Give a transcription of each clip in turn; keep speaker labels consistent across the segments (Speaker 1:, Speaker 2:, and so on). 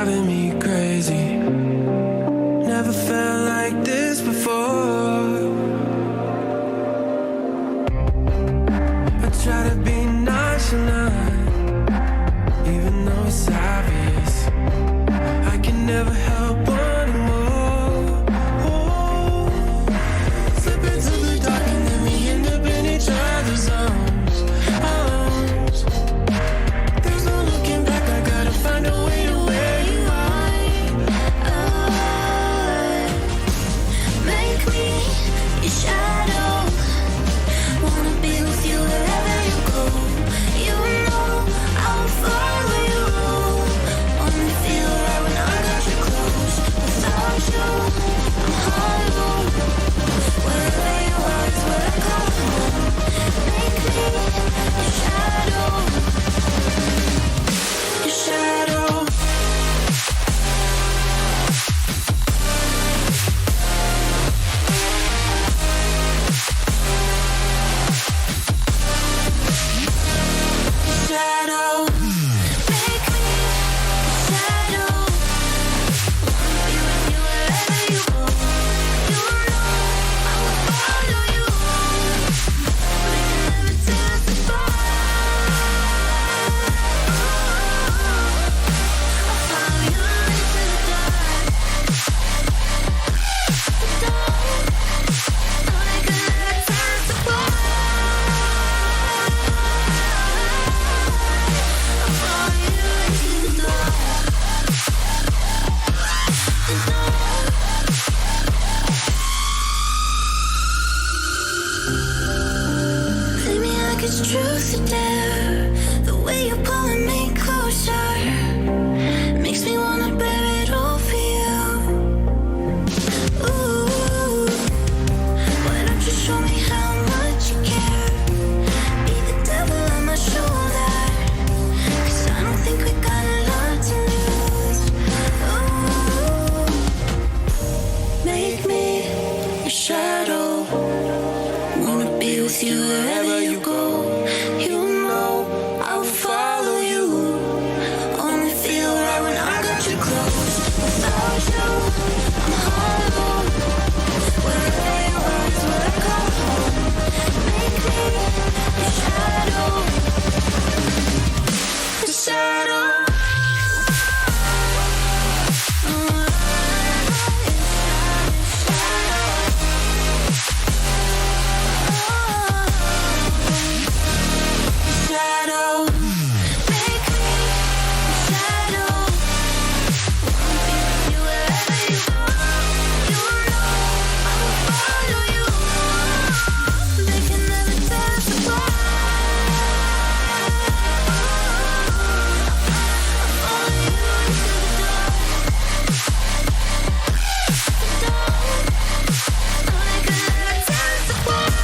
Speaker 1: driving me crazy. Never felt like this before. I try to be nonchalant, even though it's obvious. I can never help wanting more. Oh, slip into the dark and then we end up in each other's arms. There's no looking back, I gotta find a way to where you are.
Speaker 2: Make me your shadow. Wanna be with you wherever you go. You know I'll follow you. Only feel right when I got you close. Without you, I'm hollow. Wherever you are is where I call home. Make me your shadow. Your shadow. Shadow, make me a shadow. Wanna be with you wherever you go. You know I will follow you. We can never tear us apart. I'll follow you into the dark. No, they can never tear us apart. Play me like it's truth or dare. The way you're pulling me closer makes me wanna bear it all for you. Ooh, why don't you show me how much you care? Be the devil on my shoulder, 'cause I don't think we got a lot to lose. Ooh, make me your shadow. Wanna be with you wherever you go. You know I'll follow you. Only feel right when I got you close. Without you, I'm hollow. Wherever you are is where I call home. Make me your shadow. Your shadow. Shadow, make me a shadow. Wanna be with you wherever you go. You know I will follow you. They can never tear us apart. I'll follow you into the dark. No, they can never tear us apart.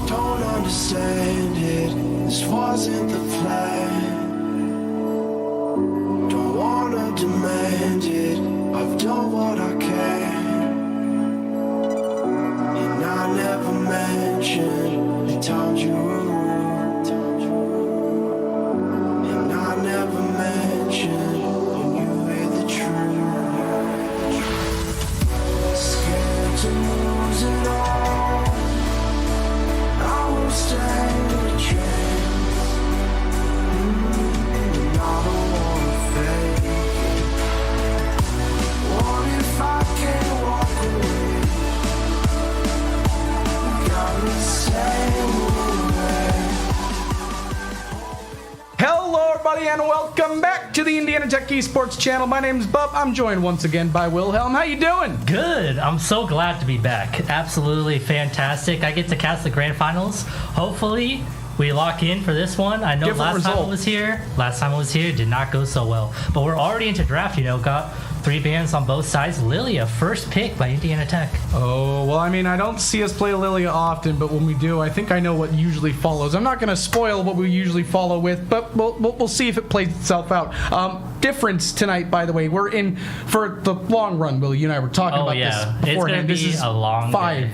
Speaker 1: Don't understand it, this wasn't the plan. Don't wanna demand it, I've done what I can. And I never mentioned the times you were rude. And I never mentioned when you hear the truth. Scared to lose it all, I won't stand a chance.
Speaker 3: everybody, and welcome back to the Indiana Tech Esports channel. My name's Bub. I'm joined once again by Wilhelm. How you doing?
Speaker 4: Good. I'm so glad to be back. Absolutely fantastic. I get to cast the grand finals. Hopefully, we lock in for this one. I know last time I was here, did not go so well. But we're already into draft, got 3 bans on both sides. Lilia, first pick by Indiana Tech.
Speaker 3: Oh, well, I mean, I don't see us play Lilia often, but when we do, I think I know what usually follows. I'm not going to spoil what we usually follow with, but we'll see if it plays itself out. Difference tonight, by the way, we're in for the long run, Will. You and I were talking about this beforehand.
Speaker 4: It's going to be a long day.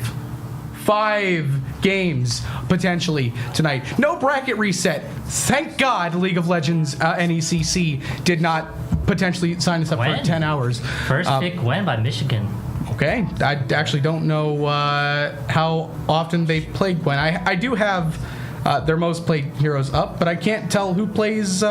Speaker 3: 5 games potentially tonight. No bracket reset. Thank God League of Legends NECC did not potentially sign us up for 10 hours.
Speaker 4: First pick Gwen by Michigan.
Speaker 3: Okay. I actually don't know how often they played Gwen. I do have their most played heroes up, but I can't tell who plays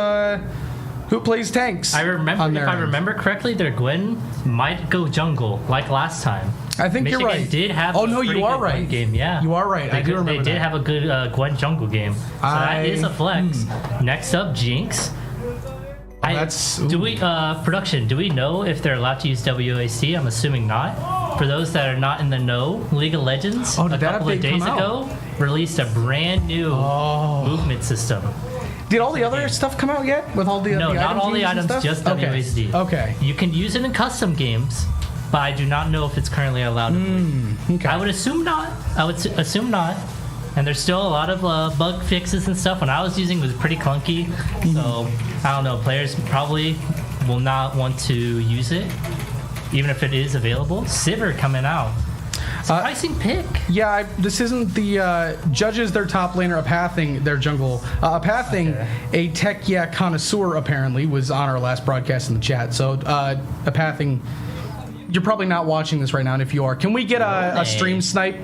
Speaker 3: tanks.
Speaker 4: If I remember correctly, their Gwen might go jungle like last time.
Speaker 3: I think
Speaker 4: Michigan
Speaker 3: you're right.
Speaker 4: Did have
Speaker 3: you are right.
Speaker 4: Gwen game, yeah.
Speaker 3: You are right. I do remember
Speaker 4: They did have a good Gwen jungle game. So that is a flex. Next up, Jinx. Do we know if they're allowed to use WAC? I'm assuming not. For those that are not in the know, League of Legends a couple of days ago released a brand new movement system.
Speaker 3: Did all the other stuff come out yet? With all the
Speaker 4: No,
Speaker 3: the
Speaker 4: not all the items, just WASD.
Speaker 3: Okay.
Speaker 4: You can use it in custom games, but I do not know if it's currently allowed to play.
Speaker 3: Okay.
Speaker 4: I would assume not. And there's still a lot of bug fixes and stuff. When I was using it was pretty clunky. So, I don't know. Players probably will not want to use it, even if it is available. Sivir coming out. Surprising pick.
Speaker 3: Yeah, this isn't the judges their top laner, Apathing their jungle. Apathing, a tech connoisseur apparently, was on our last broadcast in the chat. So Apathing, you're probably not watching this right now, and if you are, can we get a stream snipe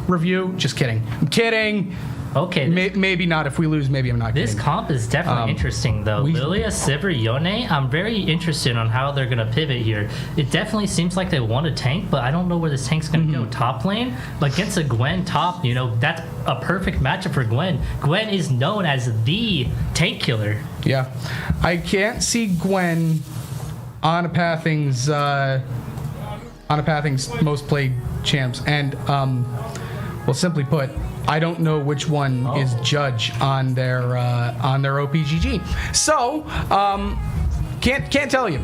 Speaker 3: review? Just kidding. I'm kidding.
Speaker 4: Okay.
Speaker 3: Maybe not. If we lose, maybe I'm not kidding.
Speaker 4: This comp is definitely interesting, though. Lilia, Sivir, Yone, I'm very interested on how they're going to pivot here. It definitely seems like they want a tank, but I don't know where this tank's going to go. Top lane, but against a Gwen top, that's a perfect matchup for Gwen. Gwen is known as the tank killer.
Speaker 3: Yeah. I can't see Gwen on Apathing's most played champs. And, well, simply put, I don't know which one is judge on their OPGG. So, can't tell you.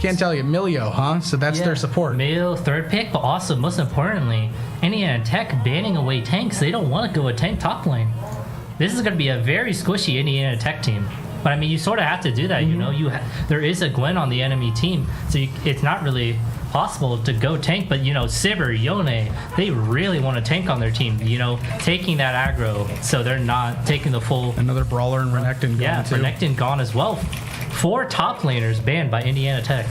Speaker 3: Can't tell you. Milio, huh? So that's their support.
Speaker 4: Milio, third pick, but also, most importantly, Indiana Tech banning away tanks. They don't want to go a tank top lane. This is going to be a very squishy Indiana Tech team. But, I mean, you sort of have to do that, there is a Gwen on the enemy team, so it's not really possible to go tank, but Sivir, Yone, they really want to tank on their team, taking that aggro, so they're not taking the full.
Speaker 3: Another brawler and Renekton gone too.
Speaker 4: Renekton gone as well. 4 top laners banned by Indiana Tech.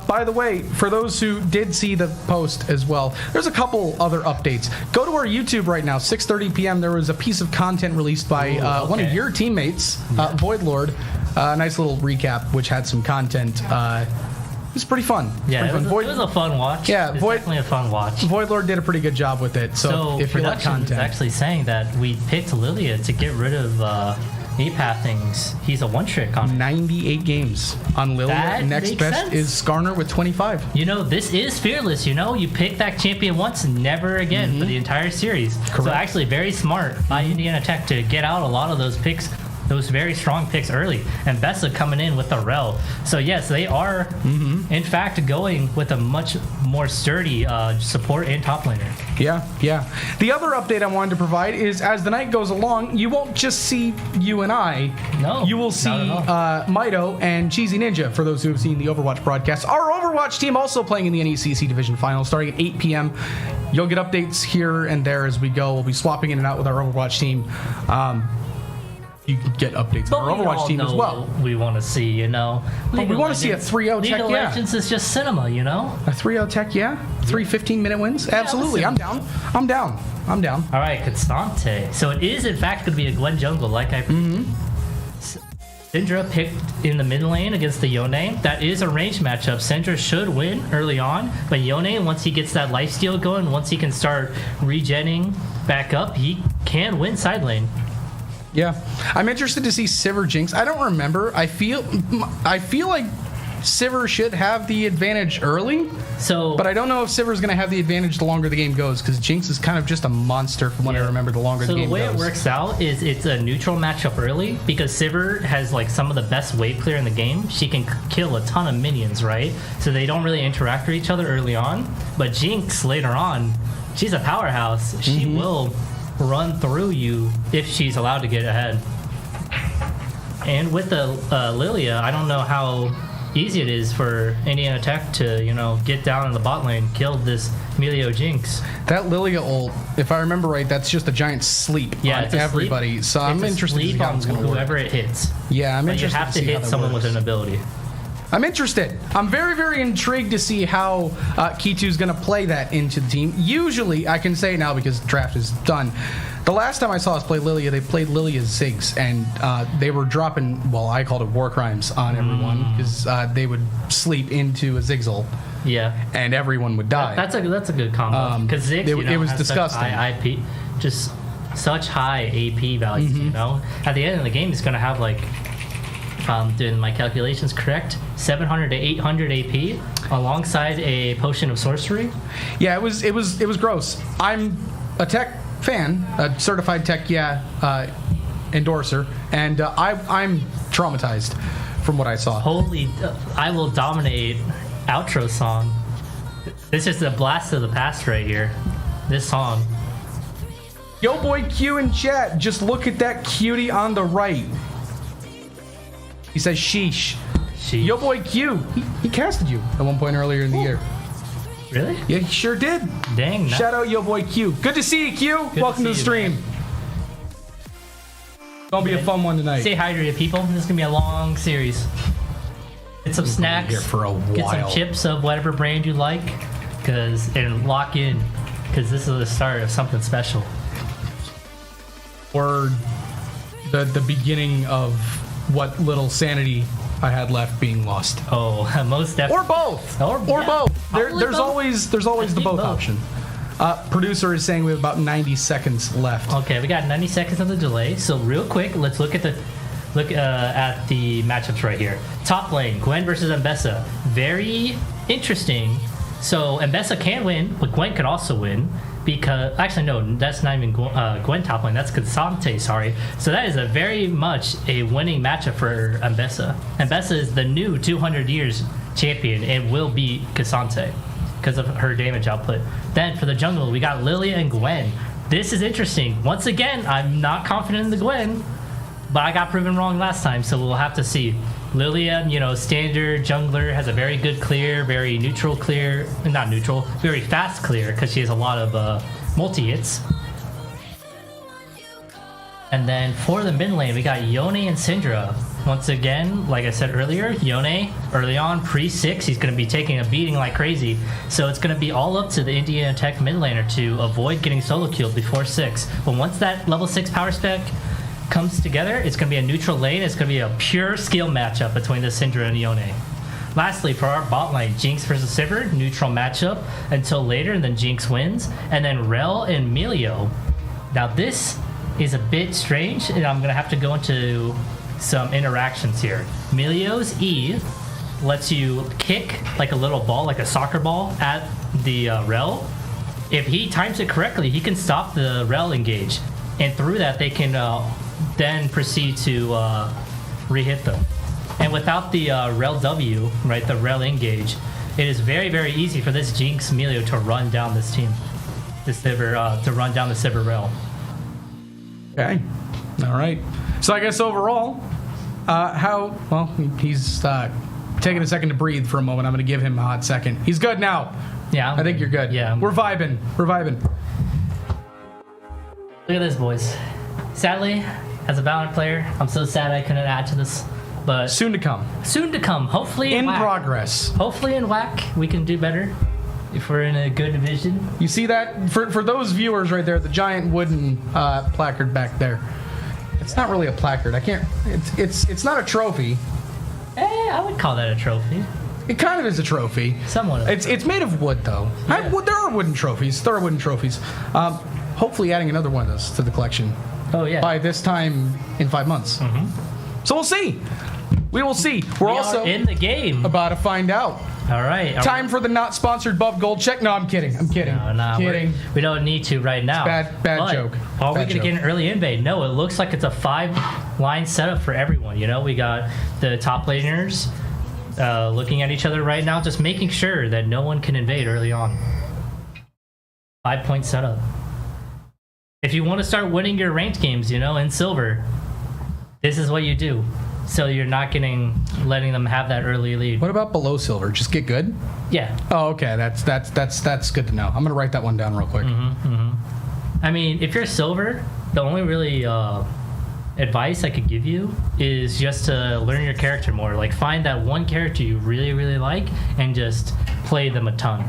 Speaker 3: By the way, for those who did see the post as well, there's a couple other updates. Go to our YouTube right now, 6:30 p.m. There was a piece of content released by one of your teammates, Voidlord. A nice little recap, which had some content. It was pretty fun.
Speaker 4: It was a fun watch.
Speaker 3: Yeah,
Speaker 4: definitely a fun watch.
Speaker 3: Voidlord did a pretty good job with it. So if you like content,
Speaker 4: is actually saying that we picked Lilia to get rid of Apathing's. He's a one-trick on
Speaker 3: 98 games on Lilia.
Speaker 4: That
Speaker 3: Next best
Speaker 4: sense.
Speaker 3: is Skarner with 25.
Speaker 4: This is fearless. You pick that champion once, never again for the entire series.
Speaker 3: Correct. So
Speaker 4: actually, very smart by Indiana Tech to get out a lot of those picks. Those very strong picks early, and Bessa coming in with the Rel. So yes, they are in fact going with a much more sturdy support and top laner.
Speaker 3: Yeah. The other update I wanted to provide is as the night goes along, you won't just see you and I.
Speaker 4: No,
Speaker 3: you will see Mido and Cheesy Ninja. For those who have seen the Overwatch broadcast, our Overwatch team also playing in the NECC Division Final, starting at 8 p.m. You'll get updates here and there as we go. We'll be swapping in and out with our Overwatch team. You can get updates on our Overwatch team as well.
Speaker 4: We want to see,
Speaker 3: But we want to see a 3-0
Speaker 4: League
Speaker 3: tech,
Speaker 4: of Legends is just cinema,
Speaker 3: A 3-0 tech, 3 15-minute wins? Absolutely.
Speaker 4: listen.
Speaker 3: I'm down.
Speaker 4: All right, Constante. So it is, in fact, going to be a Gwen jungle, like I Syndra picked in the mid lane against the Yone. That is a ranged matchup. Syndra should win early on, but Yone, once he gets that lifesteal going, once he can start regenning back up, he can win side lane.
Speaker 3: Yeah, I'm interested to see Sivir Jinx. I don't remember. I feel like Sivir should have the advantage early, but I don't know if Sivir is going to have the advantage the longer the game goes, because Jinx is kind of just a monster from what I remember the longer the game goes.
Speaker 4: So the way it works out is it's a neutral matchup early, because Sivir has like some of the best wave clear in the game. She can kill a ton of minions, right? So they don't really interact with each other early on. But Jinx later on, she's a powerhouse. She will run through you if she's allowed to get ahead. And with the Lilia, I don't know how easy it is for Indiana Tech to, get down in the bot lane, kill this Emilio Jinx.
Speaker 3: That Lilia ult, if I remember right, that's just a giant sleep on everybody.
Speaker 4: Sleep.
Speaker 3: So I'm interested to see how it's going to work.
Speaker 4: Whoever it hits.
Speaker 3: Yeah, I'm interested.
Speaker 4: You have to hit someone with an ability.
Speaker 3: I'm interested. I'm very, very intrigued to see how Kitu's going to play that into the team. Usually, I can say now because the draft is done, the last time I saw us play Lilia, they played Lilia's Ziggs, and they were dropping, well, I called it war crimes on everyone, because they would sleep into a Ziggs ult. Yeah. And everyone would die.
Speaker 4: That's a good combo. Because Ziggs,
Speaker 3: it was disgusting.
Speaker 4: Such high IP, just such high AP values, At the end of the game, it's going to have, like, if I'm doing my calculations correct, 700 to 800 AP alongside a potion of sorcery.
Speaker 3: Yeah, it was gross. I'm a tech fan, a certified tech endorser, and I'm traumatized from what I saw.
Speaker 4: I will dominate outro song. This is a blast of the past right here. This song.
Speaker 3: Yo boy Q in chat, just look at that cutie on the right. He says sheesh. Yo boy Q, he casted you at one point earlier in the year.
Speaker 4: Really?
Speaker 3: Yeah, he sure did.
Speaker 4: Dang.
Speaker 3: Shout out yo boy Q. Good to see you, Q. Welcome to the stream. Gonna be a fun one tonight.
Speaker 4: Stay hydrated, people. This is gonna be a long series. Get some snacks.
Speaker 3: Here for a while.
Speaker 4: Get some chips of whatever brand you like, and lock in, because this is the start of something special.
Speaker 3: Or the beginning of what little sanity I had left being lost.
Speaker 4: Oh, most definitely.
Speaker 3: Or both. Or both. There's always the both option. Producer is saying we have about 90 seconds left.
Speaker 4: Okay, we got 90 seconds of the delay. So real quick, let's look at the matchups right here. Top lane, Gwen versus Mbessa. Very interesting. So Mbessa can win, but Gwen could also win. Because actually no, that's not even Gwen top lane. That's Cassante. Sorry. So that is a very much a winning matchup for Mbessa. Mbessa is the new 200 years champion and will beat Cassante because of her damage output. Then for the jungle, we got Lilia and Gwen. This is interesting. Once again, I'm not confident in the Gwen, but I got proven wrong last time, so we'll have to see. Lilia, standard jungler, has a very good clear, very neutral clear, not neutral, very fast clear, because she has a lot of multi-hits. And then for the mid lane, we got Yone and Syndra. Once again, like I said earlier, Yone, early on, pre-6, he's going to be taking a beating like crazy. So it's going to be all up to the Indiana Tech mid laner to avoid getting solo killed before 6. But once that level 6 power spec comes together, it's going to be a neutral lane. It's going to be a pure skill matchup between the Syndra and Yone. Lastly, for our bot lane, Jinx versus Sivir, neutral matchup until later, and then Jinx wins. And then Rel and Melio. Now this is a bit strange, and I'm going to have to go into some interactions here. Melio's E lets you kick like a little ball, like a soccer ball, at the Rel. If he times it correctly, he can stop the Rel engage. And through that, they can then proceed to re-hit them. And without the Rel W, right, the Rel engage, it is very, very easy for this Jinx Melio to run down this team. This Sivir, to run down the Sivir Rel.
Speaker 3: Okay. All right. So I guess overall, he's taking a second to breathe for a moment. I'm going to give him a hot second. He's good now.
Speaker 4: Yeah.
Speaker 3: I think you're good.
Speaker 4: Yeah.
Speaker 3: We're vibing.
Speaker 4: Look at this, boys. Sadly, as a Valorant player, I'm so sad I couldn't add to this. But
Speaker 3: soon to come.
Speaker 4: Hopefully
Speaker 3: in
Speaker 4: WAC.
Speaker 3: Progress.
Speaker 4: Hopefully in WAC we can do better if we're in a good division.
Speaker 3: You see that? For those viewers right there, the giant wooden placard back there. It's not really a placard. I can't. It's not a trophy.
Speaker 4: I would call that a trophy.
Speaker 3: It kind of is a trophy.
Speaker 4: Somewhat.
Speaker 3: It's made of wood though.
Speaker 4: Yeah.
Speaker 3: There are wooden trophies. Hopefully adding another one of those to the collection
Speaker 4: Oh, yeah.
Speaker 3: by this time in 5 months. So we'll see. We will see. We're
Speaker 4: We
Speaker 3: also
Speaker 4: are in the game.
Speaker 3: about to find out.
Speaker 4: All right.
Speaker 3: Time for the not sponsored Buff Gold check. No, I'm kidding. I'm kidding.
Speaker 4: No,
Speaker 3: kidding.
Speaker 4: we don't need to right now.
Speaker 3: Bad
Speaker 4: But
Speaker 3: joke.
Speaker 4: Are we
Speaker 3: Bad
Speaker 4: going to
Speaker 3: joke.
Speaker 4: get an early invade? No, it looks like it's a 5-line setup for everyone. You know, we got the top laners looking at each other right now, just making sure that no one can invade early on. 5-point setup. If you want to start winning your ranked games, you know, in silver, this is what you do. So you're not letting them have that early lead.
Speaker 3: What about below silver? Just get good?
Speaker 4: Yeah.
Speaker 3: Oh, okay. That's good to know. I'm gonna write that one down real quick.
Speaker 4: I mean, if you're silver, the only really advice I could give you is just to learn your character more. Like, find that one character you really, really like and just play them a ton.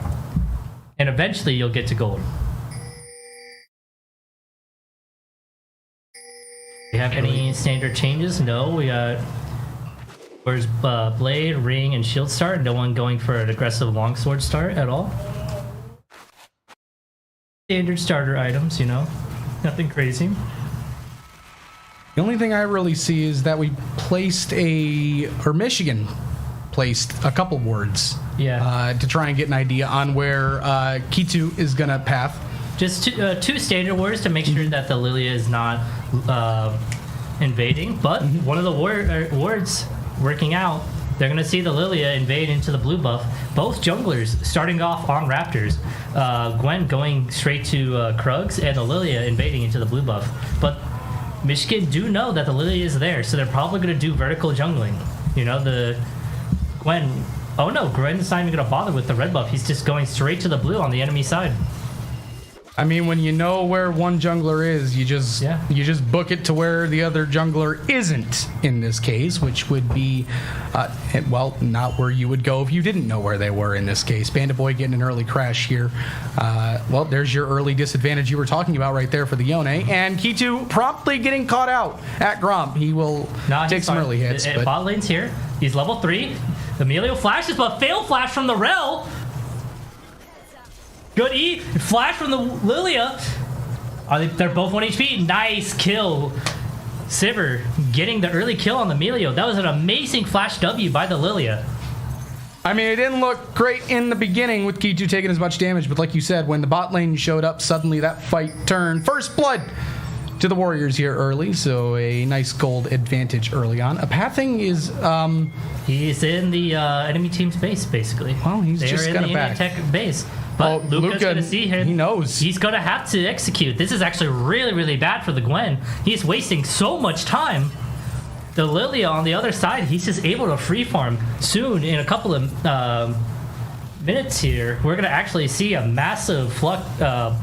Speaker 4: And eventually you'll get to gold. Do you have any standard changes? No, we got where's blade, ring, and shield start. No one going for an aggressive longsword start at all. Standard starter items, you know, nothing crazy.
Speaker 3: The only thing I really see is that we placed Michigan placed a couple words.
Speaker 4: Yeah.
Speaker 3: To try and get an idea on where Kitu is gonna path.
Speaker 4: Just two standard words to make sure that the Lilia is not invading. But one of the words working out, they're going to see the Lilia invade into the blue buff. Both junglers starting off on Raptors. Gwen going straight to Krugs, and the Lilia invading into the blue buff. But Michigan do know that the Lilia is there, so they're probably going to do vertical jungling. You know, the Gwen... Oh no, Gwen's not even going to bother with the red buff. He's just going straight to the blue on the enemy side.
Speaker 3: I mean, when you know where one jungler is, you just book it to where the other jungler isn't in this case, which would be, not where you would go if you didn't know where they were in this case. Panda Boy getting an early crash here. There's your early disadvantage you were talking about right there for the Yone. And Kitu promptly getting caught out at Gromp. He will take some early hits. But
Speaker 4: Bot lane's here. He's level 3. Emilio flashes, but fail flash from the Rel. Good E. Flash from the Lilia. They're both 1 HP. Nice kill. Sivir getting the early kill on the Emilio. That was an amazing flash W by the Lilia.
Speaker 3: I mean, it didn't look great in the beginning with Kitu taking as much damage, but like you said, when the bot lane showed up, suddenly that fight turned. First blood to the Warriors here early, so a nice gold advantage early on. Apathing is...
Speaker 4: He's in the enemy team's base, basically.
Speaker 3: Well, he's just
Speaker 4: in
Speaker 3: gonna
Speaker 4: the
Speaker 3: back.
Speaker 4: Tech base. But Luca's going to see him.
Speaker 3: He knows.
Speaker 4: He's going to have to execute. This is actually really, really bad for the Gwen. He's wasting so much time. The Lilia on the other side, he's just able to free farm. Soon, in a couple of minutes here, we're going to actually see a massive I'm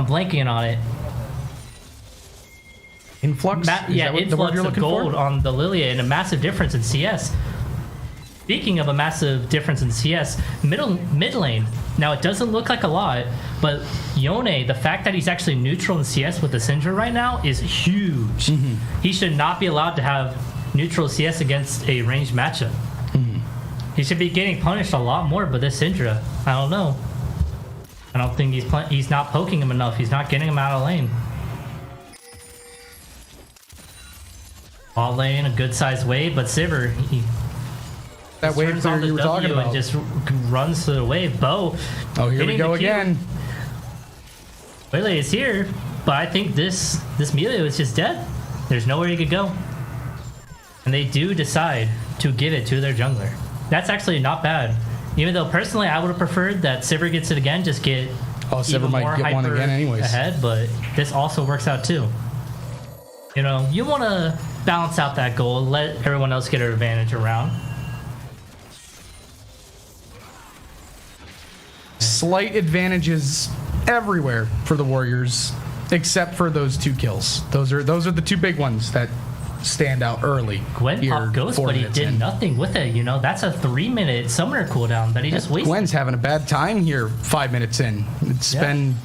Speaker 4: blanking on it.
Speaker 3: Influx?
Speaker 4: Influx of gold on the Lilia and a massive difference in CS. Speaking of a massive difference in CS, mid lane. Now, it doesn't look like a lot, but Yone, the fact that he's actually neutral in CS with the Syndra right now is huge. He should not be allowed to have neutral CS against a ranged matchup. He should be getting punished a lot more, but this Syndra, I don't know. I don't think he's not poking him enough. He's not getting him out of lane. Ball lane, a good sized wave, but Sivir,
Speaker 3: that wave
Speaker 4: turns
Speaker 3: clear
Speaker 4: on the
Speaker 3: you were talking
Speaker 4: W
Speaker 3: about.
Speaker 4: and just runs to the wave. Bo.
Speaker 3: Oh, here we
Speaker 4: hitting
Speaker 3: go
Speaker 4: the Q.
Speaker 3: again.
Speaker 4: Wele is here, but I think this Melio is just dead. There's nowhere he could go. And they do decide to give it to their jungler. That's actually not bad. Even though personally I would have preferred that Sivir gets it again, just get
Speaker 3: Sivir might get one
Speaker 4: hyper
Speaker 3: again anyways.
Speaker 4: ahead, but this also works out too. You know, you want to balance out that goal, let everyone else get an advantage around.
Speaker 3: Slight advantages everywhere for the Warriors, except for those 2 kills. Those are the 2 big ones that stand out early.
Speaker 4: Gwen
Speaker 3: here,
Speaker 4: popped Ghost,
Speaker 3: 4
Speaker 4: but he
Speaker 3: minutes
Speaker 4: did
Speaker 3: in.
Speaker 4: nothing with it. You know, that's a 3-minute summoner cooldown that he just wasted.
Speaker 3: Gwen's having a bad time here 5 minutes in. It's been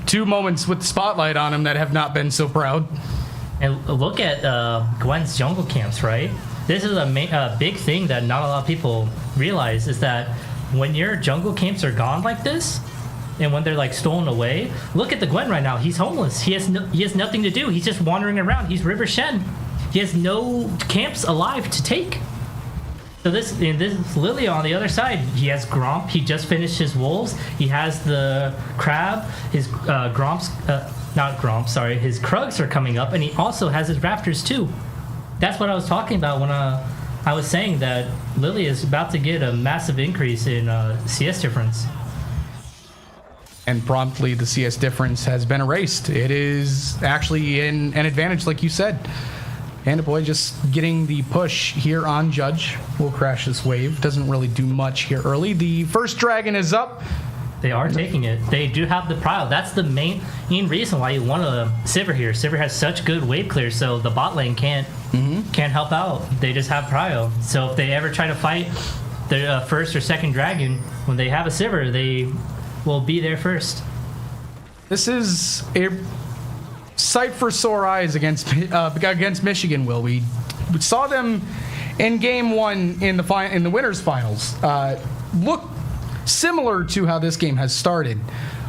Speaker 3: two moments with the spotlight on him that have not been so proud.
Speaker 4: And look at Gwen's jungle camps, right? This is a big thing that not a lot of people realize, is that when your jungle camps are gone like this, and when they're like stolen away, look at the Gwen right now. He's homeless. He has nothing to do. He's just wandering around. He's River Shen. He has no camps alive to take. So this Lilia on the other side, he has Gromp. He just finished his wolves. He has the crab. His his Krugs are coming up, and he also has his Raptors too. That's what I was talking about when I was saying that Lilia is about to get a massive increase in CS difference.
Speaker 3: And promptly, the CS difference has been erased. It is actually an advantage, like you said. And boy, just getting the push here on Judge will crash this wave. Doesn't really do much here early. The first dragon is up.
Speaker 4: They are taking it. They do have the prio. That's the main reason why you want a Sivir here. Sivir has such good wave clear, so the bot lane can't help out. They just have prio. So if they ever try to fight the first or second dragon, when they have a Sivir, they will be there first.
Speaker 3: This is a sight for sore eyes against Michigan. We saw them in game 1 in the winners finals. Look similar to how this game has started,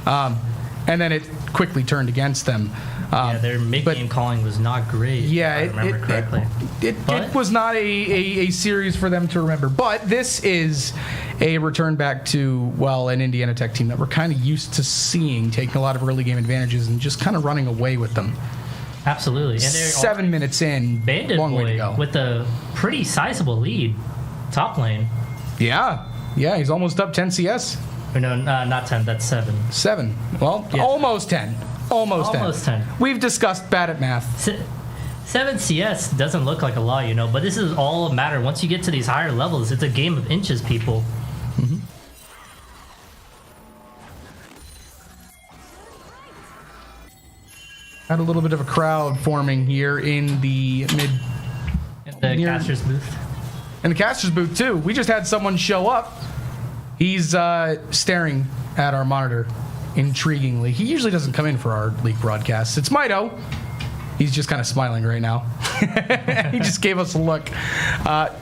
Speaker 3: and then it quickly turned against them.
Speaker 4: Their mid-game calling was not great.
Speaker 3: Yeah,
Speaker 4: if I remember correctly.
Speaker 3: It was not a series for them to remember. But this is a return back to, well, an Indiana Tech team that we're kind of used to seeing taking a lot of early game advantages and just kind of running away with them.
Speaker 4: Absolutely. And
Speaker 3: 7 minutes in,
Speaker 4: Bandit
Speaker 3: long
Speaker 4: Boy
Speaker 3: way to go.
Speaker 4: with a pretty sizable lead, top lane.
Speaker 3: Yeah, he's almost up 10 CS.
Speaker 4: Or no, not 10. That's 7.
Speaker 3: 7. Well,
Speaker 4: Yeah.
Speaker 3: almost 10. Almost 10. We've discussed bad at math.
Speaker 4: 7 CS doesn't look like a lot, but this is all a matter. Once you get to these higher levels, it's a game of inches, people.
Speaker 3: Mm-hmm. Had a little bit of a crowd forming here in the
Speaker 4: Caster's booth.
Speaker 3: In the caster's booth, too. We just had someone show up. He's staring at our monitor intriguingly. He usually doesn't come in for our league broadcasts. It's Mito. He's just kind of smiling right now. He just gave us a look. A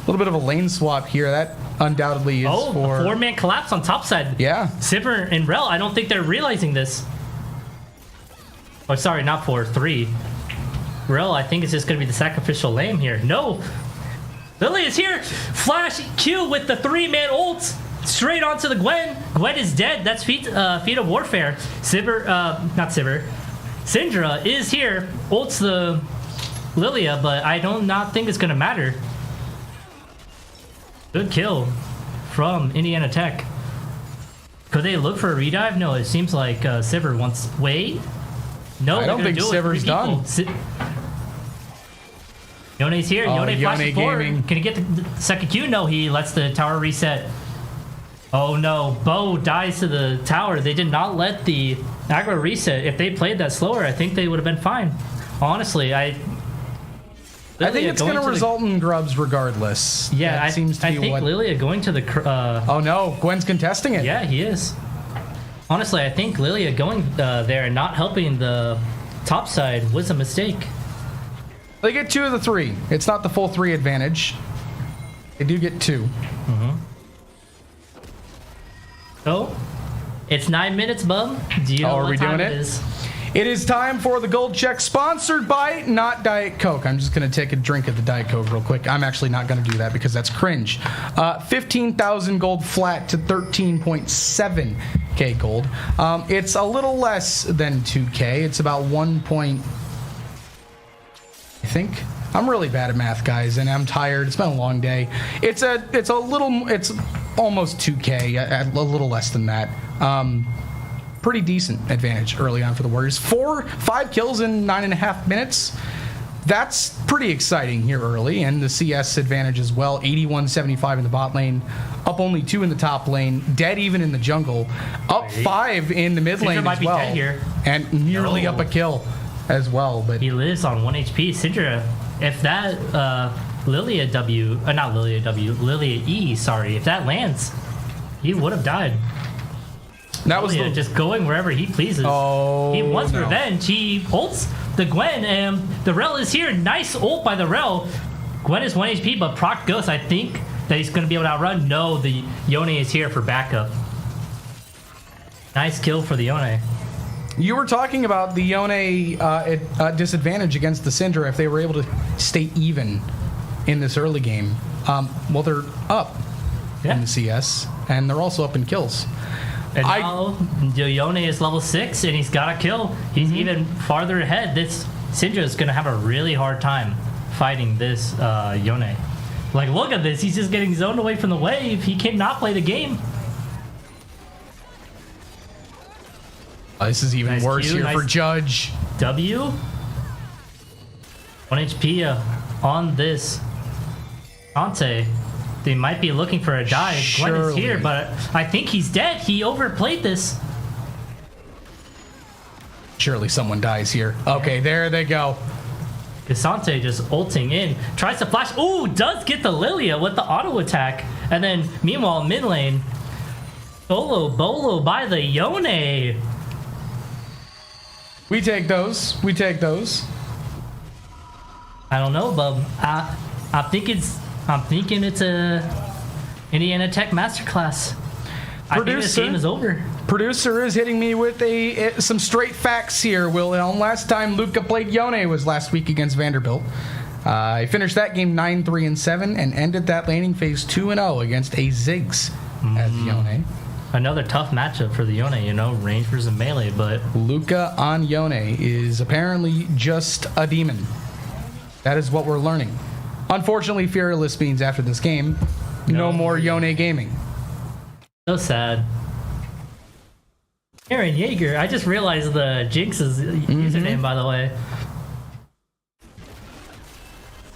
Speaker 3: little bit of a lane swap here. That undoubtedly is for...
Speaker 4: a 4-man collapse on top side.
Speaker 3: Yeah.
Speaker 4: Sivir and Rel, I don't think they're realizing this. Oh, sorry, not 4, 3. Rel, I think, is just going to be the sacrificial lamb here. No! Lily is here! Flash Q with the 3-man ult! Straight onto the Gwen. Gwen is dead. That's feat of warfare. Syndra is here. Ults the Lilia, but I do not think it's going to matter. Good kill from Indiana Tech. Could they look for a redive? No, it seems like Sivir wants... Wait. No,
Speaker 3: I don't think Sivir's done.
Speaker 4: Yone's here. Yone flashes forward.
Speaker 3: Gaming.
Speaker 4: Can he get the second Q? No, he lets the tower reset. Oh no, Bo dies to the tower. They did not let the aggro reset. If they played that slower, I think they would have been fine. Honestly, I
Speaker 3: think it's going to result in grubs regardless.
Speaker 4: Yeah,
Speaker 3: that seems to be
Speaker 4: think
Speaker 3: what...
Speaker 4: Lilia going to the...
Speaker 3: oh no, Gwen's contesting it.
Speaker 4: Yeah, he is. Honestly, I think Lilia going there and not helping the top side was a mistake.
Speaker 3: They get 2 of the 3. It's not the full 3 advantage. They do get 2.
Speaker 4: Mm-hmm. So, it's 9 minutes, bub. Do you know
Speaker 3: are
Speaker 4: what
Speaker 3: we
Speaker 4: time
Speaker 3: doing
Speaker 4: it
Speaker 3: it?
Speaker 4: is?
Speaker 3: It is time for the Gold Check, sponsored by not Diet Coke. I'm just going to take a drink of the Diet Coke real quick. I'm actually not going to do that because that's cringe. 15,000 gold flat to 13.7k gold. It's a little less than 2k. It's about 1 point... I think. I'm really bad at math, guys, and I'm tired. It's been a long day. It's almost 2k, a little less than that. Pretty decent advantage early on for the Warriors. 5 kills in 9.5 minutes. That's pretty exciting here early, and the CS advantage as well. 81-75 in the bot lane, up only 2 in the top lane, dead even in the jungle, up 5 in the mid lane
Speaker 4: might
Speaker 3: as
Speaker 4: be
Speaker 3: well,
Speaker 4: dead here.
Speaker 3: and nearly up a kill as well. But
Speaker 4: He lives on 1 HP. Syndra, if that Lilia E, sorry, if that lands, he would have died.
Speaker 3: that was
Speaker 4: Lilia just going wherever he pleases.
Speaker 3: Oh,
Speaker 4: he wants
Speaker 3: no.
Speaker 4: revenge. He ults the Gwen, and the Rel is here. Nice ult by the Rel. Gwen is 1 HP, but proc Ghost, I think that he's going to be able to outrun. No, the Yone is here for backup. Nice kill for the Yone.
Speaker 3: You were talking about the Yone disadvantage against the Syndra if they were able to stay even in this early game. Well, they're up in the CS, and they're also up in kills.
Speaker 4: And now Yone is level 6, and he's got a kill. He's even farther ahead. This Syndra is going to have a really hard time fighting this Yone. Like, look at this. He's just getting zoned away from the wave. He cannot play the game.
Speaker 3: This is even
Speaker 4: Nice
Speaker 3: worse
Speaker 4: Q,
Speaker 3: here
Speaker 4: nice
Speaker 3: for Judge.
Speaker 4: W. 1 HP on this Ante. They might be looking for a dive. Gwen is here, but I think he's dead. He overplayed this.
Speaker 3: Surely someone dies here. Okay, there they go.
Speaker 4: Cassante just ulting in. Tries to flash. Ooh, does get the Lilia with the auto attack. And then, meanwhile, mid lane. Solo Bolo by the Yone.
Speaker 3: We take those. We take those.
Speaker 4: I don't know, bub. I'm thinking it's a Indiana Tech masterclass. I think this game is over.
Speaker 3: Producer is hitting me with some straight facts here, Wilhelm. Last time Luca played Yone was last week against Vanderbilt. He finished that game 9-3-7 and ended that laning phase 2-0 against a Ziggs as Yone.
Speaker 4: Another tough matchup for the Yone, you know, range versus melee, but
Speaker 3: Luca on Yone is apparently just a demon. That is what we're learning. Unfortunately, Fearless means after this game, no more Yone gaming.
Speaker 4: So sad. Aaron Yeager, I just realized the Jinx's username, by the way.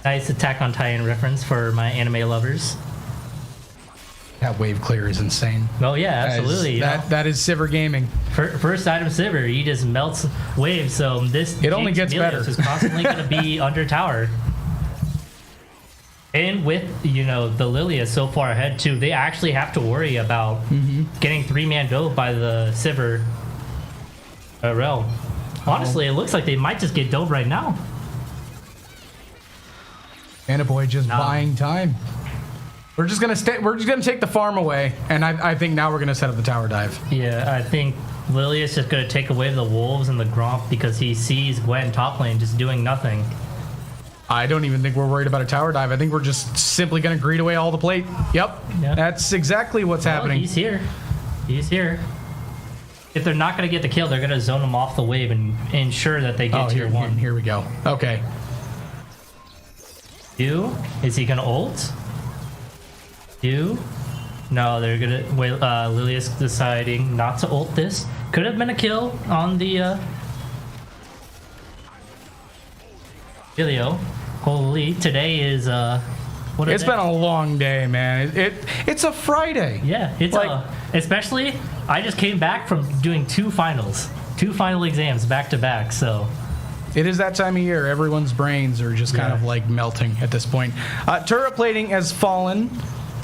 Speaker 4: Nice Attack on Titan reference for my anime lovers.
Speaker 3: That wave clear is insane.
Speaker 4: Oh yeah, absolutely.
Speaker 3: That is Sivir Gaming.
Speaker 4: First item Sivir, he just melts waves, so this
Speaker 3: it only gets better.
Speaker 4: Is constantly going to be under tower. And with, you know, the Lilia so far ahead too, they actually have to worry about getting 3-man dove by the Sivir realm. Honestly, it looks like they might just get dove right now.
Speaker 3: Boy just buying time. We're just gonna stay. We're just gonna take the farm away, and I think now we're gonna set up the tower dive.
Speaker 4: Yeah, I think Lilia's just gonna take away the wolves and the Gromp because he sees Gwen top lane just doing nothing.
Speaker 3: I don't even think we're worried about a tower dive. I think we're just simply gonna greed away all the plate. Yep, that's exactly what's happening.
Speaker 4: He's here. He's here. If they're not gonna get the kill, they're gonna zone him off the wave and ensure that they get tier 1.
Speaker 3: Here we go. Okay.
Speaker 4: Is he gonna ult? No, they're gonna wait. Lilia's deciding not to ult this. Could have been a kill on the Ilio. Holy, today is
Speaker 3: it's been a long day, man. It's a Friday.
Speaker 4: Yeah, it's like, especially I just came back from doing 2 final exams back to back, so
Speaker 3: it is that time of year. Everyone's brains are just kind of like melting at this point. Turret plating has fallen.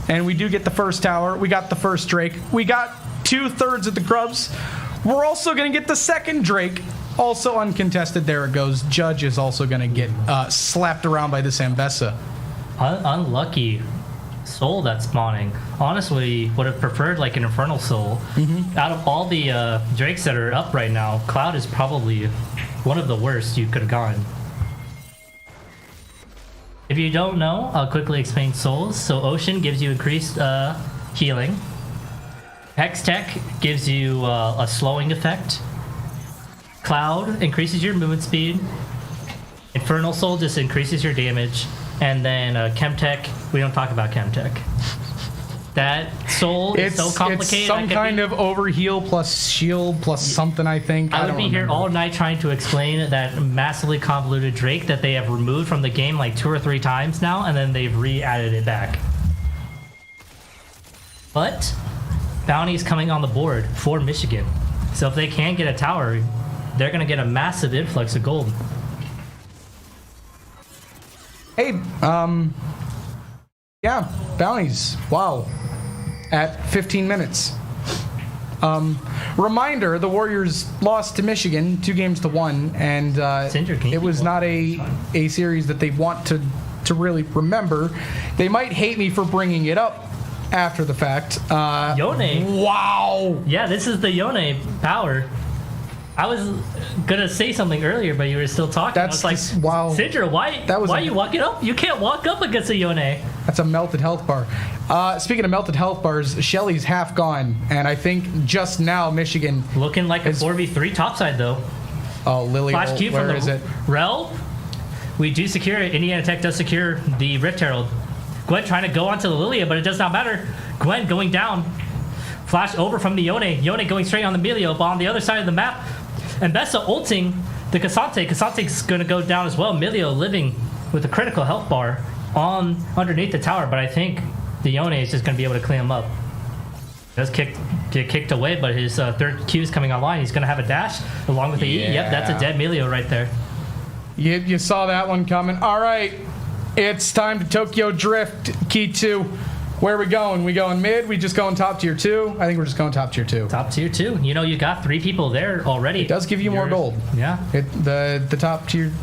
Speaker 3: And we do get the first tower. We got the first Drake. We got 2/3 of the Grubs. We're also going to get the second Drake. Also uncontested. There it goes. Judge is also going to get slapped around by this Ambessa.
Speaker 4: Unlucky soul that's spawning. Honestly, would have preferred like an Infernal Soul. Out of all the Drakes that are up right now, Cloud is probably one of the worst you could have gotten. If you don't know, I'll quickly explain souls. So Ocean gives you increased healing. Hex Tech gives you a slowing effect. Cloud increases your movement speed. Infernal Soul just increases your damage. And then Chemtech, we don't talk about Chemtech. That soul is so complicated.
Speaker 3: It's some kind of overheal plus shield plus something, I think.
Speaker 4: I would be here all night trying to explain that massively convoluted Drake that they have removed from the game like 2 or 3 times now, and then they've re-added it back. But bounty's coming on the board for Michigan. So if they can get a tower, they're going to get a massive influx of gold.
Speaker 3: Hey, yeah, bounties. Wow. At 15 minutes. Reminder, the Warriors lost to Michigan 2-1, and it was not a series that they want to really remember. They might hate me for bringing it up, after the fact.
Speaker 4: Yone.
Speaker 3: Wow.
Speaker 4: Yeah, this is the Yone power. I was gonna say something earlier, but you were still talking.
Speaker 3: That's
Speaker 4: I was
Speaker 3: just,
Speaker 4: like,
Speaker 3: wow.
Speaker 4: Sidra, why are you walking up? You can't walk up against a Yone.
Speaker 3: That's a melted health bar. Speaking of melted health bars, Shelly's half gone, and I think just now Michigan
Speaker 4: Looking like a 4v3 topside though.
Speaker 3: Oh, Lily,
Speaker 4: Flash Q from
Speaker 3: where
Speaker 4: the
Speaker 3: is it?
Speaker 4: Rel. We do secure it. Indiana Tech does secure the Rift Herald. Gwen trying to go onto the Lilia, but it does not matter. Gwen going down. Flash over from the Yone. Yone going straight on the Melio, but on the other side of the map. And Bessa ulting the Cassante. Cassante's going to go down as well. Melio living with a critical health bar on underneath the tower, but I think the Yone is just going to be able to clean him up. Does get kicked away, but his third Q is coming online. He's going to have a dash along with the E. Yep, that's a dead Melio right there.
Speaker 3: You saw that one coming. All right, it's time to Tokyo Drift. Key 2. Where are we going? We going mid? We just going top tier 2? I think we're just going top tier 2.
Speaker 4: Top tier 2. You know, you got 3 people there already.
Speaker 3: It does give you more gold.
Speaker 4: Yeah.
Speaker 3: The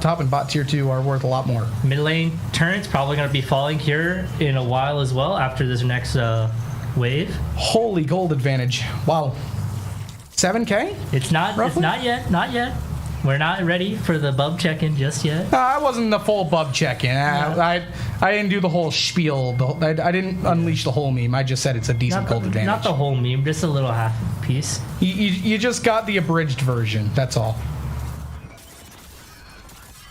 Speaker 3: top and bot tier 2 are worth a lot more.
Speaker 4: Mid lane turret's probably going to be falling here in a while as well after this next wave.
Speaker 3: Holy gold advantage. Wow. 7K?
Speaker 4: It's not
Speaker 3: Roughly?
Speaker 4: Not yet. We're not ready for the bub check-in just yet.
Speaker 3: I wasn't the full bub check-in. I didn't do the whole spiel. I didn't unleash the whole meme. I just said it's a decent gold advantage.
Speaker 4: Not the whole meme, just a little half piece.
Speaker 3: You just got the abridged version. That's all.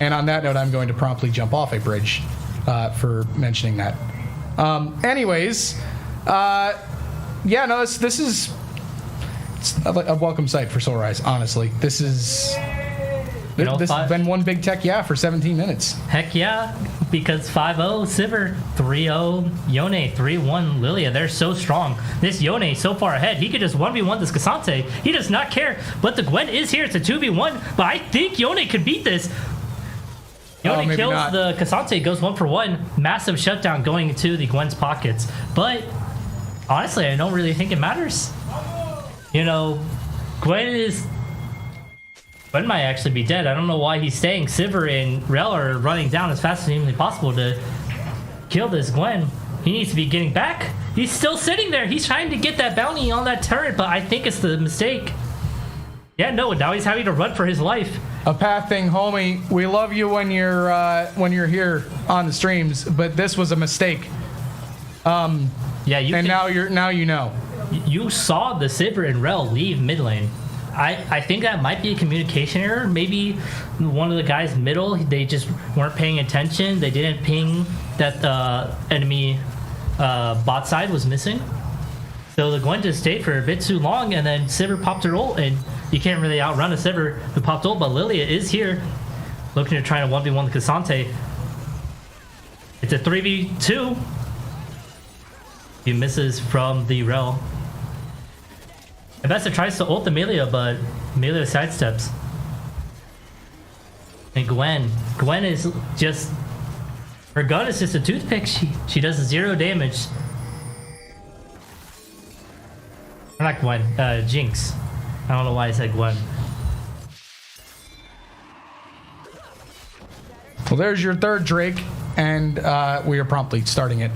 Speaker 3: And on that note, I'm going to promptly jump off a bridge for mentioning that. Anyways, yeah, no, this is it's a welcome sight for Soul Rise, honestly. This is...
Speaker 4: You know,
Speaker 3: this has been one big tech for 17 minutes.
Speaker 4: Heck yeah, because 5-0 Sivir, 3-0 Yone, 3-1 Lilia. They're so strong. This Yone is so far ahead. He could just 1v1 this Cassante. He does not care. But the Gwen is here. It's a 2v1. But I think Yone could beat this. Yone kills
Speaker 3: not.
Speaker 4: the Cassante, goes 1-for-1. Massive shutdown going into the Gwen's pockets. But honestly, I don't really think it matters. You know, Gwen might actually be dead. I don't know why he's staying. Sivir and Rel are running down as fast as humanly possible to kill this Gwen. He needs to be getting back. He's still sitting there. He's trying to get that bounty on that turret, but I think it's the mistake. Yeah, no, now he's having to run for his life.
Speaker 3: A path thing, homie. We love you when you're here on the streams, but this was a mistake.
Speaker 4: Yeah,
Speaker 3: now you know.
Speaker 4: You saw the Sivir and Rel leave mid lane. I think that might be a communication error. Maybe one of the guys middle, they just weren't paying attention. They didn't ping that the enemy bot side was missing. So the Gwen just stayed for a bit too long, and then Sivir popped her ult, and you can't really outrun a Sivir who popped ult, but Lilia is here, looking to try to 1v1 the Cassante. It's a 3v2. He misses from the Rel. Bessa tries to ult the Melio, but Melio sidesteps. And Gwen is just... Her gun is just a toothpick. She does 0 damage. Or not Gwen, Jinx. I don't know why I said Gwen.
Speaker 3: Well, there's your third Drake, and we are promptly starting it.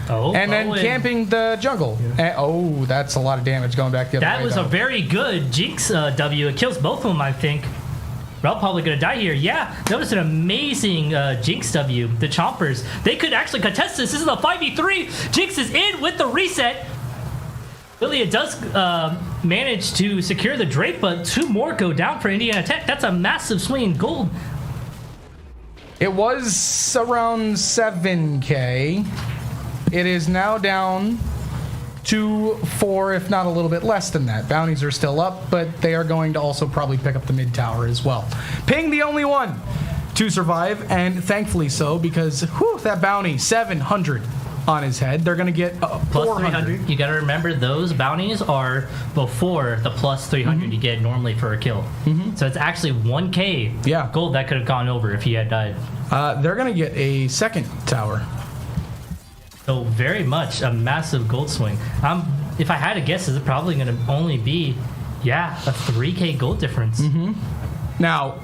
Speaker 4: Oh,
Speaker 3: and then camping the jungle.
Speaker 4: Yeah.
Speaker 3: And, that's a lot of damage going back the other way.
Speaker 4: That was a very good Jinx W. It kills both of them, I think. Rel probably gonna die here. Yeah, that was an amazing Jinx W. The Chompers, they could actually contest this. This is a 5v3. Jinx is in with the reset. Lilia does manage to secure the Drake, but 2 more go down for Indiana Tech. That's a massive swing in gold.
Speaker 3: It was around 7K. It is now down to 4, if not a little bit less than that. Bounties are still up, but they are going to also probably pick up the mid tower as well. Ping the only one to survive, and thankfully so, because that bounty, 700 on his head. They're going to get
Speaker 4: plus 300. You got to remember those bounties are before the plus 300 you get normally for a kill. So it's actually 1k gold that could have gone over if he had died.
Speaker 3: They're going to get a second tower.
Speaker 4: So very much a massive gold swing. If I had to guess, it's probably going to only be, a 3k gold difference.
Speaker 3: Now,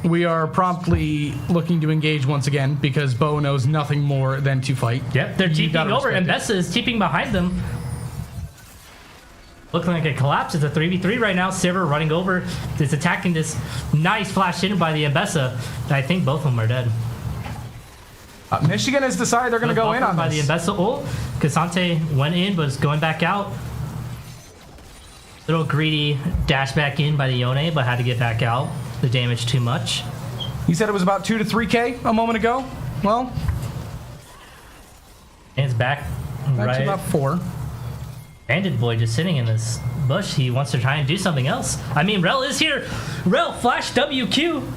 Speaker 3: we are promptly looking to engage once again because Bo knows nothing more than to fight.
Speaker 4: Yep, they're
Speaker 3: You
Speaker 4: TPing
Speaker 3: gotta
Speaker 4: over, and
Speaker 3: respect
Speaker 4: Bessa is TPing behind them. Looking like a collapse. It's a 3v3 right now. Sivir running over. Is attacking this nice flash in by the Mbessa. I think both of them are dead.
Speaker 3: Michigan has decided they're going to go in on
Speaker 4: by
Speaker 3: this.
Speaker 4: the Mbessa ult. Kasante went in, but is going back out. Little greedy dash back in by the Yone, but had to get back out. The damage too much.
Speaker 3: You said it was about 2 to 3K a moment ago. Well,
Speaker 4: And it's back
Speaker 3: that's
Speaker 4: right.
Speaker 3: about 4.
Speaker 4: Bandit Boy just sitting in this bush. He wants to try and do something else. I mean, Rel is here. Rel, flash WQ.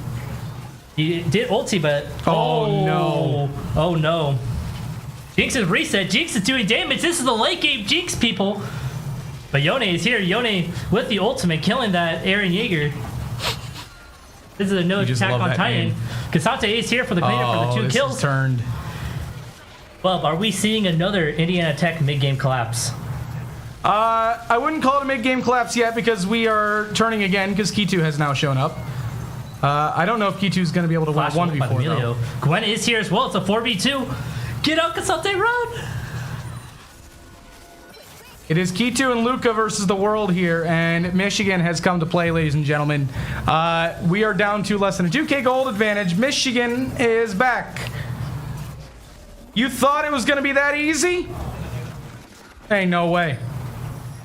Speaker 4: He did ulti, but...
Speaker 3: No.
Speaker 4: Oh, no. Jinx is reset. Jinx is doing damage. This is the late game Jinx, people. But Yone is here. Yone with the ultimate, killing that Aaron Yeager. This is a no
Speaker 3: just
Speaker 4: attack
Speaker 3: love
Speaker 4: on
Speaker 3: that
Speaker 4: Titan.
Speaker 3: name.
Speaker 4: Kasante is here for the cleanup for the 2
Speaker 3: this
Speaker 4: kills.
Speaker 3: is turned.
Speaker 4: Well, are we seeing another Indiana Tech mid-game collapse?
Speaker 3: I wouldn't call it a mid-game collapse yet because we are turning again because K2 has now shown up. I don't know if K2 is going to be able to win
Speaker 4: Flash ult by
Speaker 3: 1v4
Speaker 4: Emilio.
Speaker 3: though.
Speaker 4: Gwen is here as well. It's a 4v2. Get out, Kasante, run!
Speaker 3: It is K2 and Luca versus the world here, and Michigan has come to play, ladies and gentlemen. We are down to less than a 2K gold advantage. Michigan is back. You thought it was going to be that easy? Hey, no way.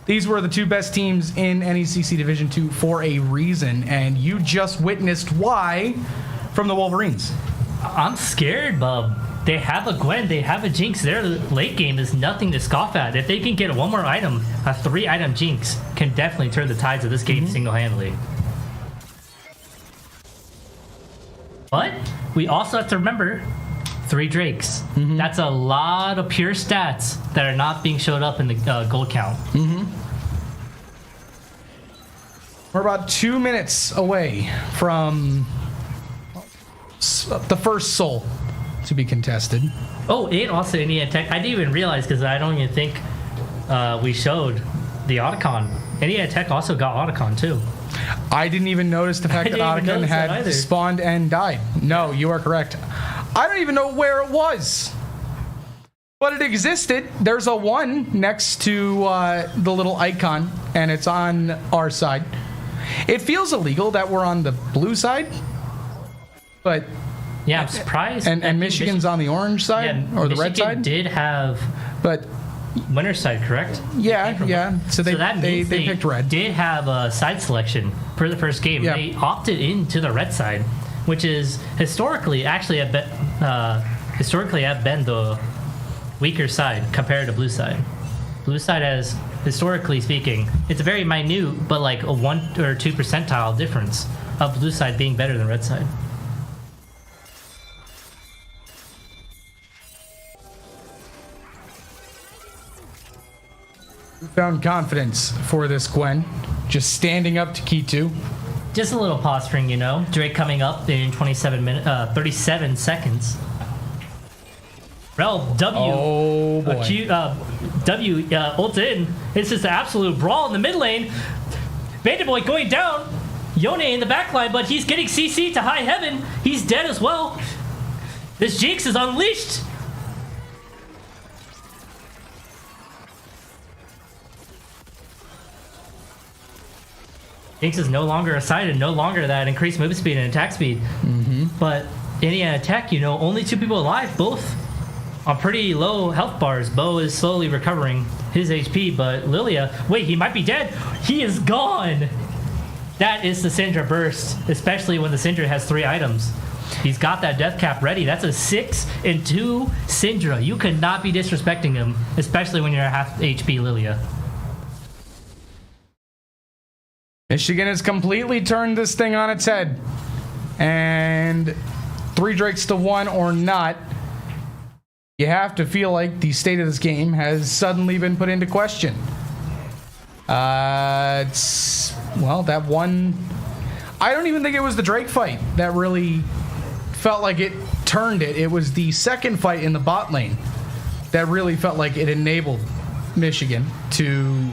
Speaker 3: These were the 2 best teams in NECC Division 2 for a reason, and you just witnessed why from the Wolverines.
Speaker 4: I'm scared, bub. They have a Gwen, they have a Jinx. Their late game is nothing to scoff at. If they can get one more item, a 3-item Jinx can definitely turn the tides of this game single-handedly. But we also have to remember 3 Drakes. That's a lot of pure stats that are not being showed up in the gold count.
Speaker 3: We're about 2 minutes away from the first soul to be contested.
Speaker 4: Oh, and also Indiana Tech. I didn't even realize because I don't even think we showed the Otacon. Indiana Tech also got Otacon too.
Speaker 3: I didn't even notice the fact that
Speaker 4: didn't even
Speaker 3: Otacon
Speaker 4: notice that
Speaker 3: had
Speaker 4: either.
Speaker 3: spawned and died. No, you are correct. I don't even know where it was. But it existed. There's a 1 next to the little icon, and it's on our side. It feels illegal that we're on the blue side, but
Speaker 4: Yeah, I'm surprised. I
Speaker 3: and
Speaker 4: think
Speaker 3: Michigan's on the orange side or the red
Speaker 4: Michigan
Speaker 3: side.
Speaker 4: did have
Speaker 3: But
Speaker 4: winner's side, correct?
Speaker 3: yeah,
Speaker 4: From-
Speaker 3: yeah. So they
Speaker 4: so that
Speaker 3: they
Speaker 4: means
Speaker 3: picked red.
Speaker 4: Did have a side selection for the first game.
Speaker 3: Yeah.
Speaker 4: They opted into the red side, which is historically actually have been the weaker side compared to blue side. Blue side has, historically speaking, it's a very minute, but like a 1 or 2 percentile difference of blue side being better than red side.
Speaker 3: Found confidence for this Gwen, just standing up to K2.
Speaker 4: Just a little posturing, you know. Drake coming up in 37 seconds. Rel, W.
Speaker 3: Oh boy.
Speaker 4: Ult in. It's just an absolute brawl in the mid lane. Vanderboy going down. Yone in the back line, but he's getting CC to high heaven. He's dead as well. This Jinx is unleashed. Jinx is no longer a side and no longer that increased move speed and attack speed. But Indiana Tech, you know, only 2 people alive, both on pretty low health bars. Bo is slowly recovering his HP, but Lilia, wait, he might be dead. He is gone. That is the Syndra burst, especially when the Syndra has 3 items. He's got that death cap ready. That's a 6 and 2 Syndra. You could not be disrespecting him, especially when you're at half HP Lilia.
Speaker 3: Michigan has completely turned this thing on its head. And 3 Drakes to 1 or not, you have to feel like the state of this game has suddenly been put into question. Well, that one... I don't even think it was the Drake fight that really felt like it turned it. It was the second fight in the bot lane that really felt like it enabled Michigan to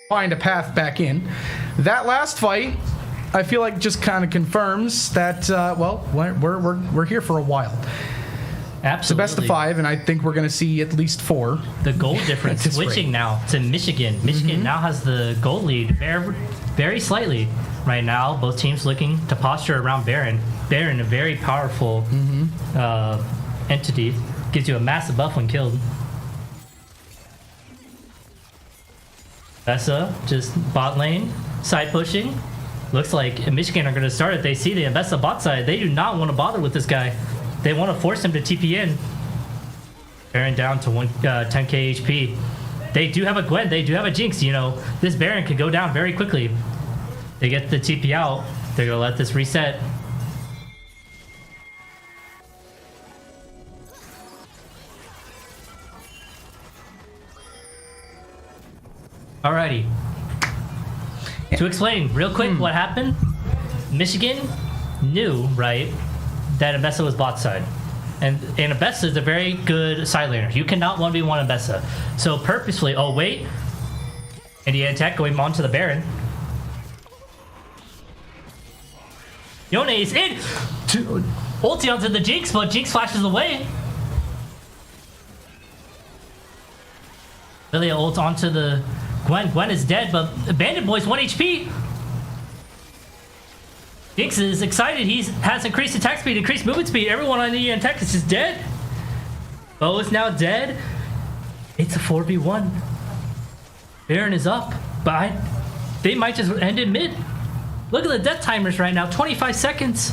Speaker 3: find a path back in. That last fight, I feel like just kind of confirms that we're here for a while.
Speaker 4: Absolutely.
Speaker 3: It's a best of 5, and I think we're going to see at least 4.
Speaker 4: The goal difference
Speaker 3: At this
Speaker 4: switching
Speaker 3: rate.
Speaker 4: now to Michigan. Michigan now has the goal lead very, very slightly right now. Both teams looking to posture around Baron. Baron, a very powerful entity, gives you a massive buff when killed. Bessa just bot lane, side pushing. Looks like Michigan are going to start it. They see the Bessa bot side. They do not want to bother with this guy. They want to force him to TP in. Baron down to 10k HP. They do have a Gwen. They do have a Jinx. You know, this Baron could go down very quickly. They get the TP out. They're going to let this reset. Alrighty. To explain real quick what happened, Michigan knew, right, that Abessa was bot side. And Abessa is a very good side laner. You cannot 1v1 Abessa. So purposefully, oh wait, Indiana Tech going on to the Baron. Yone is in! Ulti onto the Jinx, but Jinx flashes away. Lilia ult onto the Gwen. Gwen is dead, but Bandit Boy's 1 HP. Jinx is excited. He has increased attack speed, increased movement speed. Everyone on the Tech is just dead. Bo is now dead. It's a 4v1. Baron is up, but they might just end in mid. Look at the death timers right now. 25 seconds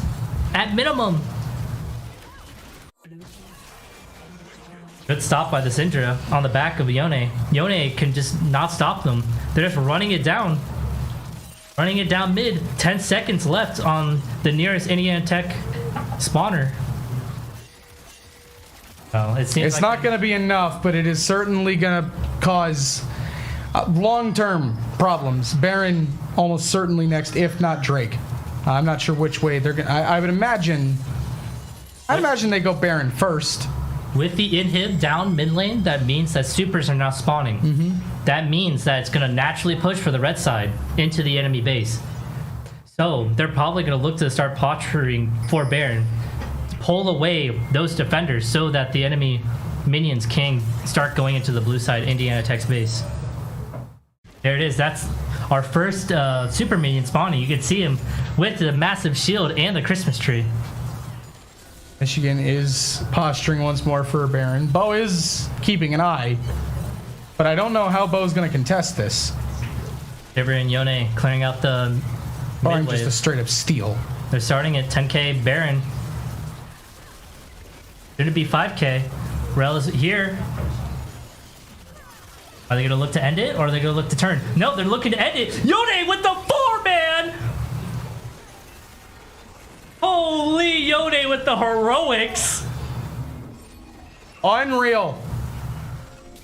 Speaker 4: at minimum. Good stop by the Syndra on the back of Yone. Yone can just not stop them. They're just running it down. Running it down mid. 10 seconds left on the nearest Indiana Tech spawner. Well, it seems
Speaker 3: It's
Speaker 4: like
Speaker 3: not going to be enough, but it is certainly going to cause long-term problems. Baron almost certainly next, if not Drake. I'm not sure which way they're going to... I would imagine... I'd imagine they go Baron first.
Speaker 4: with the inhib down mid lane, that means that supers are now spawning. That means that it's going to naturally push for the red side into the enemy base. So they're probably going to look to start posturing for Baron, pull away those defenders so that the enemy minions can start going into the blue side Indiana Tech's base. There it is. That's our first super minion spawning. You can see him with the massive shield and the Christmas tree.
Speaker 3: Michigan is posturing once more for Baron. Bo is keeping an eye, but I don't know how Bo's going to contest this.
Speaker 4: Shiver and Yone clearing out the
Speaker 3: Barring
Speaker 4: mid
Speaker 3: just a
Speaker 4: wave.
Speaker 3: straight up steal.
Speaker 4: They're starting at 10k Baron. Should it be 5k? Rel is here. Are they going to look to end it, or are they going to look to turn? No, they're looking to end it. Yone with the 4-man! Holy Yone with the heroics!
Speaker 3: Unreal.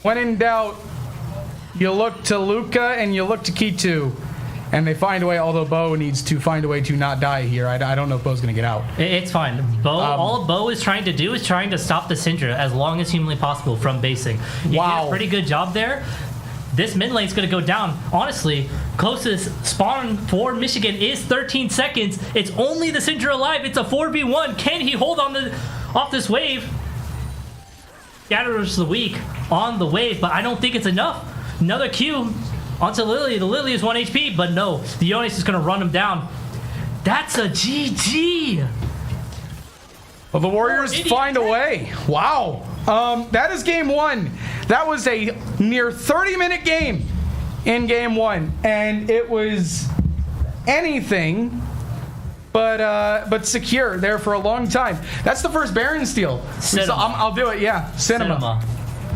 Speaker 3: When in doubt, you look to Luca and you look to Kitu. And they find a way, although Bo needs to find a way to not die here. I don't know if Bo's going to get out.
Speaker 4: It's fine. Bo, all Bo is trying to do is trying to stop the Syndra as long as humanly possible from basing. He did a pretty good job there. This mid lane's going to go down. Honestly, closest spawn for Michigan is 13 seconds. It's only the Syndra alive. It's a 4v1. Can he hold on off this wave? Scatterers the weak on the wave, but I don't think it's enough. Another Q onto Lily. The Lily is 1 HP, but no. The Yonis is going to run him down. That's a GG.
Speaker 3: Well, the Warriors find a way. Wow. That is game one. That was a near 30-minute game in game one, and it was anything but secure there for a long time. That's the first Baron steal. So I'll do it. Yeah, cinema.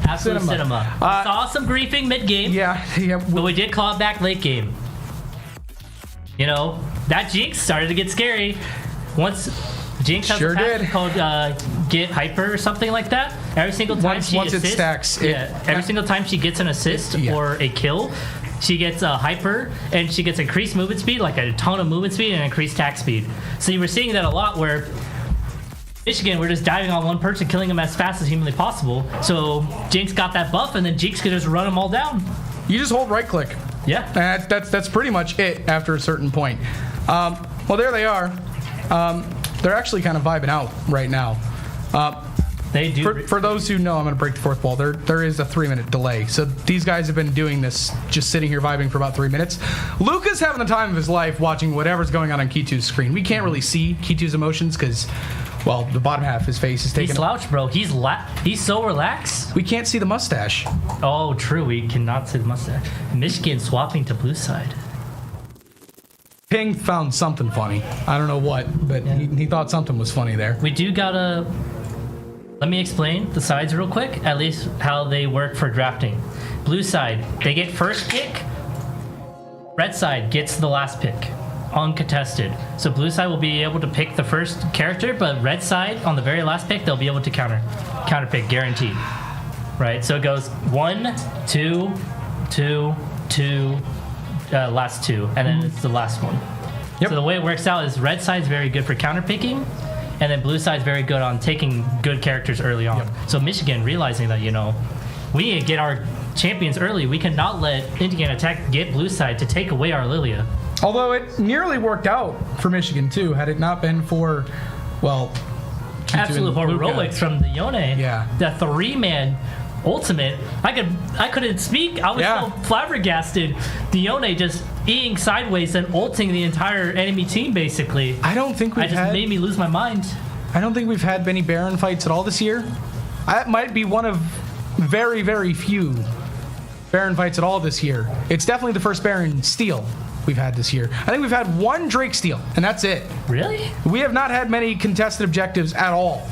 Speaker 4: Absolute cinema. We saw some griefing mid-game.
Speaker 3: Yeah.
Speaker 4: But we did call it back late game. You know, that Jinx started to get scary. Once Jinx has a passive called Get Hyper or something like that. Every single time she
Speaker 3: once
Speaker 4: assists,
Speaker 3: it stacks.
Speaker 4: Every single time she gets an assist or a kill, she gets a Hyper and she gets increased movement speed, like a ton of movement speed and increased attack speed. So you were seeing that a lot where Michigan, we're just diving on one person, killing them as fast as humanly possible. So Jinx got that buff, and then Jinx could just run them all down.
Speaker 3: You just hold right click.
Speaker 4: Yeah.
Speaker 3: That's pretty much it after a certain point. Well, there they are. They're actually kind of vibing out right now.
Speaker 4: They do.
Speaker 3: For those who know, I'm going to break the fourth wall. There is a 3-minute delay. So these guys have been doing this, just sitting here vibing for about 3 minutes. Luca's having the time of his life watching whatever's going on Kitu's screen. We can't really see Kitu's emotions because, well, the bottom half of his face is taken.
Speaker 4: He's slouched, bro. He's so relaxed.
Speaker 3: We can't see the mustache.
Speaker 4: Oh, true. We cannot see the mustache. Michigan swapping to blue side.
Speaker 3: Ping found something funny. I don't know what, but he thought something was funny there.
Speaker 4: We do gotta. Let me explain the sides real quick, at least how they work for drafting. Blue side, they get first pick. Red side gets the last pick, uncontested. So blue side will be able to pick the first character, but red side, on the very last pick, they'll be able to counter pick, guaranteed. Right? So it goes 1, 2, 2, 2, last 2, and then it's the last one.
Speaker 3: Yep.
Speaker 4: So the way it works out is red side's very good for counter picking, and then blue side's very good on taking good characters early on. Yep. So Michigan realizing that, we need to get our champions early. We cannot let Indiana Tech get blue side to take away our Lilia.
Speaker 3: Although it nearly worked out for Michigan, too, had it not been for, well, Q2
Speaker 4: absolute
Speaker 3: and Luka.
Speaker 4: heroics from the Yone.
Speaker 3: Yeah.
Speaker 4: The 3-man ultimate. I couldn't speak. I was so flabbergasted. The Yone just eating sideways and ulting the entire enemy team, basically.
Speaker 3: I don't think we've had...
Speaker 4: made me lose my mind.
Speaker 3: I don't think we've had many Baron fights at all this year. That might be one of very, very few Baron fights at all this year. It's definitely the first Baron steal we've had this year. I think we've had one Drake steal, and that's it.
Speaker 4: Really?
Speaker 3: We have not had many contested objectives at all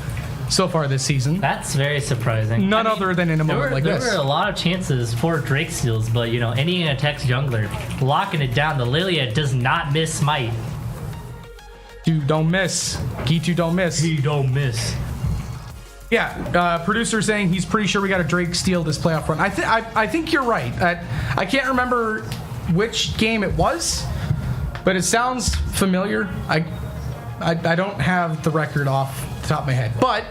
Speaker 3: so far this season.
Speaker 4: That's very surprising.
Speaker 3: None other than in a moment like this.
Speaker 4: There were a lot of chances for Drake steals, but Indiana Tech's jungler locking it down. The Lilia does not miss smite.
Speaker 3: Dude, don't miss. Gitu don't miss.
Speaker 4: He don't miss.
Speaker 3: Yeah, producer saying he's pretty sure we got a Drake steal this playoff run. I think you're right. I can't remember which game it was, but it sounds familiar. I don't have the record off the top of my head, but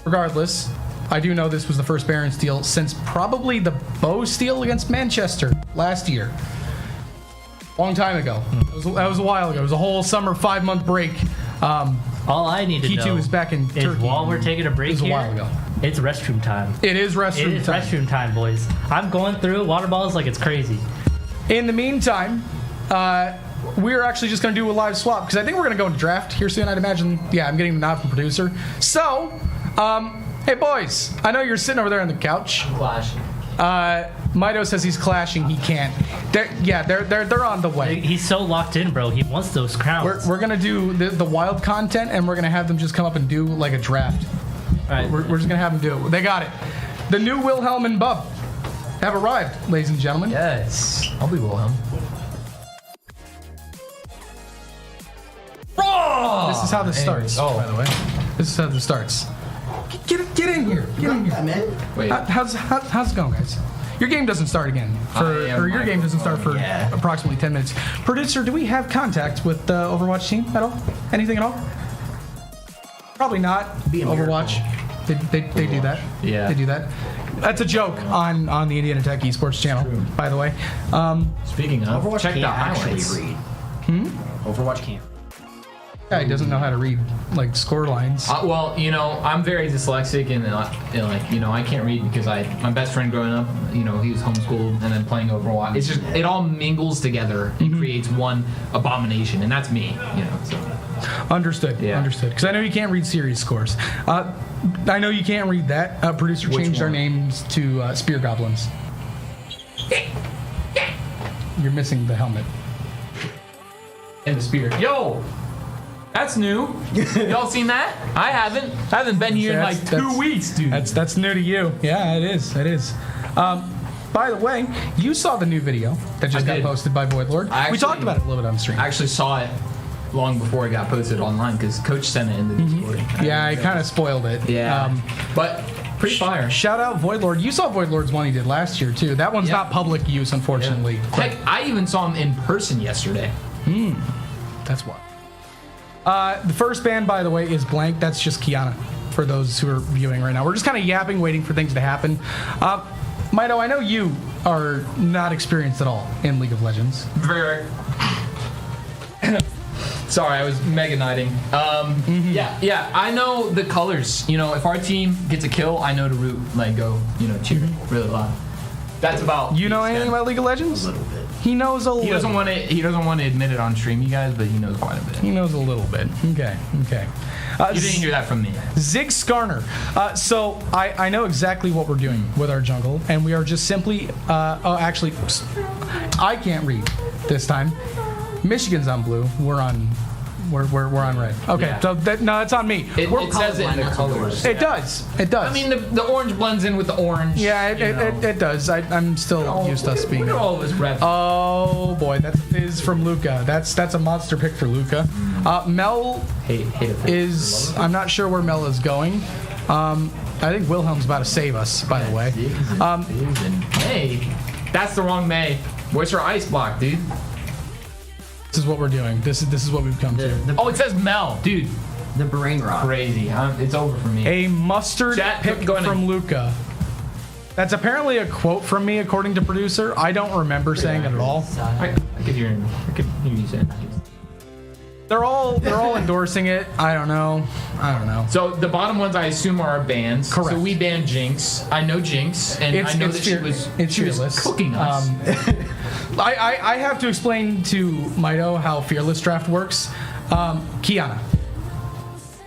Speaker 3: regardless, I do know this was the first Baron steal since probably the Bow steal against Manchester last year. Long time ago. That was a while ago. It was a whole summer 5-month break.
Speaker 4: All I need to know
Speaker 3: is back in
Speaker 4: is
Speaker 3: Turkey.
Speaker 4: While we're taking a break
Speaker 3: It was a
Speaker 4: here,
Speaker 3: while ago.
Speaker 4: It's restroom time.
Speaker 3: It is restroom time.
Speaker 4: Restroom time, boys. I'm going through water bottles like it's crazy.
Speaker 3: In the meantime, we're actually just going to do a live swap because I think we're going to go into draft here soon, I'd imagine. Yeah, I'm getting the nod from producer. So, hey boys, I know you're sitting over there on the couch.
Speaker 5: I'm flashing.
Speaker 3: Mido says he's clashing. He can't. They're on the way.
Speaker 4: He's so locked in, bro. He wants those crowns.
Speaker 3: We're gonna do the wild content, and we're gonna have them just come up and do like a draft.
Speaker 4: All right.
Speaker 3: We're just gonna have them do it. They got it. The new Wilhelm and Bub have arrived, ladies and gentlemen.
Speaker 5: Yes, I'll be Wilhelm.
Speaker 3: This is how this starts. By the way, this is how this starts. Get in here. Get in here.
Speaker 6: I'm in.
Speaker 5: Wait.
Speaker 3: How's it going, guys? Your game doesn't start again, or your game doesn't start for approximately 10 minutes. Producer, do we have contact with the Overwatch team at all? Anything at all? Probably not.
Speaker 6: Be a
Speaker 3: Overwatch. They do that.
Speaker 5: Yeah.
Speaker 3: They do that. That's a joke on the Indiana Tech Esports channel, by the way.
Speaker 5: Speaking of,
Speaker 6: Overwatch
Speaker 5: check
Speaker 6: can't
Speaker 5: the
Speaker 6: actually
Speaker 5: highlights.
Speaker 6: read. Overwatch can't.
Speaker 3: Yeah, he doesn't know how to read like score lines.
Speaker 5: Well, I'm very dyslexic and I can't read because my best friend growing up, he was homeschooled and then playing Overwatch. It's just it all mingles together and creates one abomination, and that's me. So.
Speaker 3: Understood.
Speaker 5: Yeah.
Speaker 3: Understood. Because I know you can't read series scores. I know you can't read that. Producer
Speaker 5: Which
Speaker 3: changed our
Speaker 5: one?
Speaker 3: names to Spear Goblins. You're missing the helmet.
Speaker 5: And the spear. Yo! That's new. Y'all seen that? I haven't. I haven't been here in like 2 weeks, dude.
Speaker 3: That's new to you. Yeah, it is. It is. By the way, you saw the new video that just
Speaker 5: I
Speaker 3: got
Speaker 5: did.
Speaker 3: posted by Void Lord. We talked about it a little bit on stream.
Speaker 5: I actually saw it long before it got posted online because Coach sent it in the Discord.
Speaker 3: Yeah, I kind of spoiled it.
Speaker 5: Yeah. But pretty fire.
Speaker 3: Shout out Void Lord. You saw Void Lord's one he did last year too. That one's
Speaker 5: Yeah.
Speaker 3: not public use, unfortunately.
Speaker 5: Heck, I even saw him in person yesterday.
Speaker 3: That's why. The first band, by the way, is blank. That's just Kiana, for those who are viewing right now. We're just kind of yapping, waiting for things to happen. Mido, I know you are not experienced at all in League of Legends.
Speaker 5: Very. Sorry, I was mega knighting. Yeah. I know the colors. You know, if our team gets a kill, I know to root, like go, cheer really loud. That's about.
Speaker 3: You know
Speaker 5: the
Speaker 3: anything
Speaker 5: extent.
Speaker 3: about League of Legends?
Speaker 6: A little bit.
Speaker 3: He knows a little.
Speaker 5: He doesn't want to. He doesn't want to admit it on stream, you guys, but he knows quite a bit.
Speaker 3: He knows a little bit. Okay.
Speaker 5: You didn't hear that from me.
Speaker 3: Zig Skarner. So I know exactly what we're doing with our jungle, and we are just simply. Actually, I can't read this time. Michigan's on blue. We're on red. Okay,
Speaker 5: Yeah.
Speaker 3: so it's on me.
Speaker 5: It says it in the colors.
Speaker 3: It does.
Speaker 5: I mean, the orange blends in with the orange.
Speaker 3: Yeah, it does. I'm still used to us being.
Speaker 5: Look at all this red.
Speaker 3: Oh boy, that's a fizz from Luca. That's a monster pick for Luca. Mel
Speaker 5: hate it.
Speaker 3: is. I'm not sure where Mel is going. I think Wilhelm's about to save us. By the way.
Speaker 5: Hey, that's the wrong May. Where's your ice block, dude?
Speaker 3: This is what we're doing. This is what we've come to.
Speaker 5: Oh, it says Mel, dude.
Speaker 6: The brain rot.
Speaker 5: Crazy. It's over for me.
Speaker 3: A mustard
Speaker 5: Chat,
Speaker 3: pick
Speaker 5: go ahead.
Speaker 3: from Luca. That's apparently a quote from me, according to producer. I don't remember saying it at all.
Speaker 5: I could hear you saying that.
Speaker 3: They're all endorsing it. I don't know.
Speaker 5: So the bottom ones, I assume, are our bans.
Speaker 3: Correct.
Speaker 5: So we banned Jinx. I know Jinx, and I know that she was
Speaker 3: fearless.
Speaker 5: cooking us.
Speaker 3: I have to explain to Mido how fearless draft works. Kiana.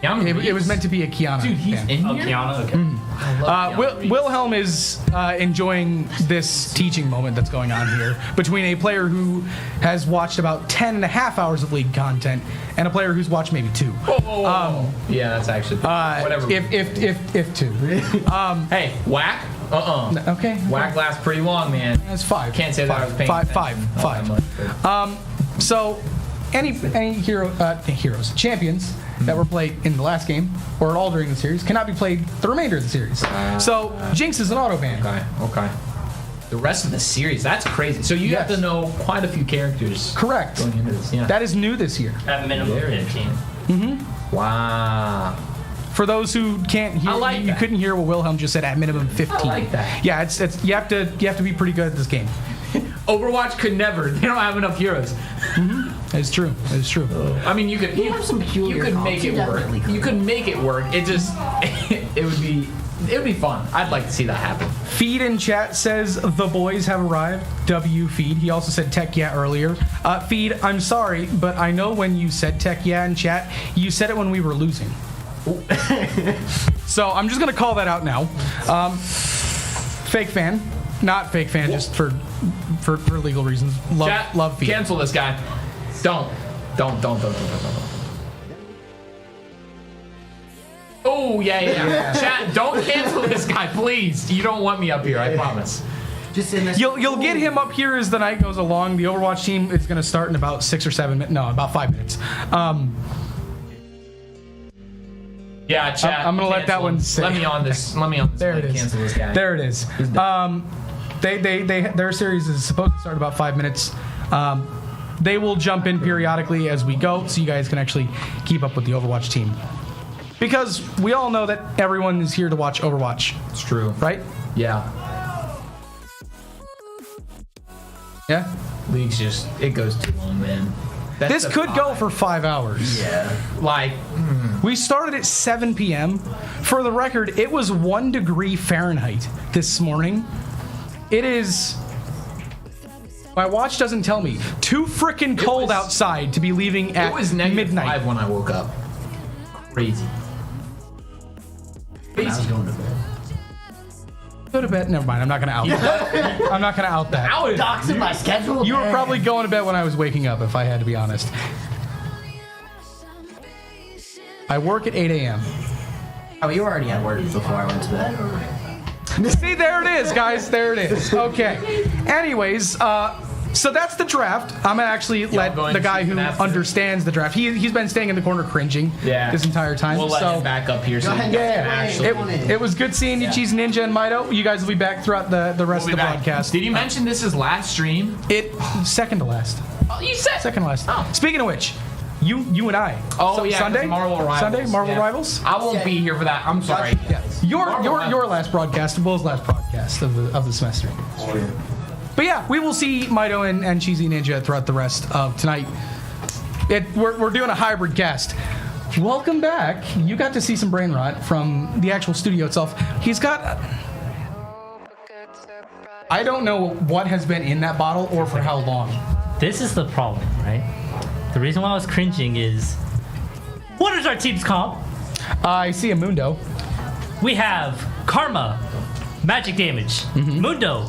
Speaker 3: It was meant to be a Kiana.
Speaker 5: Dude, he's
Speaker 3: ban.
Speaker 5: in here.
Speaker 4: Kiana, okay.
Speaker 5: I love Keanu.
Speaker 3: Wilhelm is enjoying this teaching moment that's going on here between a player who has watched about 10 and a half hours of League content and a player who's watched maybe 2.
Speaker 5: Whoa. Yeah, that's actually whatever.
Speaker 3: If 2.
Speaker 5: Hey, whack.
Speaker 3: Okay.
Speaker 5: Whack lasts pretty long, man.
Speaker 3: That's 5.
Speaker 5: Can't say that I was paying attention all that much, but-
Speaker 3: So, any heroes, champions that were played in the last game or all during the series cannot be played the remainder of the series. So, Jinx is an auto ban.
Speaker 5: Okay. The rest of the series, that's crazy. So you have
Speaker 3: Yes.
Speaker 5: to know quite a few characters.
Speaker 3: Correct.
Speaker 5: Going into this, yeah.
Speaker 3: That is new this year.
Speaker 4: At minimum 15.
Speaker 5: Wow.
Speaker 3: For those who can't hear,
Speaker 5: I like
Speaker 3: you
Speaker 5: that.
Speaker 3: couldn't hear what Wilhelm just said. At minimum 15.
Speaker 5: I like that.
Speaker 3: Yeah, it's you have to be pretty good at this game.
Speaker 5: Overwatch could never. They don't have enough heroes.
Speaker 3: It's true. It's true.
Speaker 5: I mean, you could
Speaker 6: have some peculiar
Speaker 5: you could make
Speaker 6: comps.
Speaker 5: it
Speaker 6: You definitely
Speaker 5: work.
Speaker 6: could.
Speaker 5: You could make it work. It just it would be fun. I'd like to see that happen.
Speaker 3: Feed in chat says the boys have arrived. W Feed. He also said tech yeah earlier. Feed, I'm sorry, but I know when you said tech yeah in chat, you said it when we were losing. So I'm just gonna call that out now. Fake fan, not fake fan, just for legal reasons.
Speaker 5: Chat,
Speaker 3: Love Feed.
Speaker 5: Cancel this guy. Don't. Oh yeah. Chat, don't cancel this guy, please. You don't want me up here, I promise.
Speaker 6: Just in this.
Speaker 3: You'll get him up here as the night goes along. The Overwatch team is going to start in about 6 or 7 minutes. No, about 5 minutes.
Speaker 5: Yeah, chat.
Speaker 3: I'm gonna let that
Speaker 5: cancel him.
Speaker 3: one sit.
Speaker 5: Let me on this.
Speaker 3: There it is.
Speaker 5: Cancel this guy.
Speaker 3: There it is. Their series is supposed to start about 5 minutes. They will jump in periodically as we go, so you guys can actually keep up with the Overwatch team. Because we all know that everyone is here to watch Overwatch,
Speaker 5: It's true.
Speaker 3: right?
Speaker 5: Yeah.
Speaker 3: Yeah.
Speaker 5: League's just it goes too long, man. That's
Speaker 3: This
Speaker 5: the
Speaker 3: could go
Speaker 5: vibe.
Speaker 3: for 5 hours.
Speaker 6: Yeah.
Speaker 5: like
Speaker 3: We started at 7 p.m. For the record, it was 1 degree Fahrenheit this morning. It is. My watch doesn't tell me. Too freaking cold
Speaker 5: was-
Speaker 3: outside to be leaving at
Speaker 5: it was -5
Speaker 3: midnight.
Speaker 5: when I woke up. Crazy.
Speaker 6: I was going to bed.
Speaker 3: Go to bed. Never mind. I'm not gonna out that. I'm not gonna out that.
Speaker 6: Doxing my schedule.
Speaker 3: You were
Speaker 6: man.
Speaker 3: probably going to bed when I was waking up, if I had to be honest. I work at 8 a.m.
Speaker 6: Oh, you were already at work before I went to bed.
Speaker 3: See, there it is, guys. There it is. Okay. Anyways, so that's the draft. I'm gonna actually let
Speaker 5: going
Speaker 3: the
Speaker 5: to
Speaker 3: guy
Speaker 5: see
Speaker 3: who
Speaker 5: after?
Speaker 3: understands the draft. He's been staying in the corner cringing this entire time.
Speaker 5: We'll let
Speaker 3: so
Speaker 5: him back up here. So
Speaker 6: Go ahead.
Speaker 5: you guys
Speaker 6: Yeah,
Speaker 5: can actually.
Speaker 3: it was good seeing you, Cheese Ninja and Mido. You guys will be back throughout the rest
Speaker 5: We'll
Speaker 3: of
Speaker 5: be
Speaker 3: the
Speaker 5: back.
Speaker 3: broadcast.
Speaker 5: Did you mention this is last stream?
Speaker 3: It second to last.
Speaker 5: Oh, you said
Speaker 3: Second to last.
Speaker 5: Oh.
Speaker 3: Speaking of which, you and I.
Speaker 5: Oh yeah,
Speaker 3: Sunday.
Speaker 5: Marvel Rivals.
Speaker 3: Sunday, Marvel
Speaker 5: Yeah.
Speaker 3: Rivals.
Speaker 5: I won't be here for that. I'm sorry.
Speaker 3: Yeah. Your
Speaker 5: Rivals.
Speaker 3: last broadcast, Will's last broadcast of the semester. But yeah, we will see Mido and Cheesy Ninja throughout the rest of tonight. we're doing a hybrid guest. Welcome back. You got to see some brain rot from the actual studio itself. He's got... I don't know what has been in that bottle or for how long.
Speaker 4: This is the problem, right? The reason why I was cringing is, what is our team's comp?
Speaker 3: I see a Mundo.
Speaker 4: We have Karma, magic damage. Mundo,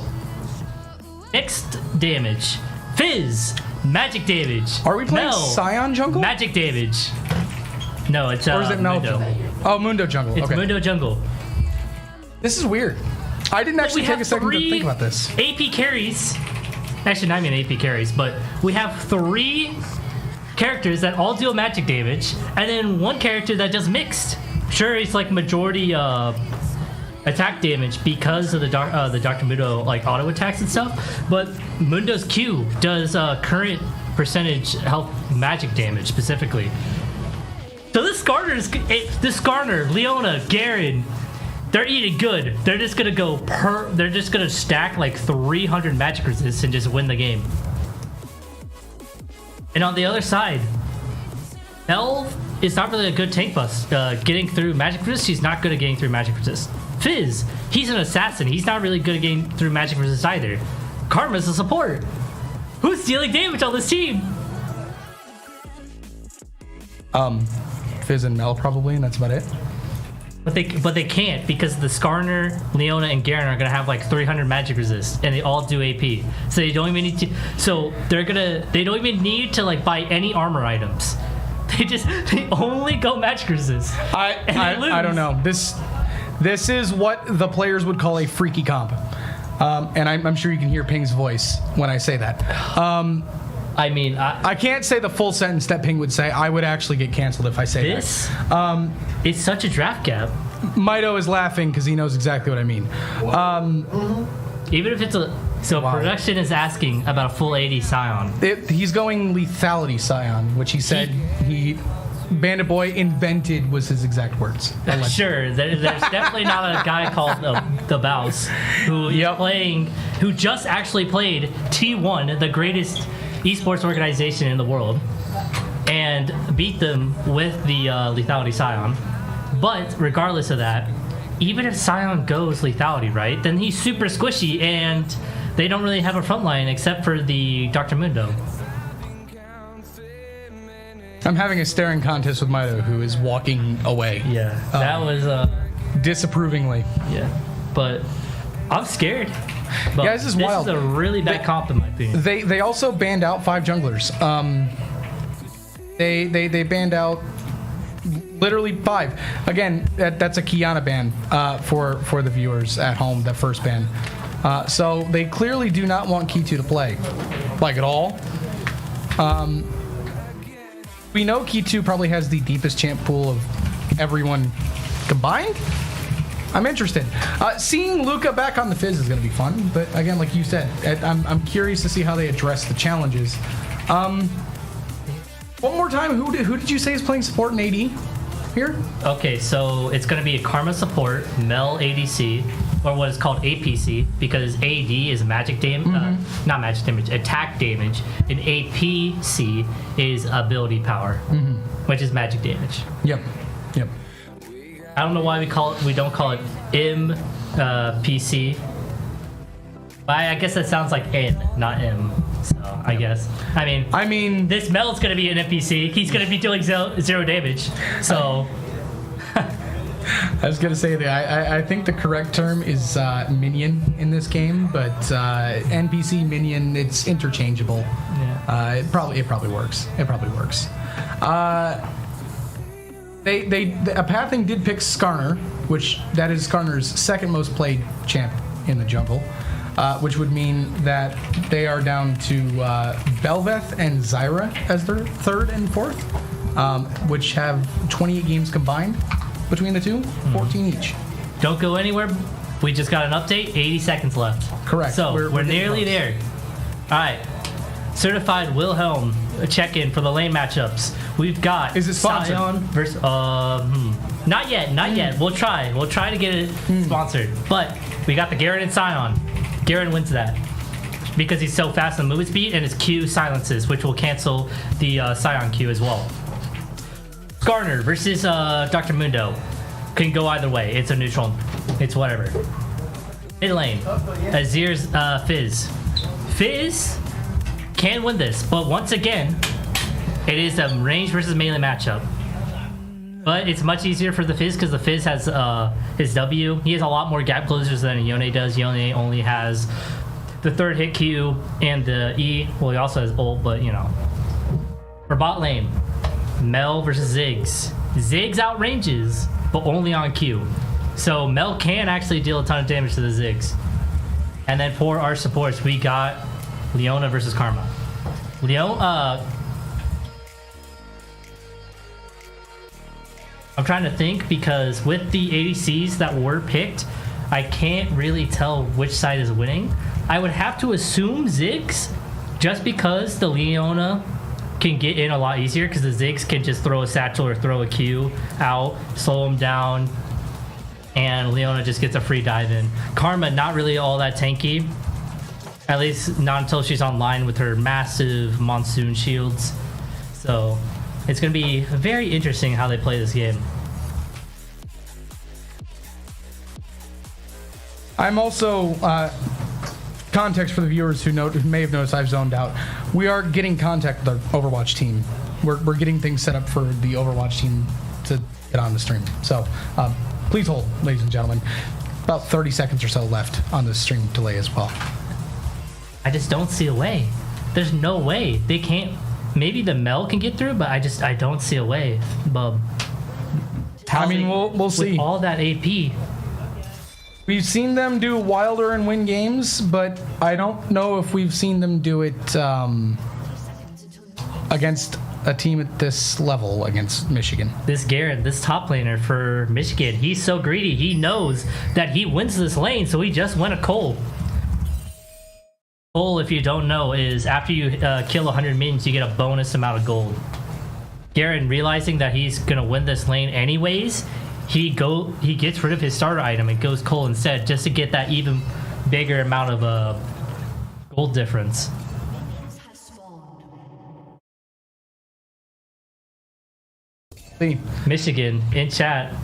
Speaker 4: mixed damage. Fizz, magic damage.
Speaker 3: Are we playing
Speaker 4: Mel,
Speaker 3: Scion Jungle?
Speaker 4: magic damage. No, it's
Speaker 3: Or is it Mel
Speaker 4: Mundo.
Speaker 3: Jungle? Oh, Mundo Jungle.
Speaker 4: It's
Speaker 3: Okay.
Speaker 4: Mundo Jungle.
Speaker 3: This is weird. I didn't actually
Speaker 4: We
Speaker 3: take
Speaker 4: have
Speaker 3: a second to
Speaker 4: 3
Speaker 3: think about this.
Speaker 4: AP carries. Actually, not even AP carries, but we have 3 characters that all deal magic damage, and then 1 character that does mixed. Sure, it's like majority attack damage because of the Dr. Mundo like auto attacks and stuff, but Mundo's Q does current percentage health magic damage specifically. So this Skarner, Leona, Garen, they're eating good. They're just gonna they're just gonna stack like 300 magic resist and just win the game. And on the other side, Mel is not really a good tank bus. Getting through magic resist, she's not good at getting through magic resist. Fizz, he's an assassin. He's not really good at getting through magic resist either. Karma's a support. Who's dealing damage on this team?
Speaker 3: Fizz and Mel probably, and that's about it.
Speaker 4: But they can't because the Skarner, Leona, and Garen are gonna have like 300 magic resist, and they all do AP. So they don't even need to. So they don't even need to like buy any armor items. They only go magic resist.
Speaker 3: I don't know. This is what the players would call a freaky comp, and I'm sure you can hear Ping's voice when I say that.
Speaker 4: I mean,
Speaker 3: I can't say the full sentence that Ping would say. I would actually get canceled if I say
Speaker 4: this
Speaker 3: that.
Speaker 4: it's such a draft gap.
Speaker 3: Mido is laughing because he knows exactly what I mean.
Speaker 4: Even if it's
Speaker 3: Wow.
Speaker 4: production is asking about a full 80 Scion.
Speaker 3: He's going lethality Scion, which he said he Bandit Boy invented was his exact words.
Speaker 4: Sure, there's definitely not a guy called the Bouse who is playing, who just actually played T1, the greatest esports organization in the world, and beat them with the lethality Scion. But regardless of that, even if Scion goes lethality, right, then he's super squishy, and they don't really have a front line except for the Dr. Mundo.
Speaker 3: I'm having a staring contest with Mido, who is walking away.
Speaker 4: Yeah, that was
Speaker 3: disapprovingly.
Speaker 4: yeah, but I'm scared. But
Speaker 3: Yeah, this is wild.
Speaker 4: This is a really bad comp in my opinion.
Speaker 3: They also banned out 5 junglers. They banned out literally 5. Again, that's a Kiana ban for the viewers at home. That first ban. So they clearly do not want K2 to play, like at all. We know K2 probably has the deepest champ pool of everyone combined. I'm interested. Seeing Luca back on the Fizz is going to be fun, but again, like you said, I'm curious to see how they address the challenges. One more time, who did you say is playing support in AD here?
Speaker 4: Okay, so it's going to be a Karma support, Mel ADC, or what is called APC, because AD is magic damage, not magic damage, attack damage, and APC is ability power, which is magic damage.
Speaker 3: Yep.
Speaker 4: I don't know why we don't call it PC. But I guess that sounds like N, not M. So I guess. I mean, this Mel's gonna be an NPC. He's gonna be doing 0 damage. So.
Speaker 3: I was gonna say that I think the correct term is minion in this game, but NPC minion, it's interchangeable.
Speaker 4: Yeah.
Speaker 3: It probably works. Pathing did pick Skarner, which that is Skarner's second most played champ in the jungle, which would mean that they are down to Belveth and Zyra as their third and fourth, which have 28 games combined between the two, 14 each.
Speaker 4: Don't go anywhere. We just got an update. 80 seconds left.
Speaker 3: Correct.
Speaker 4: So we're
Speaker 3: getting
Speaker 4: nearly
Speaker 3: close.
Speaker 4: there. All right. Certified Wilhelm check-in for the lane matchups. We've got
Speaker 3: Is it sponsored?
Speaker 4: Scion versus not yet. We'll try to get it sponsored. But we got the Garen and Scion. Garen wins that. because he's so fast on movement speed, and his Q silences, which will cancel the Scion Q as well. Skarner versus Dr. Mundo. Can go either way. It's a neutral. It's whatever. Mid lane. Azir's Fizz. Fizz can win this, but once again, it is a range versus melee matchup. But it's much easier for the Fizz because the Fizz has his W. He has a lot more gap closers than Yone does. Yone only has the third hit Q and the E. Well, he also has ult, but you know. For bot lane, Mel versus Ziggs. Ziggs outranges, but only on Q. So Mel can actually deal a ton of damage to the Ziggs. And then for our supports, we got Leona versus Karma. I'm trying to think because with the ADCs that were picked, I can't really tell which side is winning. I would have to assume Ziggs, just because the Leona can get in a lot easier because the Ziggs can just throw a satchel or throw a Q out, slow him down, and Leona just gets a free dive in. Karma, not really all that tanky, at least not until she's online with her massive monsoon shields. So it's going to be very interesting how they play this game.
Speaker 3: I'm also, context for the viewers who may have noticed I've zoned out. We are getting contact with our Overwatch team. We're getting things set up for the Overwatch team to get on the stream. So please hold, ladies and gentlemen. About 30 seconds or so left on the stream delay as well.
Speaker 4: I just don't see a way. There's no way. They can't. Maybe the Mel can get through, but I don't see a way, bub.
Speaker 3: I mean, we'll see.
Speaker 4: With all that AP.
Speaker 3: We've seen them do Wilder and win games, but I don't know if we've seen them do it against a team at this level, against Michigan.
Speaker 4: This Garrett, this top laner for Michigan, he's so greedy. He knows that he wins this lane, so he just went a Cole. Cole, if you don't know, is after you kill 100 minions, you get a bonus amount of gold. Garen, realizing that he's gonna win this lane anyways, he gets rid of his starter item and goes Cole instead, just to get that even bigger amount of gold difference. Michigan in chat,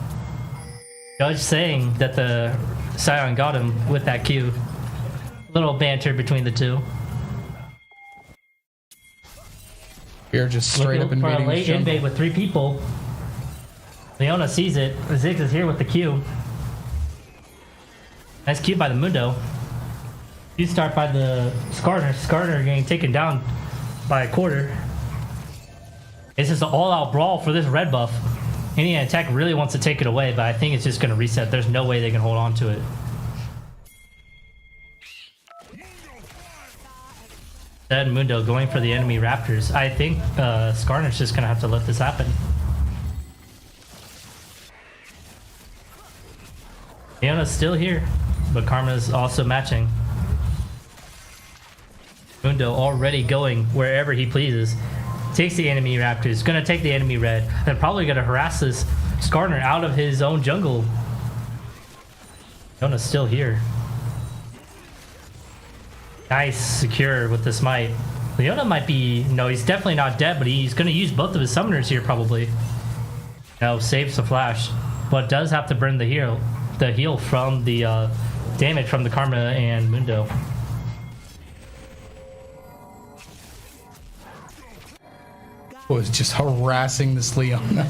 Speaker 4: Judge saying that the Scion got him with that Q. Little banter between the two.
Speaker 3: We're just straight
Speaker 4: Looking
Speaker 3: up invading
Speaker 4: for a
Speaker 3: the
Speaker 4: late
Speaker 3: jungle.
Speaker 4: invade with 3 people. Leona sees it. Ziggs is here with the Q. Nice Q by the Mundo. You start by the Skarner. Skarner getting taken down by a quarter. It's just an all-out brawl for this red buff. Indiana Tech really wants to take it away, but I think it's just going to reset. There's no way they can hold on to it. Then Mundo going for the enemy Raptors. I think Skarner's just going to have to let this happen. Leona's still here, but Karma's also matching. Mundo already going wherever he pleases. Takes the enemy Raptors, gonna take the enemy red, and probably gonna harass this Skarner out of his own jungle. Leona's still here. Nice, secure with the smite. Leona might be, no, he's definitely not dead, but he's gonna use both of his summoners here probably. No, saves the flash, but does have to burn the heal from the damage from the Karma and Mundo.
Speaker 3: Was just harassing this Leona.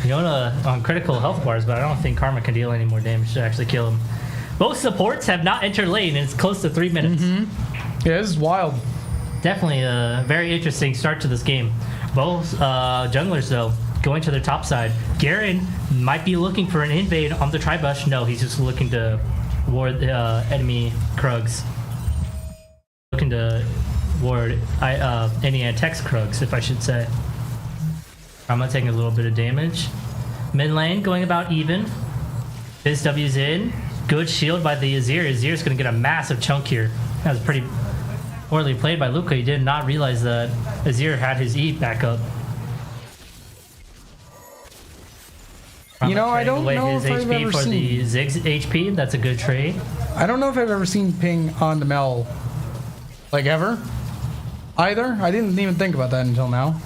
Speaker 4: Leona on critical health bars, but I don't think Karma can deal any more damage to actually kill him. Both supports have not entered lane, and it's close to 3 minutes.
Speaker 3: Yeah, this is wild.
Speaker 4: Definitely a very interesting start to this game. Both junglers, though, going to their top side. Garen might be looking for an invade on the Tribush. No, he's just looking to ward enemy Krugs. Looking to ward any Tech's Krugs, if I should say. I'm not taking a little bit of damage. Mid lane going about even. Fizz W's in. Good shield by the Azir. Azir's going to get a massive chunk here. That was pretty poorly played by Luca. He did not realize that Azir had his E back up.
Speaker 3: You know, I don't
Speaker 4: away
Speaker 3: know
Speaker 4: his
Speaker 3: if I've
Speaker 4: HP
Speaker 3: ever
Speaker 4: for
Speaker 3: seen.
Speaker 4: the Ziggs HP. That's a good trade.
Speaker 3: I don't know if I've ever seen ping on the Mel like ever. Either. I didn't even think about that until now.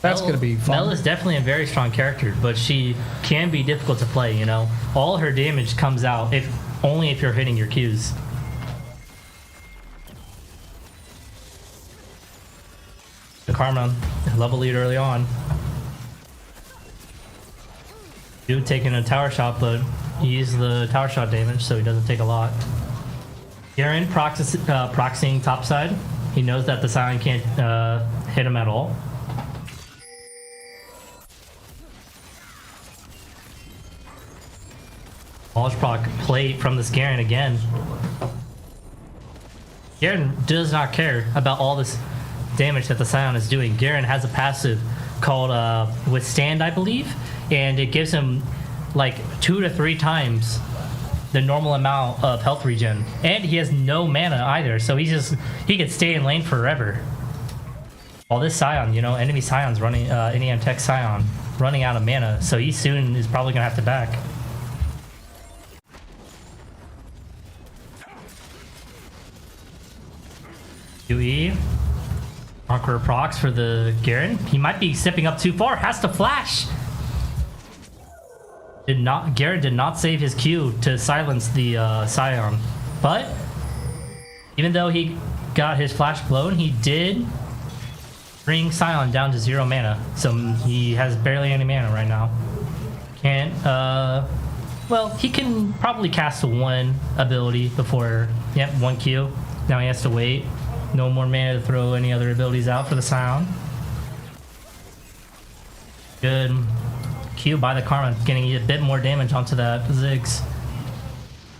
Speaker 3: That's
Speaker 4: Mel-
Speaker 3: gonna be fun.
Speaker 4: Mel is definitely a very strong character, but she can be difficult to play. You know, all her damage comes out if only if you're hitting your Qs. The Karma, level lead early on. Dude taking a tower shot, but he used the tower shot damage, so he doesn't take a lot. Garen proxying topside. He knows that the Scion can't hit him at all. Large proc plate from this Garen again. Garen does not care about all this damage that the Scion is doing. Garen has a passive called Withstand, I believe, and it gives him like 2 to 3 times the normal amount of health regen, and he has no mana either, so he could stay in lane forever. All this Scion, you know, enemy Scion's running, NECC Scion running out of mana, so he soon is probably gonna have to back. QE. Conqueror procs for the Garen. He might be stepping up too far. Has to flash. Garen did not save his Q to silence the Scion. But even though he got his flash blown, he did bring Scion down to 0 mana. So he has barely any mana right now. Can't well, he can probably cast 1 ability before, yep, 1 Q. Now he has to wait. No more mana to throw any other abilities out for the Scion. Good Q by the Karma, getting a bit more damage onto that Ziggs.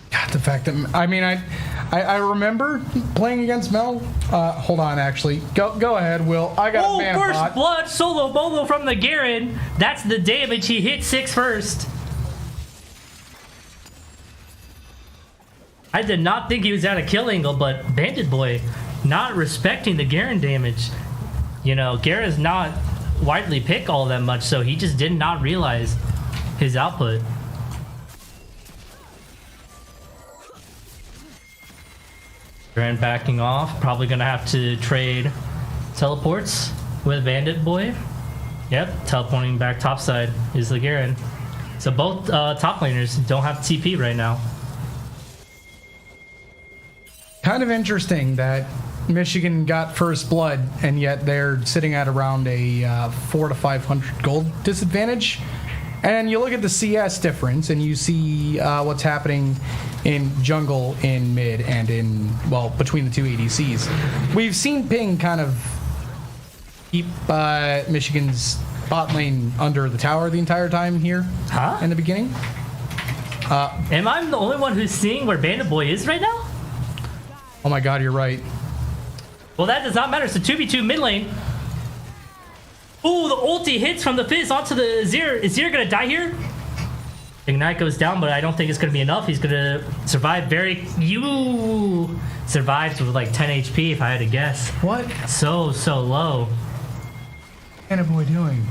Speaker 3: God, the fact that I mean, I remember playing against Mel. Hold on, actually, go ahead, Will. I got a mana
Speaker 4: first
Speaker 3: bot.
Speaker 4: blood solo bolo from the Garen. That's the damage. He hit 6 first. I did not think he was at a kill angle, but Bandit Boy not respecting the Garen damage. You know, Garen's not widely picked all that much, so he just did not realize his output. Garen backing off, probably gonna have to trade teleports with Bandit Boy. Yep, teleporting back topside is the Garen. So both top laners don't have TP right now.
Speaker 3: Kind of interesting that Michigan got first blood, and yet they're sitting at around a 400 to 500 gold disadvantage. And you look at the CS difference, and you see what's happening in jungle, in mid, and in, well, between the two ADCs. We've seen Ping kind of keep Michigan's bot lane under the tower the entire time here in the beginning.
Speaker 4: Am I the only one who's seeing where Bandit Boy is right now?
Speaker 3: Oh my god, you're right.
Speaker 4: Well, that does not matter. It's a 2v2 mid lane. Ooh, the ulti hits from the Fizz onto the Azir. Is Azir gonna die here? Ignite goes down, but I don't think it's gonna be enough. He's gonna survive survives with like 10 HP if I had to guess.
Speaker 3: What?
Speaker 4: So low.
Speaker 3: What boy doing?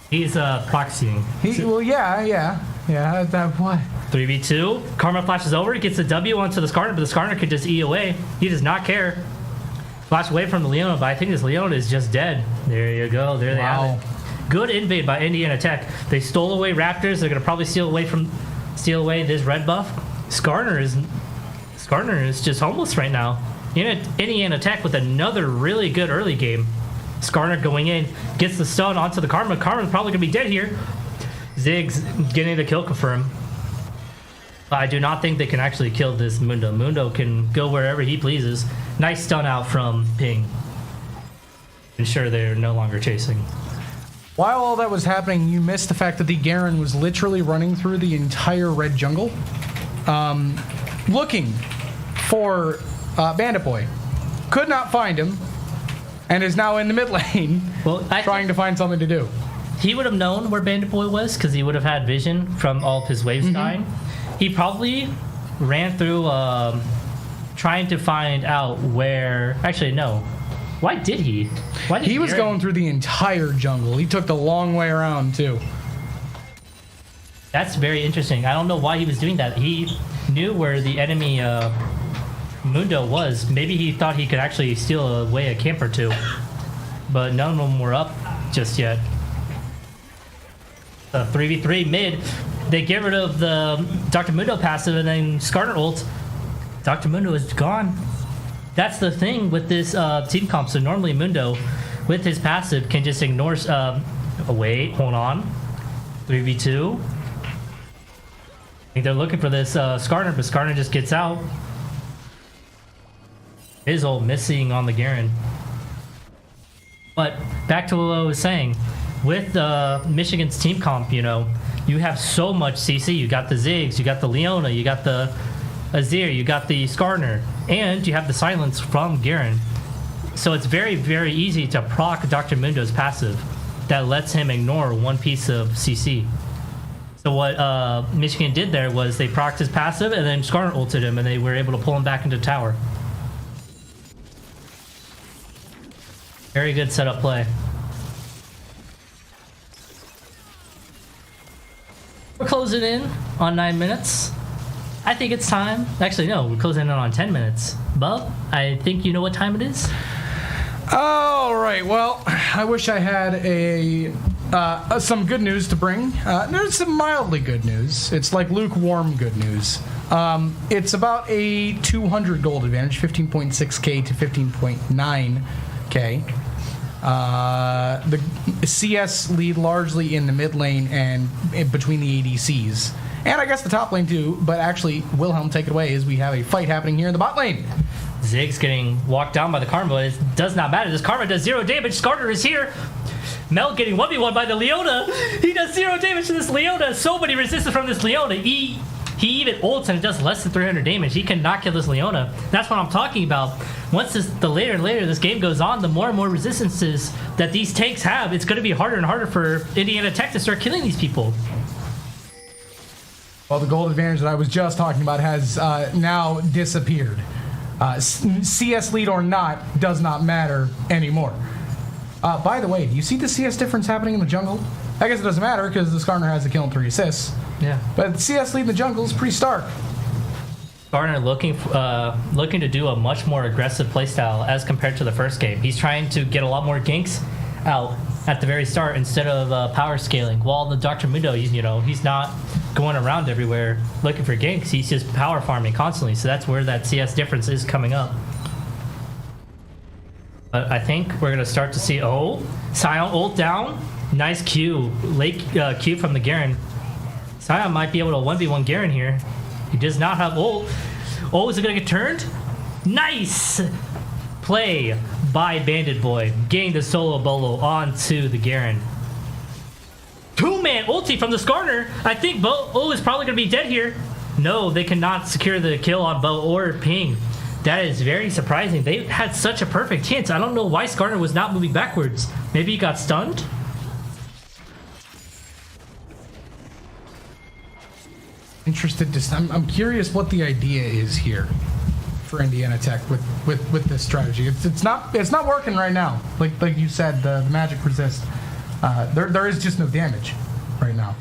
Speaker 4: He's proxying.
Speaker 3: Well, yeah. That what?
Speaker 4: 3v2. Karma flashes over, gets a W onto the Skarner, but the Skarner could just E away. He does not care. Flash away from the Leona, but I think this Leona is just dead. There you go. There they have it. Good invade by NECC. They stole away Raptors. They're gonna probably steal away this red buff. Skarner is just homeless right now. NECC with another really good early game. Skarner going in, gets the stun onto the Karma. Karma's probably gonna be dead here. Ziggs getting the kill confirm. I do not think they can actually kill this Mundo. Mundo can go wherever he pleases. Nice stun out from Ping. Ensure they're no longer chasing.
Speaker 3: While all that was happening, you missed the fact that the Garen was literally running through the entire red jungle, looking for Bandit Boy. Could not find him, and is now in the mid lane, trying to find something to do.
Speaker 4: He would have known where Bandit Boy was because he would have had vision from all of his waves dying. He probably ran through trying to find out where... Actually, no. Why did he? He was
Speaker 3: going through the entire jungle. He took the long way around, too.
Speaker 4: That's very interesting. I don't know why he was doing that. He knew where the enemy Mundo was. Maybe he thought he could actually steal away a camp or two, but none of them were up just yet. The 3v3 mid, they get rid of the Dr. Mundo passive and then Skarner ult. Dr. Mundo is gone. That's the thing with this team comp. So normally Mundo, with his passive, can just ignore. Wait, hold on. 3v2. I think they're looking for this Skarner, but Skarner just gets out. His ult missing on the Garen. But back to what I was saying. With Michigan's team comp, you know, you have so much CC. You got the Ziggs, you got the Leona, you got the Azir, you got the Skarner, and you have the silence from Garen. So it's very, very easy to proc Dr. Mundo's passive that lets him ignore one piece of CC. So what Michigan did there was they procced his passive and then Skarner ulted him and they were able to pull him back into tower. Very good setup play. We're closing in on 9 minutes. I think it's time. Actually, no, we're closing in on 10 minutes. Bub, I think you know what time it is.
Speaker 3: All right. Well, I wish I had some good news to bring. There's some mildly good news. It's like lukewarm good news. It's about a 200 gold advantage, 15.6k to 15.9k. The CS lead largely in the mid lane and in between the ADCs. And I guess the top lane too, but actually, Wilhelm, take it away as we have a fight happening here in the bot lane.
Speaker 4: Ziggs getting walked down by the Karma. It does not matter. This Karma does 0 damage. Skarner is here. Mel getting 1v1 by the Leona. He does 0 damage to this Leona. So many resistance from this Leona. He even ults and it does less than 300 damage. He cannot kill this Leona. That's what I'm talking about. Once the later and later this game goes on, the more and more resistances that these tanks have, it's going to be harder and harder for Indiana Tech to start killing these people.
Speaker 3: Well, the gold advantage that I was just talking about has now disappeared. CS lead or not does not matter anymore. By the way, do you see the CS difference happening in the jungle? I guess it doesn't matter because the Skarner has a kill and 3 assists.
Speaker 4: Yeah.
Speaker 3: But the CS lead in the jungle is pretty stark.
Speaker 4: Skarner looking to do a much more aggressive playstyle as compared to the first game. He's trying to get a lot more ganks out at the very start instead of power scaling. While the Dr. Mundo, he's not going around everywhere looking for ganks. He's just power farming constantly. So that's where that CS difference is coming up. But I think we're going to start to see... Oh, Sion ult down. Nice Q. Late Q from the Garen. Sion might be able to 1v1 Garen here. He does not have ult. Oh, is it going to get turned? Nice play by Bandit Boy. Getting the solo bolo onto the Garen. Two-man ulti from the Skarner. I think Bo is probably going to be dead here. No, they cannot secure the kill on Bo or Ping. That is very surprising. They had such a perfect chance. I don't know why Skarner was not moving backwards. Maybe he got stunned?
Speaker 3: I'm curious what the idea is here for Indiana Tech with this strategy. It's not working right now. Like you said, the magic resist. There is just no damage right now.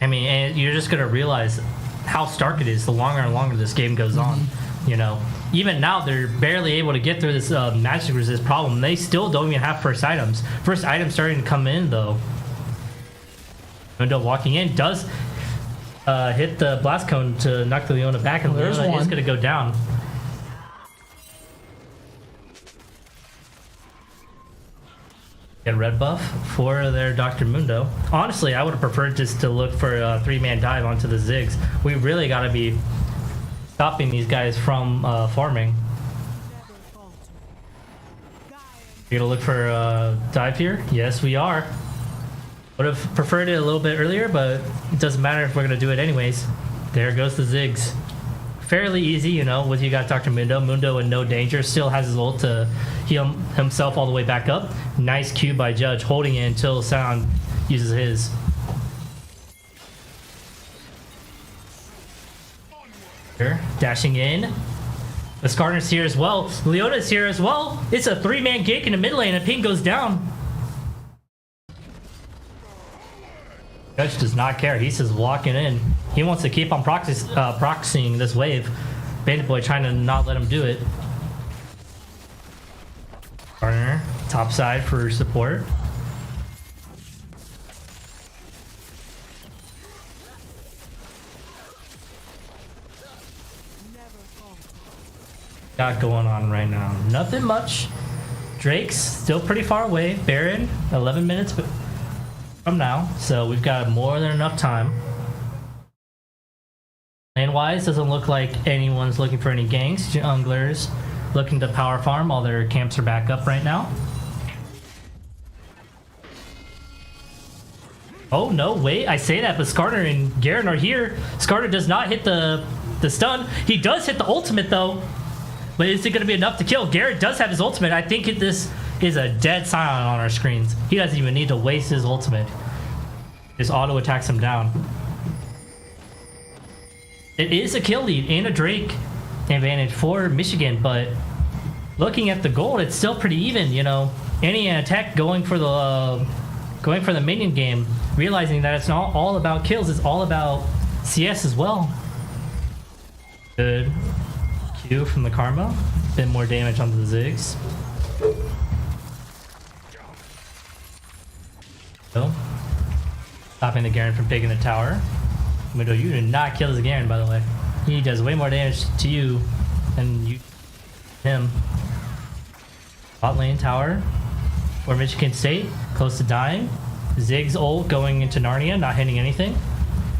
Speaker 4: I mean, and you're just gonna realize how stark it is the longer and longer this game goes on. Even now they're barely able to get through this magic resist problem. They still don't even have first items. First item starting to come in though. Mundo walking in does hit the blast cone to knock the Leona back, and
Speaker 3: There's
Speaker 4: Leona
Speaker 3: one.
Speaker 4: is gonna go down. Get red buff for their Dr. Mundo. Honestly, I would have preferred just to look for a 3-man dive onto the Ziggs. We really got to be stopping these guys from farming. You gonna look for a dive here? Yes, we are. Would have preferred it a little bit earlier, but it doesn't matter if we're gonna do it anyways. There goes the Ziggs. Fairly easy, with you got Dr. Mundo. Mundo in no danger. Still has his ult to heal himself all the way back up. Nice Q by Judge, holding it until Sound uses his. Here, dashing in. The Skarner's here as well. Leona's here as well. It's a 3-man gank in the mid lane and Ping goes down. Judge does not care. He's just walking in. He wants to keep on proxying this wave. Bandit Boy trying to not let him do it. Garner, top side for support. Got going on right now? Nothing much. Drake's still pretty far away. Baron, 11 minutes from now, so we've got more than enough time. Lane-wise, doesn't look like anyone's looking for any ganks. Junglers looking to power farm. All their camps are back up right now. Oh, no, wait. I say that, but Skarner and Garen are here. Skarner does not hit the stun. He does hit the ultimate, though. But is it going to be enough to kill? Garrett does have his ultimate. I think this is a dead silent on our screens. He doesn't even need to waste his ultimate. Just auto attacks him down. It is a kill lead and a Drake advantage for Michigan, but looking at the gold, it's still pretty even. You know, NECC Tech going for the minion game, realizing that it's not all about kills, it's all about CS as well. Good Q from the Karma, bit more damage onto the Ziggs. So, stopping the Garen from taking the tower. Mido, you did not kill this Garen, by the way. He does way more damage to you than you him. Bot lane tower for Michigan State, close to dying. Ziggs ult going into Narnia, not hitting anything.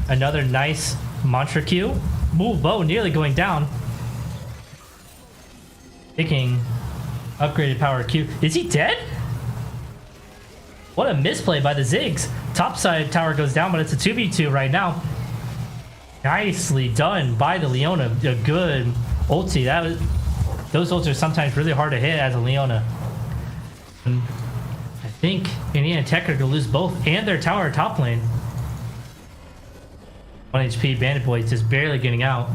Speaker 4: Another nice Mantra Q. Ooh, Bo nearly going down. Picking upgraded power Q. Is he dead? What a misplay by the Ziggs. Topside tower goes down, but it's a 2v2 right now. Nicely done by the Leona. A good ulti. Those ults are sometimes really hard to hit as a Leona. And I think NECC Tech are going to lose both and their tower top lane. 1 HP Bandit Boy just barely getting out.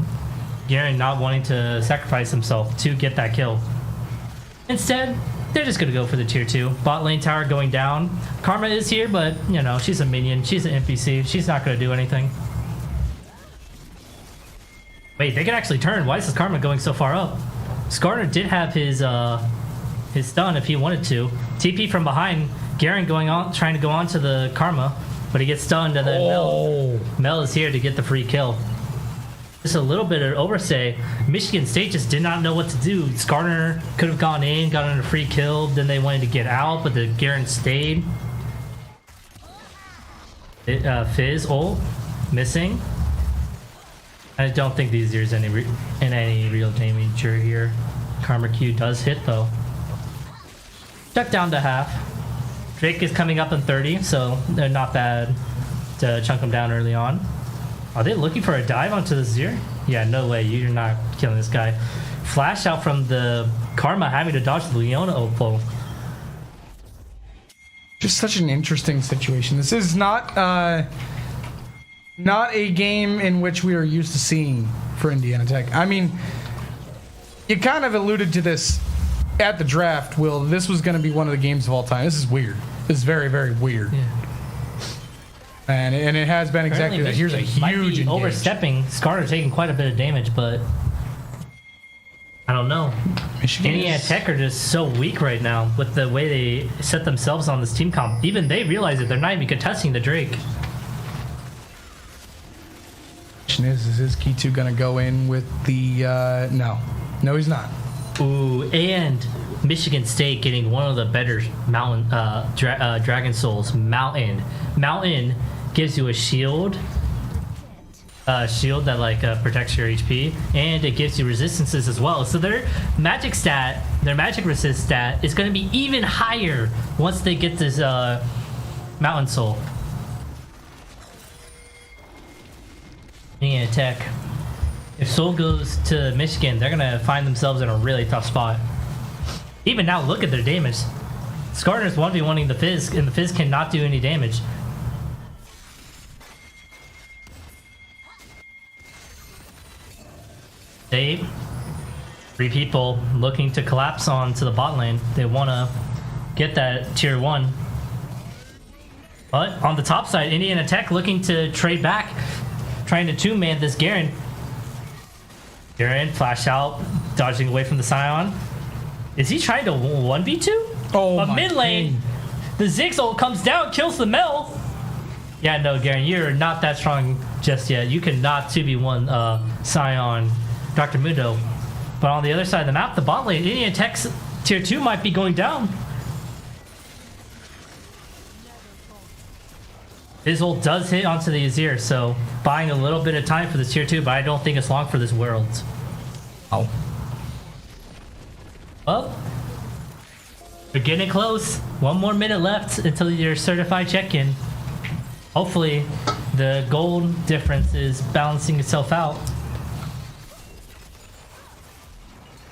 Speaker 4: Garen not wanting to sacrifice himself to get that kill. Instead, they're just going to go for the tier 2. Bot lane tower going down. Karma is here, but, you know, she's a minion. She's an NPC. She's not going to do anything. Wait, they can actually turn. Why is this Karma going so far up? Skarner did have his stun if he wanted to. TP from behind. Garen going on, trying to go on to the Karma, but he gets stunned, and then Mel is here to get the free kill. Just a little bit of overstay. Michigan State just did not know what to do. Skarner could have gone in, gotten a free kill, then they wanted to get out, but the Garen stayed. Fizz ult missing. I don't think there's any real danger here. Karma Q does hit though. Check down to half. Drake is coming up in 30, so they're not bad to chunk him down early on. Are they looking for a dive onto the Zir? Yeah, no way. You're not killing this guy. Flash out from the Karma having to dodge the Leona Oppo.
Speaker 3: Just such an interesting situation. This is not a game in which we are used to seeing for Indiana Tech. I mean, you kind of alluded to this at the draft, Will. This was going to be one of the games of all time. This is weird. This is very, very weird. Yeah. And it has been exactly that. Here's a huge engage.
Speaker 4: Overstepping. Skarner taking quite a bit of damage, but I don't know. Indiana Tech are just so weak right now with the way they set themselves on this team comp. Even they realize that they're not even contesting the Drake.
Speaker 3: Question is his key 2 gonna go in with the no he's not.
Speaker 4: Ooh, and Michigan State getting one of the better mountain Dragon Souls. Mountain gives you a shield that like protects your HP, and it gives you resistances as well. So their magic resist stat is going to be even higher once they get this Mountain Soul. Yeah, Tech. If Soul goes to Michigan, they're gonna find themselves in a really tough spot. Even now, look at their damage. Skarner's 1v1ing the Fizz, and the Fizz cannot do any damage. They, 3 people looking to collapse onto the bot lane. They want to get that tier 1. But on the top side, Indiana Tech looking to trade back, trying to 2-man this Garen. Garen, flash out, dodging away from the Scion. Is he trying to 1v2?
Speaker 3: Oh,
Speaker 4: But
Speaker 3: my
Speaker 4: mid lane,
Speaker 3: king.
Speaker 4: the Ziggs ult comes down, kills the Mel. Yeah, no, Garen, you're not that strong just yet. You cannot 2v1 Scion, Dr. Mundo. But on the other side of the map, the bot lane, Indian Tech's tier 2 might be going down. His ult does hit onto the Azir, so buying a little bit of time for this tier 2, but I don't think it's long for this world.
Speaker 3: Oh.
Speaker 4: Well, we're getting close. 1 more minute left until your certified check-in. Hopefully, the gold difference is balancing itself out.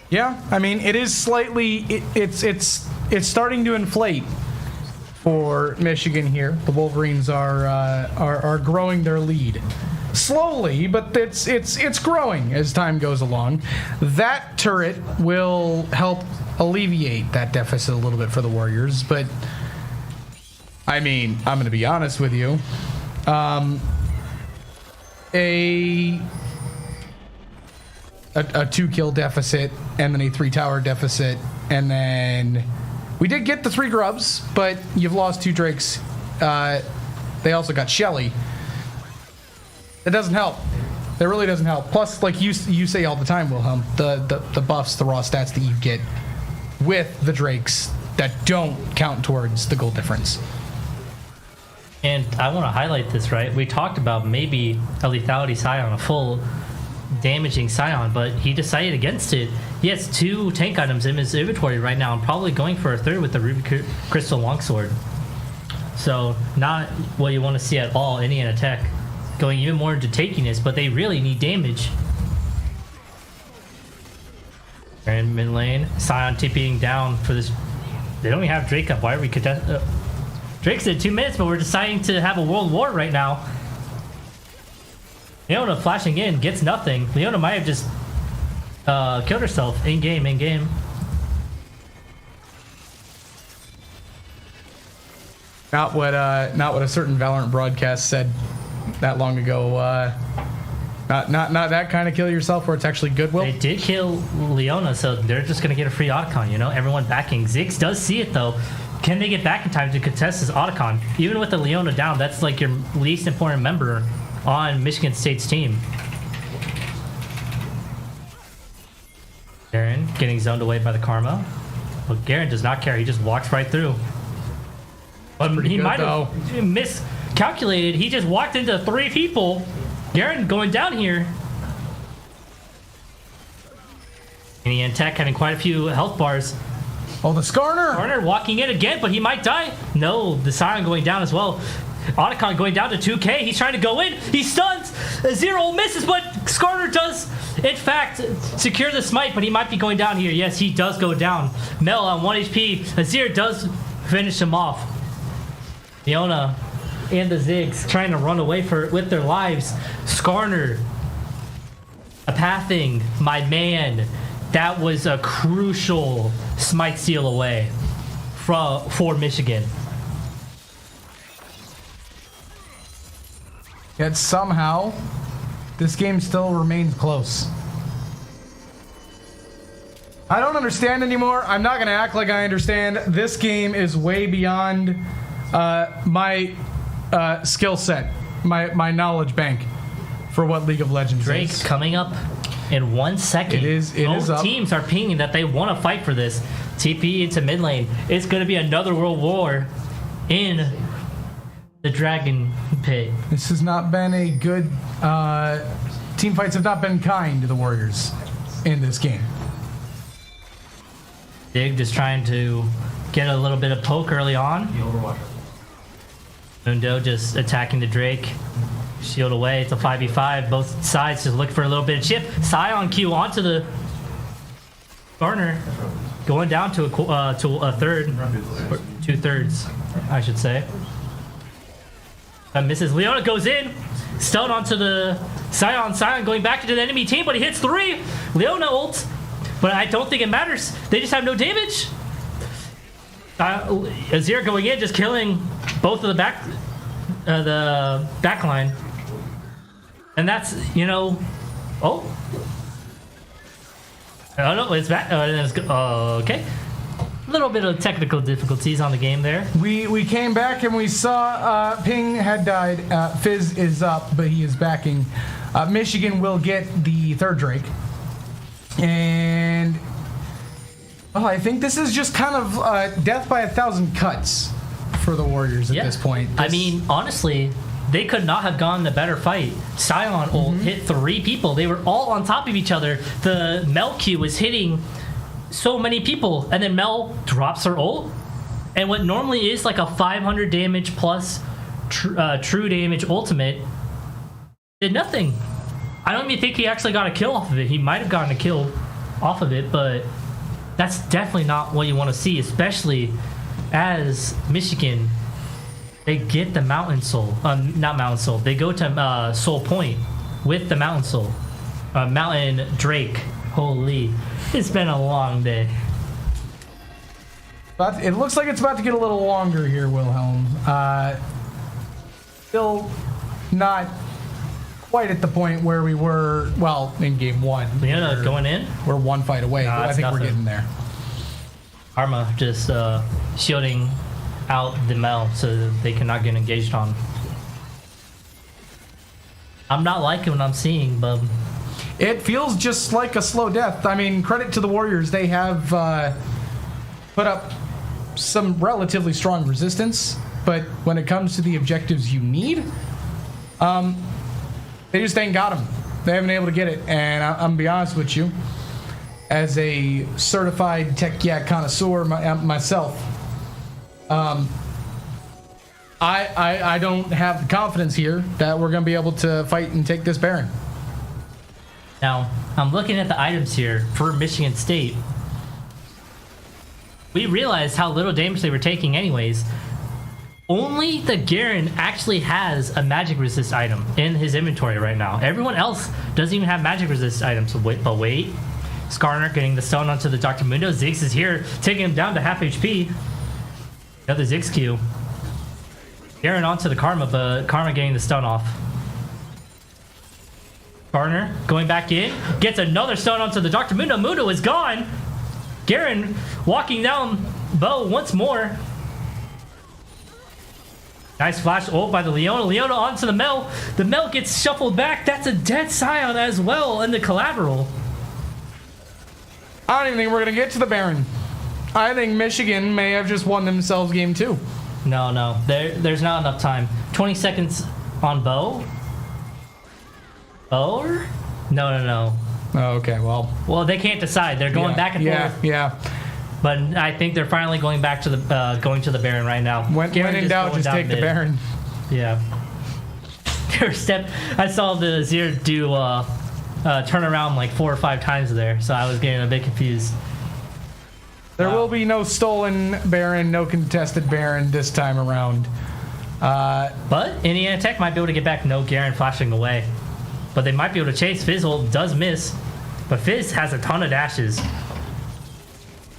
Speaker 3: Yeah, I mean, it is slightly. It's starting to inflate for Michigan here. The Wolverines are growing their lead slowly, but it's growing as time goes along. That turret will help alleviate that deficit a little bit for the Warriors, but I mean, I'm going to be honest with you. A 2-kill deficit, and then a 3-tower deficit, and then we did get the 3 grubs, but you've lost 2 drakes. They also got Shelly. It doesn't help. It really doesn't help. Plus, like you say all the time, Wilhelm, the buffs, the raw stats that you get with the drakes that don't count towards the goal difference.
Speaker 4: And I want to highlight this, right? We talked about maybe a lethality Scion, a full damaging Scion, but he decided against it. He has 2 tank items in his inventory right now and probably going for a 3rd with the Ruby Crystal Longsword. So not what you want to see at all, Indiana Tech going even more into tankiness, but they really need damage. And mid lane, Scion TPing down for this. They don't even have Drake up. Why are we Drake's at 2 minutes, but we're deciding to have a world war right now. Leona flashing in, gets nothing. Leona might have just killed herself in game.
Speaker 3: Not what a certain Valorant broadcast said that long ago. Not that kind of kill yourself where it's actually goodwill.
Speaker 4: They did kill Leona, so they're just gonna get a free Otacon, you know? Everyone backing. Ziggs does see it though. Can they get back in time to contest this Otacon? Even with the Leona down, that's like your least important member on Michigan State's team. Garen getting zoned away by the Karma. Well, Garen does not care. He just walks right through. But he
Speaker 3: good,
Speaker 4: might have miscalculated. He just walked into 3 people. Garen going down here. Indiana Tech having quite a few health bars.
Speaker 3: Oh, the Skarner!
Speaker 4: Garner walking in again, but he might die. No, the Scion going down as well. Otacon going down to 2k. He's trying to go in. He stuns. 0 misses, but Skarner does, in fact, secure the smite, but he might be going down here. Yes, he does go down. Mel on 1 HP. Azir does finish him off. Leona and the Ziggs trying to run away with their lives. Skarner, a pathing, my man. That was a crucial smite steal away for Michigan.
Speaker 3: Yet somehow, this game still remains close. I don't understand anymore. I'm not going to act like I understand. This game is way beyond my skill set, my knowledge bank for what League of Legends
Speaker 4: Drake
Speaker 3: is.
Speaker 4: coming up in 1 second.
Speaker 3: It is
Speaker 4: Both
Speaker 3: up.
Speaker 4: teams are pinging that they want to fight for this. TP into mid lane. It's going to be another world war in the Dragon Pit.
Speaker 3: This has not been a good... team fights have not been kind to the Warriors in this game.
Speaker 4: Dig just trying to get a little bit of poke early on. Mundo just attacking the Drake. Shield away. It's a 5v5. Both sides just look for a little bit of chip. Scion Q onto the Garner. Going down to a third. Or 2/3, I should say. That misses. Leona goes in. Stun onto the Scion. Scion going back into the enemy team, but he hits 3. Leona ults. But I don't think it matters. They just have no damage. Azir going in, just killing both of the back line. And that's, you know... Oh. Oh no, it's back. Okay. A little bit of technical difficulties on the game there.
Speaker 3: We came back and we saw Ping had died. Fizz is up, but he is backing. Michigan will get the third Drake. And well, I think this is just kind of death by 1,000 cuts for the Warriors at this point.
Speaker 4: I mean, honestly, they could not have gotten a better fight. Scion ult hit 3 people. They were all on top of each other. The Mel Q was hitting so many people, and then Mel drops her ult, and what normally is like a 500 damage plus true damage ultimate did nothing. I don't even think he actually got a kill off of it. He might have gotten a kill off of it, but that's definitely not what you want to see, especially as Michigan, they get the Mountain Soul. Not Mountain Soul. They go to Soul Point with the Mountain Soul. Mountain Drake. Holy. It's been a long day.
Speaker 3: But it looks like it's about to get a little longer here, Wilhelm. Still not quite at the point where we were, well, in game 1.
Speaker 4: Leona going in?
Speaker 3: We're one fight away,
Speaker 4: Nah,
Speaker 3: but I
Speaker 4: it's
Speaker 3: think we're
Speaker 4: nothing.
Speaker 3: getting there.
Speaker 4: Arma just shielding out the Mel so that they cannot get engaged on. I'm not liking what I'm seeing, bub.
Speaker 3: It feels just like a slow death. I mean, credit to the Warriors. They have put up some relatively strong resistance, but when it comes to the objectives you need, they just ain't got them. They haven't been able to get it. And I'm going to be honest with you, as a certified tech connoisseur myself, I don't have the confidence here that we're going to be able to fight and take this Baron.
Speaker 4: Now, I'm looking at the items here for Michigan State. We realized how little damage they were taking anyways. Only the Garen actually has a magic resist item in his inventory right now. Everyone else doesn't even have magic resist items. But wait. Skarner getting the stone onto the Dr. Mundo. Ziggs is here, taking him down to half HP. Another Ziggs Q. Garen onto the Karma, but Karma getting the stun off. Garner going back in, gets another stone onto the Dr. Mundo. Mundo is gone. Garen walking down Bo once more. Nice flash ult by the Leona. Leona onto the Mel. The Mel gets shuffled back. That's a dead Scion as well in the collateral.
Speaker 3: I don't even think we're going to get to the Baron. I think Michigan may have just won themselves game 2.
Speaker 4: No. There's not enough time. 20 seconds on Bo. Or? No.
Speaker 3: Oh, okay, well.
Speaker 4: Well, they can't decide. They're going back and forth.
Speaker 3: Yeah.
Speaker 4: But I think they're finally going back to the Baron right now.
Speaker 3: When in doubt,
Speaker 4: going
Speaker 3: just
Speaker 4: down
Speaker 3: take the
Speaker 4: mid.
Speaker 3: Baron.
Speaker 4: Yeah. I saw the Zir do turn around like 4 or 5 times there, so I was getting a bit confused.
Speaker 3: There will be no stolen Baron, no contested Baron this time around.
Speaker 4: But Indiana Tech might be able to get back. No Garen flashing away. But they might be able to chase. Fizz ult does miss. But Fizz has a ton of dashes.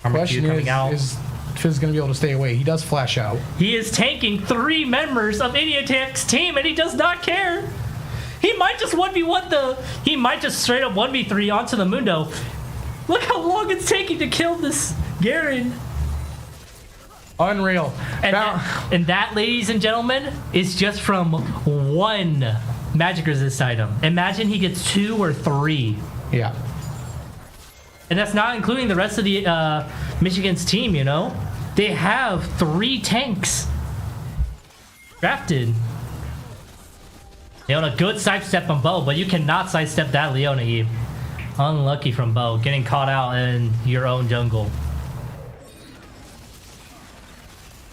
Speaker 4: Armor Q
Speaker 3: Question
Speaker 4: coming out.
Speaker 3: is Fizz going to be able to stay away? He does flash out.
Speaker 4: He is tanking 3 members of Indiana Tech's team, and he does not care. He might just 1v1 he might just straight up 1v3 onto the Mundo. Look how long it's taking to kill this Garen.
Speaker 3: Unreal.
Speaker 4: And that, ladies and gentlemen, is just from 1 magic resist item. Imagine he gets 2 or 3.
Speaker 3: Yeah.
Speaker 4: And that's not including the rest of the Michigan's team, you know? They have 3 tanks drafted. Leona, good sidestep from Bo, but you cannot sidestep that Leona Eve. Unlucky from Bo, getting caught out in your own jungle.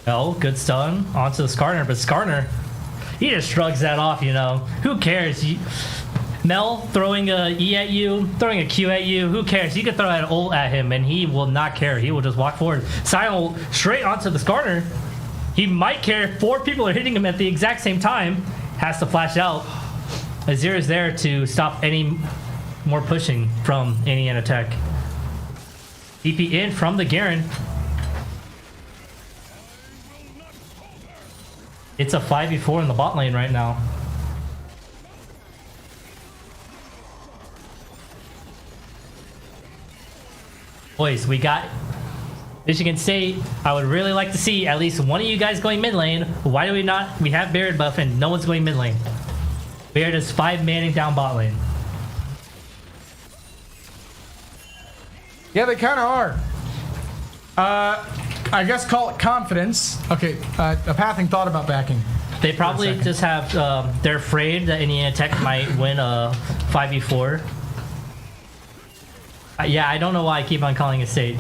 Speaker 4: Oh, good stun onto the Skarner, but Skarner, he just shrugs that off, you know. Who cares? Mel throwing a E at you, throwing a Q at you, who cares? You can throw an ult at him and he will not care. He will just walk forward. Sion straight onto the Skarner. He might care. 4 people are hitting him at the exact same time. Has to flash out. Azir is there to stop any more pushing from Indiana Tech. DP in from the Garen. It's a 5v4 in the bot lane right now. Boys, we got Michigan State. I would really like to see at least one of you guys going mid lane. Why do we not? We have Barrett buff and no one's going mid lane. Barrett is 5-manning down bot lane.
Speaker 3: Yeah, they kind of are. I guess call it confidence. Okay, Apathing thought about backing.
Speaker 4: They probably just have, they're afraid that Indiana Tech might win a 5v4. Yeah, I don't know why I keep on calling it State.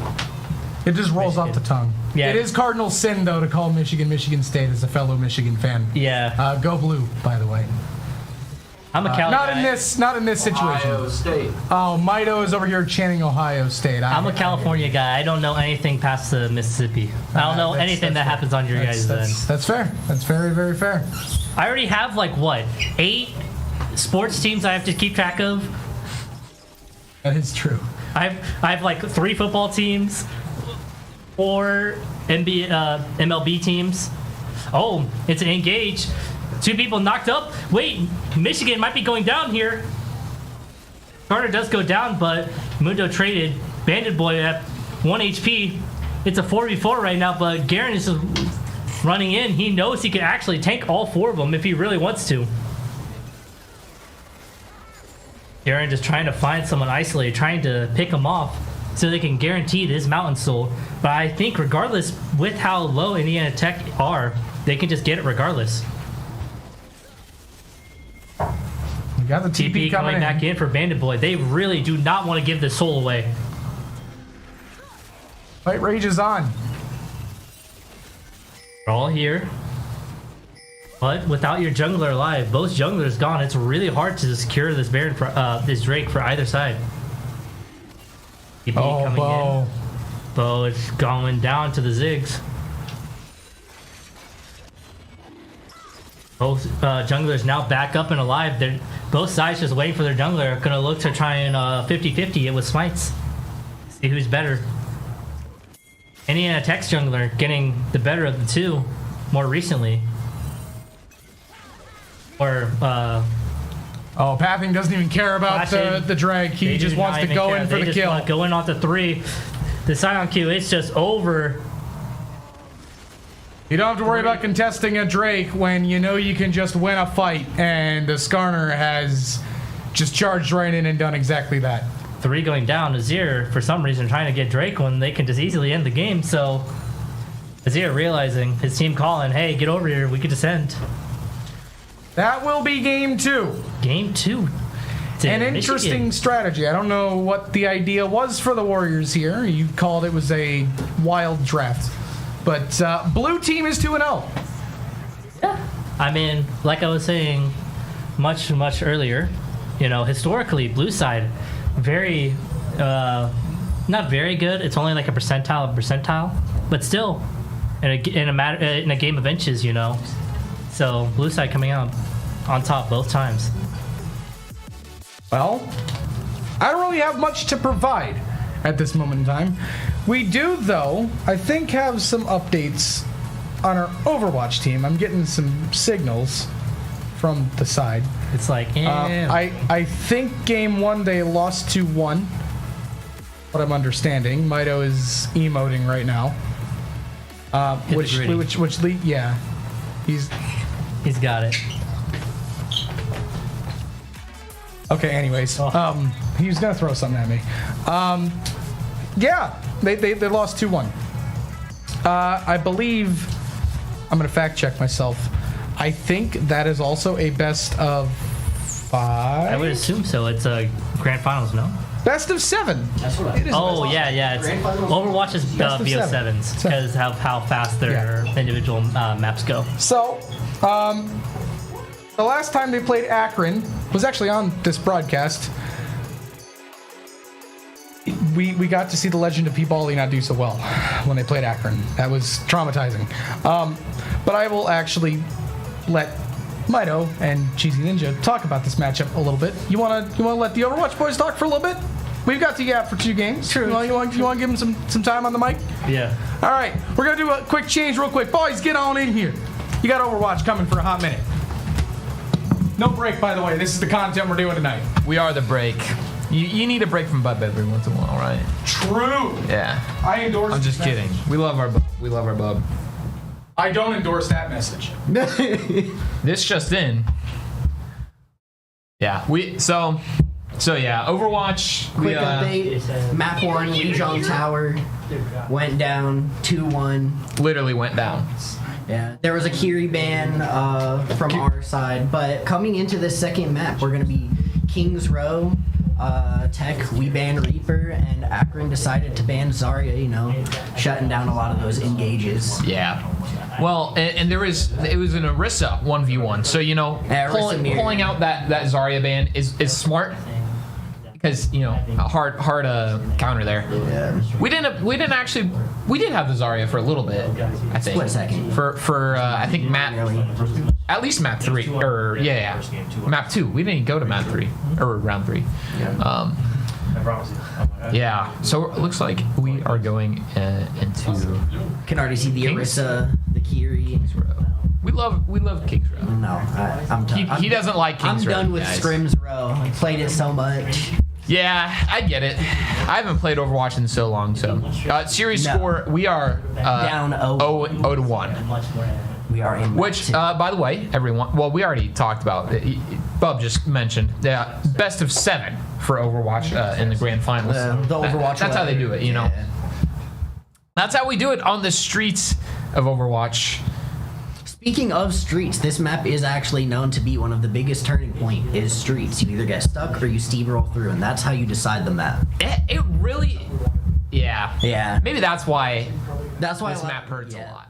Speaker 3: It just rolls
Speaker 4: Michigan.
Speaker 3: off the tongue.
Speaker 4: Yeah.
Speaker 3: It is cardinal sin, though, to call Michigan State as a fellow Michigan fan.
Speaker 4: Yeah.
Speaker 3: Go blue, by the way.
Speaker 4: I'm a Cal
Speaker 3: Not
Speaker 4: guy.
Speaker 3: in this situation.
Speaker 5: Ohio State.
Speaker 3: Oh, Mito is over here chanting Ohio State.
Speaker 4: I'm a California guy. I don't know anything past the Mississippi. I don't know anything that happens on your guys' end.
Speaker 3: That's fair. That's very, very fair.
Speaker 4: I already have like what 8 sports teams I have to keep track of.
Speaker 3: That is true.
Speaker 4: I have like 3 football teams, 4 MLB teams. Oh, it's an engage. 2 people knocked up. Wait, Michigan might be going down here. Carter does go down, but Mundo traded Bandit Boy at 1 HP. It's a 4v4 right now, but Garen is just running in. He knows he can actually tank all 4 of them if he really wants to. Garen just trying to find someone isolated, trying to pick him off so they can guarantee his Mountain Soul. But I think regardless, with how low Indiana Tech are, they can just get it regardless.
Speaker 3: We got the TP
Speaker 4: coming back in for Bandit Boy. They really do not want to give this soul away.
Speaker 3: Fight rage is on.
Speaker 4: They're all here. But without your jungler alive, both junglers gone, it's really hard to secure this Baron for, this Drake for either side. TP coming in. Bo is going down to the Ziggs. Both junglers now back up and alive. They're both sides just waiting for their jungler. Gonna look to try and 50-50 it with smites. See who's better. Indiana Tech's jungler getting the better of the 2 more recently. Or
Speaker 3: Pathing doesn't even care about the drag. He just wants to go in for the kill.
Speaker 4: Go in on the 3. The Scion Q, it's just over.
Speaker 3: You don't have to worry about contesting a Drake when you know you can just win a fight, and the Skarner has just charged right in and done exactly that.
Speaker 4: 3 going down. Azir, for some reason, trying to get Drake when they can just easily end the game. So Azir realizing his team calling, hey, get over here. We could descend.
Speaker 3: That will be game 2.
Speaker 4: Game 2.
Speaker 3: An interesting strategy. I don't know what the idea was for the Warriors here. You called it was a wild draft. But blue team is 2-0.
Speaker 4: Yeah. I mean, like I was saying much earlier, you know, historically, blue side, very, not very good. It's only like a percentile, but still, in a game of inches, you know. So blue side coming out on top both times.
Speaker 3: Well, I don't really have much to provide at this moment in time. We do, though, I think, have some updates on our Overwatch team. I'm getting some signals from the side.
Speaker 4: It's like,
Speaker 3: I think game 1 they lost 2-1. What I'm understanding, Mito is emoting right now. Yeah,
Speaker 4: he's got it.
Speaker 3: Okay. Anyways, he was gonna throw something at me. Yeah, they lost 2-1. I believe I'm gonna fact check myself. I think that is also a best of 5.
Speaker 4: I would assume so. It's a grand finals, no?
Speaker 3: Best of 7.
Speaker 6: That's what I
Speaker 3: It is
Speaker 4: Oh yeah. It's Overwatch is
Speaker 3: Best of
Speaker 4: BO7s because of how fast their individual maps go.
Speaker 3: So, the last time they played Akron was actually on this broadcast. We got to see the legend of P-Bally not do so well when they played Akron. That was traumatizing. But I will actually let Mito and Cheesy Ninja talk about this matchup a little bit. You wanna let the Overwatch boys talk for a little bit? We've got the gap for 2 games. True. You want to give them some time on the mic?
Speaker 4: Yeah.
Speaker 3: All right, we're gonna do a quick change real quick. Boys, get on in here. You got Overwatch coming for a hot minute. No break, by the way. This is the content we're doing tonight.
Speaker 5: We are the break. You need a break from bub every once in a while, right?
Speaker 3: True.
Speaker 5: Yeah.
Speaker 3: I endorse.
Speaker 5: I'm just
Speaker 3: this
Speaker 5: kidding.
Speaker 3: message.
Speaker 5: We love our bub. We love our bub.
Speaker 3: I don't endorse that message.
Speaker 5: This just in. Yeah. So yeah. Overwatch.
Speaker 6: Quick update. Map 1, Lijiang Tower went down 2-1.
Speaker 5: Literally went down.
Speaker 6: Yeah, there was a Kiri ban from our side, but coming into this second map, we're gonna be Kings Row, Tech. We banned Reaper, and Akron decided to ban Zarya. You know, shutting down a lot of those engages.
Speaker 5: Yeah. Well, and it was an Orisa 1v1. So
Speaker 6: Yeah, Orisa mirror.
Speaker 5: pulling out that Zarya ban is smart. Because a hard counter there.
Speaker 6: Yeah.
Speaker 5: We did have the Zarya for a little bit. I think.
Speaker 6: Split second.
Speaker 5: For I think at least map 3 or yeah map 2. We didn't go to map 3 or round 3. Yeah. So it looks like we are going into
Speaker 6: Can already see the
Speaker 5: Kings?
Speaker 6: Orisa, the Kiri.
Speaker 5: Kings Row. We love Kings Row.
Speaker 6: No, I'm done.
Speaker 5: He doesn't like Kings
Speaker 6: I'm
Speaker 5: Row.
Speaker 6: done with
Speaker 5: guys.
Speaker 6: Scrims Row. I played it so much.
Speaker 5: Yeah, I get it. I haven't played Overwatch in so long. So series
Speaker 6: No.
Speaker 5: score, we are
Speaker 6: Down 0.
Speaker 5: 0-1.
Speaker 6: We are in.
Speaker 5: Which, by the way, everyone. Well, we already talked about. Bub just mentioned. Yeah, best of 7 for Overwatch in the grand finals.
Speaker 6: The Overwatch.
Speaker 5: That's how they do it.
Speaker 6: Yeah.
Speaker 5: That's how we do it on the streets of Overwatch.
Speaker 6: Speaking of streets, this map is actually known to be one of the biggest turning point is streets. You either get stuck or you steamroll through, and that's how you decide the map.
Speaker 5: It really. Yeah.
Speaker 6: Yeah.
Speaker 5: Maybe that's why
Speaker 6: That's why
Speaker 5: this
Speaker 6: I
Speaker 5: map hurts a
Speaker 6: yeah.
Speaker 5: lot.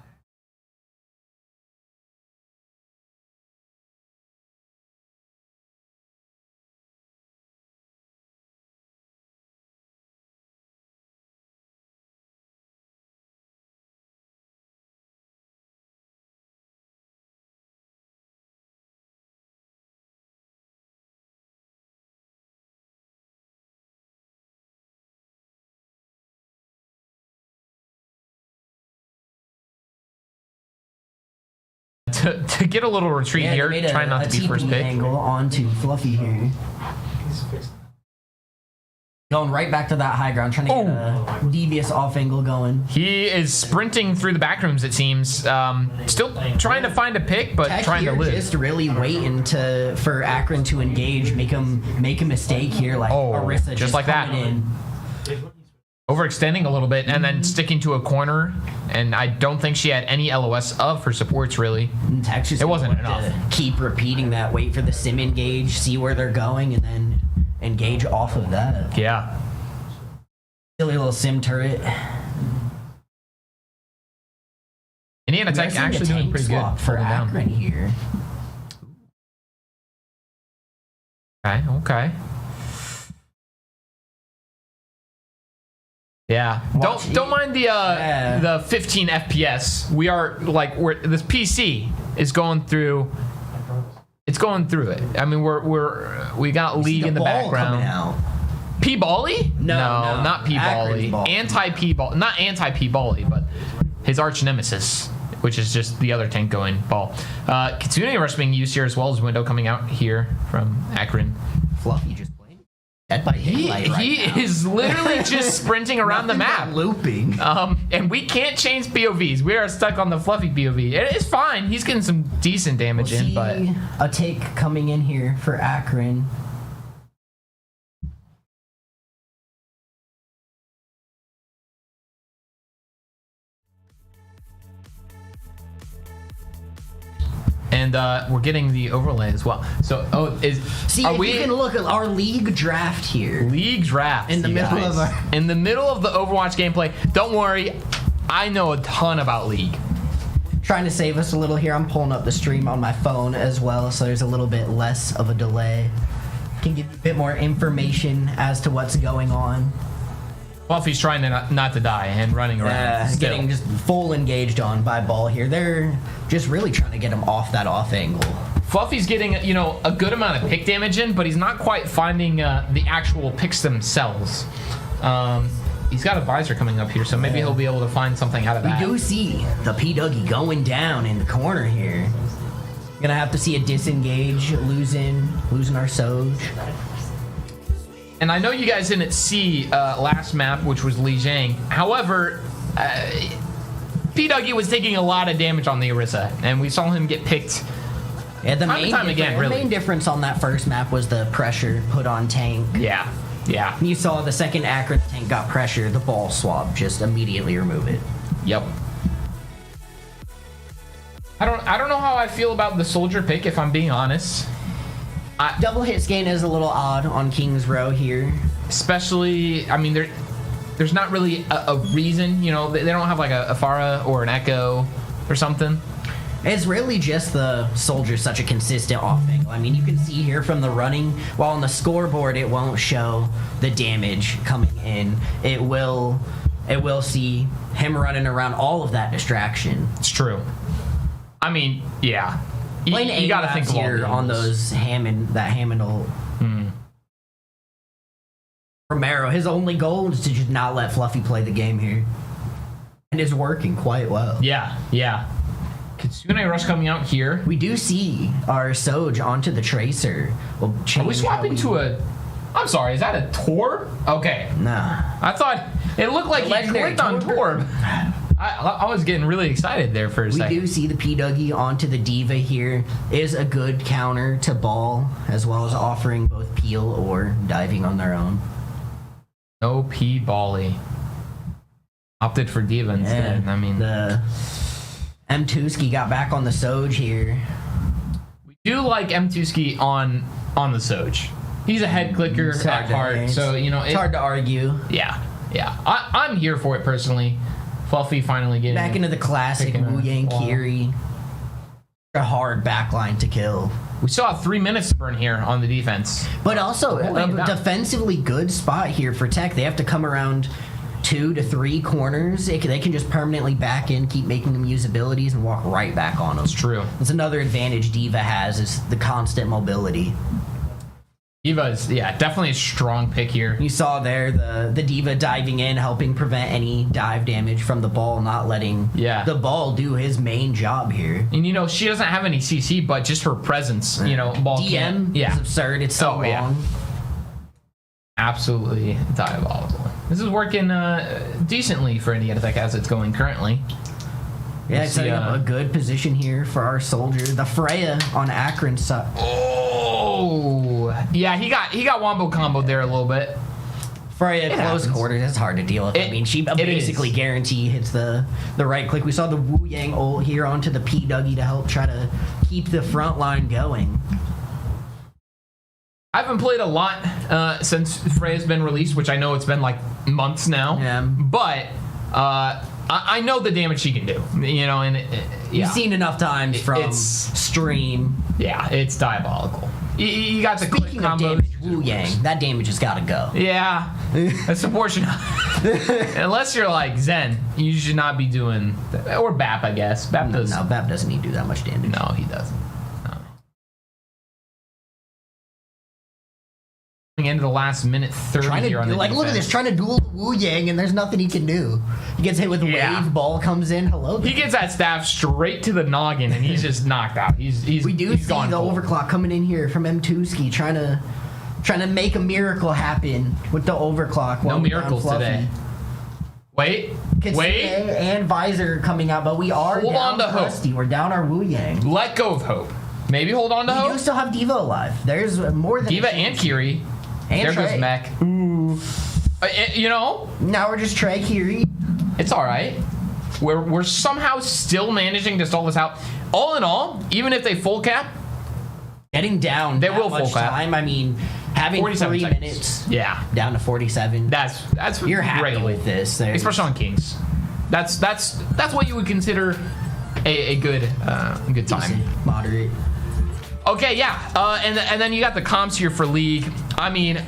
Speaker 5: To get a little retreat
Speaker 6: Yeah, they
Speaker 5: here,
Speaker 6: made
Speaker 5: try not to be
Speaker 6: TP
Speaker 5: first pick.
Speaker 6: angle onto Fluffy here. Going right back to that high ground, trying to get a devious off angle going.
Speaker 5: He is sprinting through the back rooms, it seems. Still trying to find a pick, but
Speaker 6: Tech
Speaker 5: trying to
Speaker 6: here
Speaker 5: live.
Speaker 6: just really waiting for Akron to engage, make a mistake here, like Orisa
Speaker 5: just like that.
Speaker 6: coming in.
Speaker 5: Overextending a little bit and then sticking to a corner. And I don't think she had any LOS of her supports, really.
Speaker 6: And Tech's just
Speaker 5: It wasn't
Speaker 6: gonna look
Speaker 5: enough.
Speaker 6: to keep repeating that, wait for the sim engage, see where they're going, and then engage off of that.
Speaker 5: Yeah.
Speaker 6: Silly little sim turret.
Speaker 5: Indiana
Speaker 6: We are
Speaker 5: Tech
Speaker 6: seeing a
Speaker 5: actually doing
Speaker 6: tank
Speaker 5: pretty good.
Speaker 6: swap for
Speaker 5: holding down.
Speaker 6: Akron here.
Speaker 5: Okay. Yeah.
Speaker 6: Watch
Speaker 5: Don't mind the 15 FPS. This PC is going through. It's going through it. I mean, we got League
Speaker 6: The
Speaker 5: in the
Speaker 6: ball coming
Speaker 5: background.
Speaker 6: out.
Speaker 5: P Bally?
Speaker 6: No,
Speaker 5: not P
Speaker 6: Akron's
Speaker 5: Bally.
Speaker 6: ball.
Speaker 5: Anti P Ball. Not anti P Bally, but his arch nemesis, which is just the other tank going ball. Kitsune Rush being used here as well as window coming out here from Akron.
Speaker 6: Fluffy just playing Dead by Daylight right
Speaker 5: He
Speaker 6: now.
Speaker 5: is literally just sprinting around the
Speaker 6: Nothing but
Speaker 5: map.
Speaker 6: looping.
Speaker 5: And we can't change POVs. We are stuck on the Fluffy POV. It is fine. He's getting some decent damage
Speaker 6: We'll
Speaker 5: in,
Speaker 6: see
Speaker 5: but
Speaker 6: a take coming in here for Akron.
Speaker 5: we're getting the overlay as well. So,
Speaker 6: See,
Speaker 5: are
Speaker 6: if
Speaker 5: we
Speaker 6: you can look at our league draft here.
Speaker 5: league draft
Speaker 6: In the
Speaker 5: you
Speaker 6: middle
Speaker 5: guys.
Speaker 6: of our-
Speaker 5: in the middle of the Overwatch gameplay? Don't worry, I know a ton about League.
Speaker 6: Trying to save us a little here. I'm pulling up the stream on my phone as well, so there's a little bit less of a delay. Can give you a bit more information as to what's going on.
Speaker 5: Fluffy's trying to not to die and running around. still.
Speaker 6: Getting just full engaged on by ball here. They're just really trying to get him off that off angle.
Speaker 5: Fluffy's getting a good amount of pick damage in, but he's not quite finding the actual picks themselves. He's got a visor coming up here, so maybe he'll be able to find something out of
Speaker 6: We
Speaker 5: that.
Speaker 6: do see the P Dougie going down in the corner here. Gonna have to see a disengage, losing our Soj.
Speaker 5: And I know you guys didn't see last map, which was Li Jiang. However, P. Dougie was taking a lot of damage on the Orisa, and we saw him get picked.
Speaker 6: Yeah, the
Speaker 5: Really.
Speaker 6: main difference on that first map was the pressure put on tank.
Speaker 5: Yeah.
Speaker 6: You saw the second Akron tank got pressure, the ball swap, just immediately remove it.
Speaker 5: Yep. I don't know how I feel about the soldier pick, if I'm being honest.
Speaker 6: Double hit scan is a little odd on King's Row here.
Speaker 5: Especially, I mean, there's not really a reason, you know, they don't have like a Farah or an Echo or something.
Speaker 6: It's really just the soldier such a consistent off angle. I mean, you can see here from the running, while on the scoreboard it won't show the damage coming in. It will see him running around all of that distraction.
Speaker 5: It's true. I mean, yeah. You got to think of all
Speaker 6: here
Speaker 5: the
Speaker 6: on
Speaker 5: angles.
Speaker 6: those Hammond ult. Romero, his only goal is to just not let Fluffy play the game here, and it's working quite well.
Speaker 5: Yeah. Kitsune Rush coming out here.
Speaker 6: We do see our Soj onto the Tracer. We'll
Speaker 5: Are we swapping to a... I'm sorry, is that a Torb? Okay.
Speaker 6: Nah.
Speaker 5: I thought it looked like he
Speaker 6: Legendary
Speaker 5: clicked on Torb. I was getting really excited there for a second.
Speaker 6: We do see the P. Dougie onto the Diva here. Is a good counter to Ball, as well as offering both peel or diving on their own.
Speaker 5: No P. Bally. Opted for Diva instead.
Speaker 6: And
Speaker 5: I mean...
Speaker 6: the M2ski got back on the Soj here.
Speaker 5: We do like M2ski on the Soj. He's a head clicker
Speaker 6: It's hard
Speaker 5: at
Speaker 6: to-
Speaker 5: heart, so, you know...
Speaker 6: It's hard to argue.
Speaker 5: Yeah. I'm here for it personally. Fluffy finally getting...
Speaker 6: Back into the classic
Speaker 5: Picking a
Speaker 6: Wu Yang
Speaker 5: wall.
Speaker 6: Kiri. A hard backline to kill.
Speaker 5: We still have 3 minutes to burn here on the defense.
Speaker 6: But also,
Speaker 5: Holding it
Speaker 6: a
Speaker 5: down.
Speaker 6: defensively good spot here for Tech. They have to come around 2 to 3 corners. They can just permanently back in, keep making them use abilities, and walk right back on them.
Speaker 5: It's true.
Speaker 6: That's another advantage Diva has, is the constant mobility.
Speaker 5: Diva is, definitely a strong pick here.
Speaker 6: You saw there the Diva diving in, helping prevent any dive damage from the ball, not letting the ball do his main job here.
Speaker 5: And, you know, she doesn't have any CC, but just her presence, you know, ball can't...
Speaker 6: DM is absurd. It's so long.
Speaker 5: Yeah. Absolutely diabolical. This is working decently for NECC as it's going currently.
Speaker 6: Yeah,
Speaker 5: We'll
Speaker 6: it's
Speaker 5: see,
Speaker 6: setting up a good position here for our soldier. The Freya on Akron's side.
Speaker 5: Oh, yeah, he got wombo comboed there a little bit.
Speaker 6: Freya
Speaker 5: It
Speaker 6: close
Speaker 5: happens.
Speaker 6: quarters, it's hard to deal with. I mean, she basically
Speaker 5: is.
Speaker 6: guarantee hits the right click. We saw the Wu Yang ult here onto the P. Dougie to help try to keep the front line going.
Speaker 5: I haven't played a lot since Freya's been released, which I know it's been like months now.
Speaker 6: Yeah.
Speaker 5: But I know the damage she can do. You know, and
Speaker 6: You've seen enough times from
Speaker 5: It's-
Speaker 6: stream.
Speaker 5: yeah, it's diabolical. You got the click
Speaker 6: Speaking of
Speaker 5: combos.
Speaker 6: damage, Wu Yang, that damage has got to go.
Speaker 5: Yeah, that's proportional. Unless you're like Zen, you should not be doing, or Bap, I guess. Bap does.
Speaker 6: No, Bap doesn't need to do that much damage.
Speaker 5: No, he doesn't. No. Into the last minute 30
Speaker 6: Trying
Speaker 5: here on
Speaker 6: to
Speaker 5: the
Speaker 6: look at
Speaker 5: defense.
Speaker 6: this, trying to duel Wu Yang, and there's nothing he can do. He gets hit with a
Speaker 5: Yeah.
Speaker 6: wave, ball comes in. Hello.
Speaker 5: He gets that staff straight to the noggin, and he's just knocked out. He's
Speaker 6: We do
Speaker 5: he's
Speaker 6: see
Speaker 5: gone
Speaker 6: the
Speaker 5: full.
Speaker 6: overclock coming in here from M2ski, trying to make a miracle happen with the overclock.
Speaker 5: No
Speaker 6: while we're down
Speaker 5: miracles
Speaker 6: Fluffy.
Speaker 5: today. Wait,
Speaker 6: Kitsune and Visor coming out, but we are
Speaker 5: Hold
Speaker 6: down
Speaker 5: on to hope.
Speaker 6: Krusty. We're down our Wu Yang.
Speaker 5: let go of hope. Maybe hold on to
Speaker 6: We do
Speaker 5: hope.
Speaker 6: still have Diva alive. There's more than
Speaker 5: Diva
Speaker 6: a chance.
Speaker 5: and Kiri.
Speaker 6: And
Speaker 5: There
Speaker 6: Trey.
Speaker 5: goes Mech. Ooh. You know,
Speaker 6: Now we're just Trey Kiri.
Speaker 5: it's all right. We're somehow still managing to stall this out. All in all, even if they full cap,
Speaker 6: Getting down
Speaker 5: They
Speaker 6: that
Speaker 5: will
Speaker 6: much
Speaker 5: full clap.
Speaker 6: time. I mean, having
Speaker 5: 47
Speaker 6: 3
Speaker 5: seconds.
Speaker 6: minutes
Speaker 5: Yeah,
Speaker 6: down to 47.
Speaker 5: that's
Speaker 6: You're happy
Speaker 5: great.
Speaker 6: with this. There's-
Speaker 5: Especially on Kings. That's what you would consider a good time.
Speaker 6: Moderate.
Speaker 5: Okay, yeah, and then you got the comps here for League. I mean,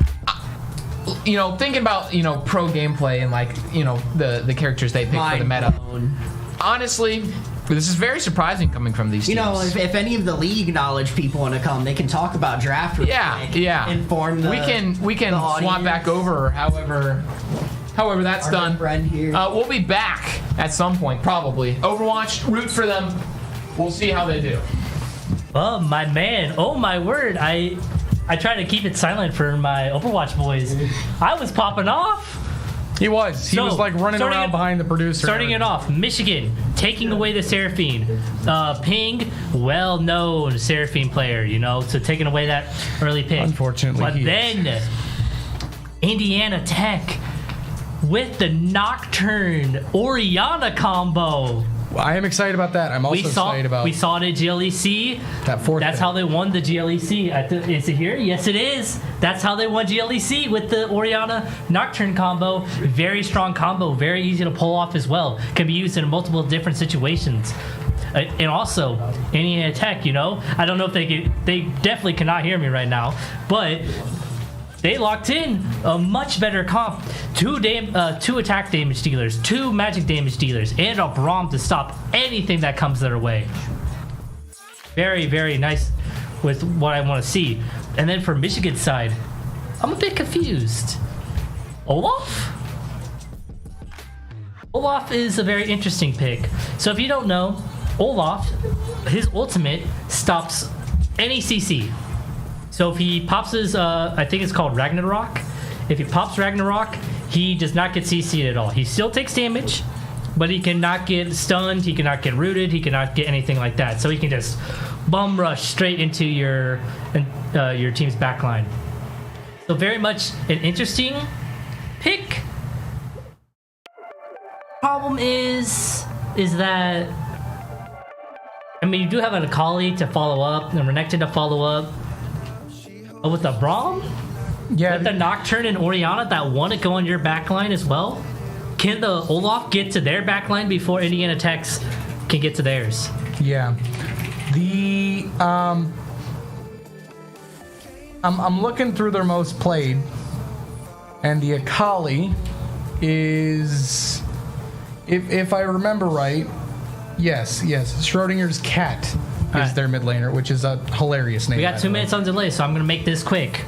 Speaker 5: you know, thinking about pro gameplay and like the characters they pick for the meta.
Speaker 6: Mind-blown.
Speaker 5: Honestly, this is very surprising coming from these
Speaker 6: You
Speaker 5: teams.
Speaker 6: know, if any of the league knowledge people want to come, they can talk about draft. real
Speaker 5: Yeah,
Speaker 6: quick,
Speaker 5: yeah.
Speaker 6: Inform the
Speaker 5: we can
Speaker 6: the
Speaker 5: swap
Speaker 6: audience.
Speaker 5: back over, however that's
Speaker 6: Our
Speaker 5: done.
Speaker 6: friend here.
Speaker 5: We'll be back at some point, probably. Overwatch, root for them. We'll see how they do.
Speaker 4: Oh, my man. Oh, my word. I tried to keep it silent for my Overwatch boys. I was popping off.
Speaker 3: He was. He
Speaker 4: So,
Speaker 3: was like running
Speaker 4: starting
Speaker 3: around
Speaker 4: it-
Speaker 3: behind the producer.
Speaker 4: Starting it off, Michigan taking away the Seraphine. Ping, well-known Seraphine player, you know, so taking away that early pick.
Speaker 3: Unfortunately,
Speaker 4: But
Speaker 3: he is.
Speaker 4: then Indiana Tech with the Nocturne Oriana combo.
Speaker 3: I am excited about that. I'm also excited about
Speaker 4: we saw it at GLEC.
Speaker 3: that fourth.
Speaker 4: That's
Speaker 3: pick.
Speaker 4: how they won the GLEC. Is it here? Yes, it is. That's how they won GLEC with the Oriana Nocturne combo. Very strong combo. Very easy to pull off as well. Can be used in multiple different situations. And also, Indiana Tech, you know, I don't know if they definitely cannot hear me right now, but they locked in a much better comp. Two attack damage dealers, 2 magic damage dealers, and a Braum to stop anything that comes their way. Very, very nice with what I want to see. And then for Michigan's side, I'm a bit confused. Olaf? Olaf is a very interesting pick. So if you don't know, Olaf, his ultimate stops any CC. So if he pops his, I think it's called Ragnarok. If he pops Ragnarok, he does not get CC'd at all. He still takes damage, but he cannot get stunned. He cannot get rooted. He cannot get anything like that. So he can just bum rush straight into your team's backline. So very much an interesting pick. Problem is that, I mean, you do have an Akali to follow up, and Renekton to follow up. But with the Braum,
Speaker 3: Yeah,
Speaker 4: with the Nocturne and Oriana that want to go on your backline as well, can the Olaf get to their backline before Indiana Techs can get to theirs?
Speaker 3: yeah. The I'm looking through their most played, and the Akali is, if I remember right, yes, Schrodinger's cat is
Speaker 4: Alright.
Speaker 3: their mid laner, which is a hilarious name.
Speaker 4: We
Speaker 3: by
Speaker 4: got
Speaker 3: the
Speaker 4: 2
Speaker 3: way.
Speaker 4: minutes on delay, so I'm going to make this quick.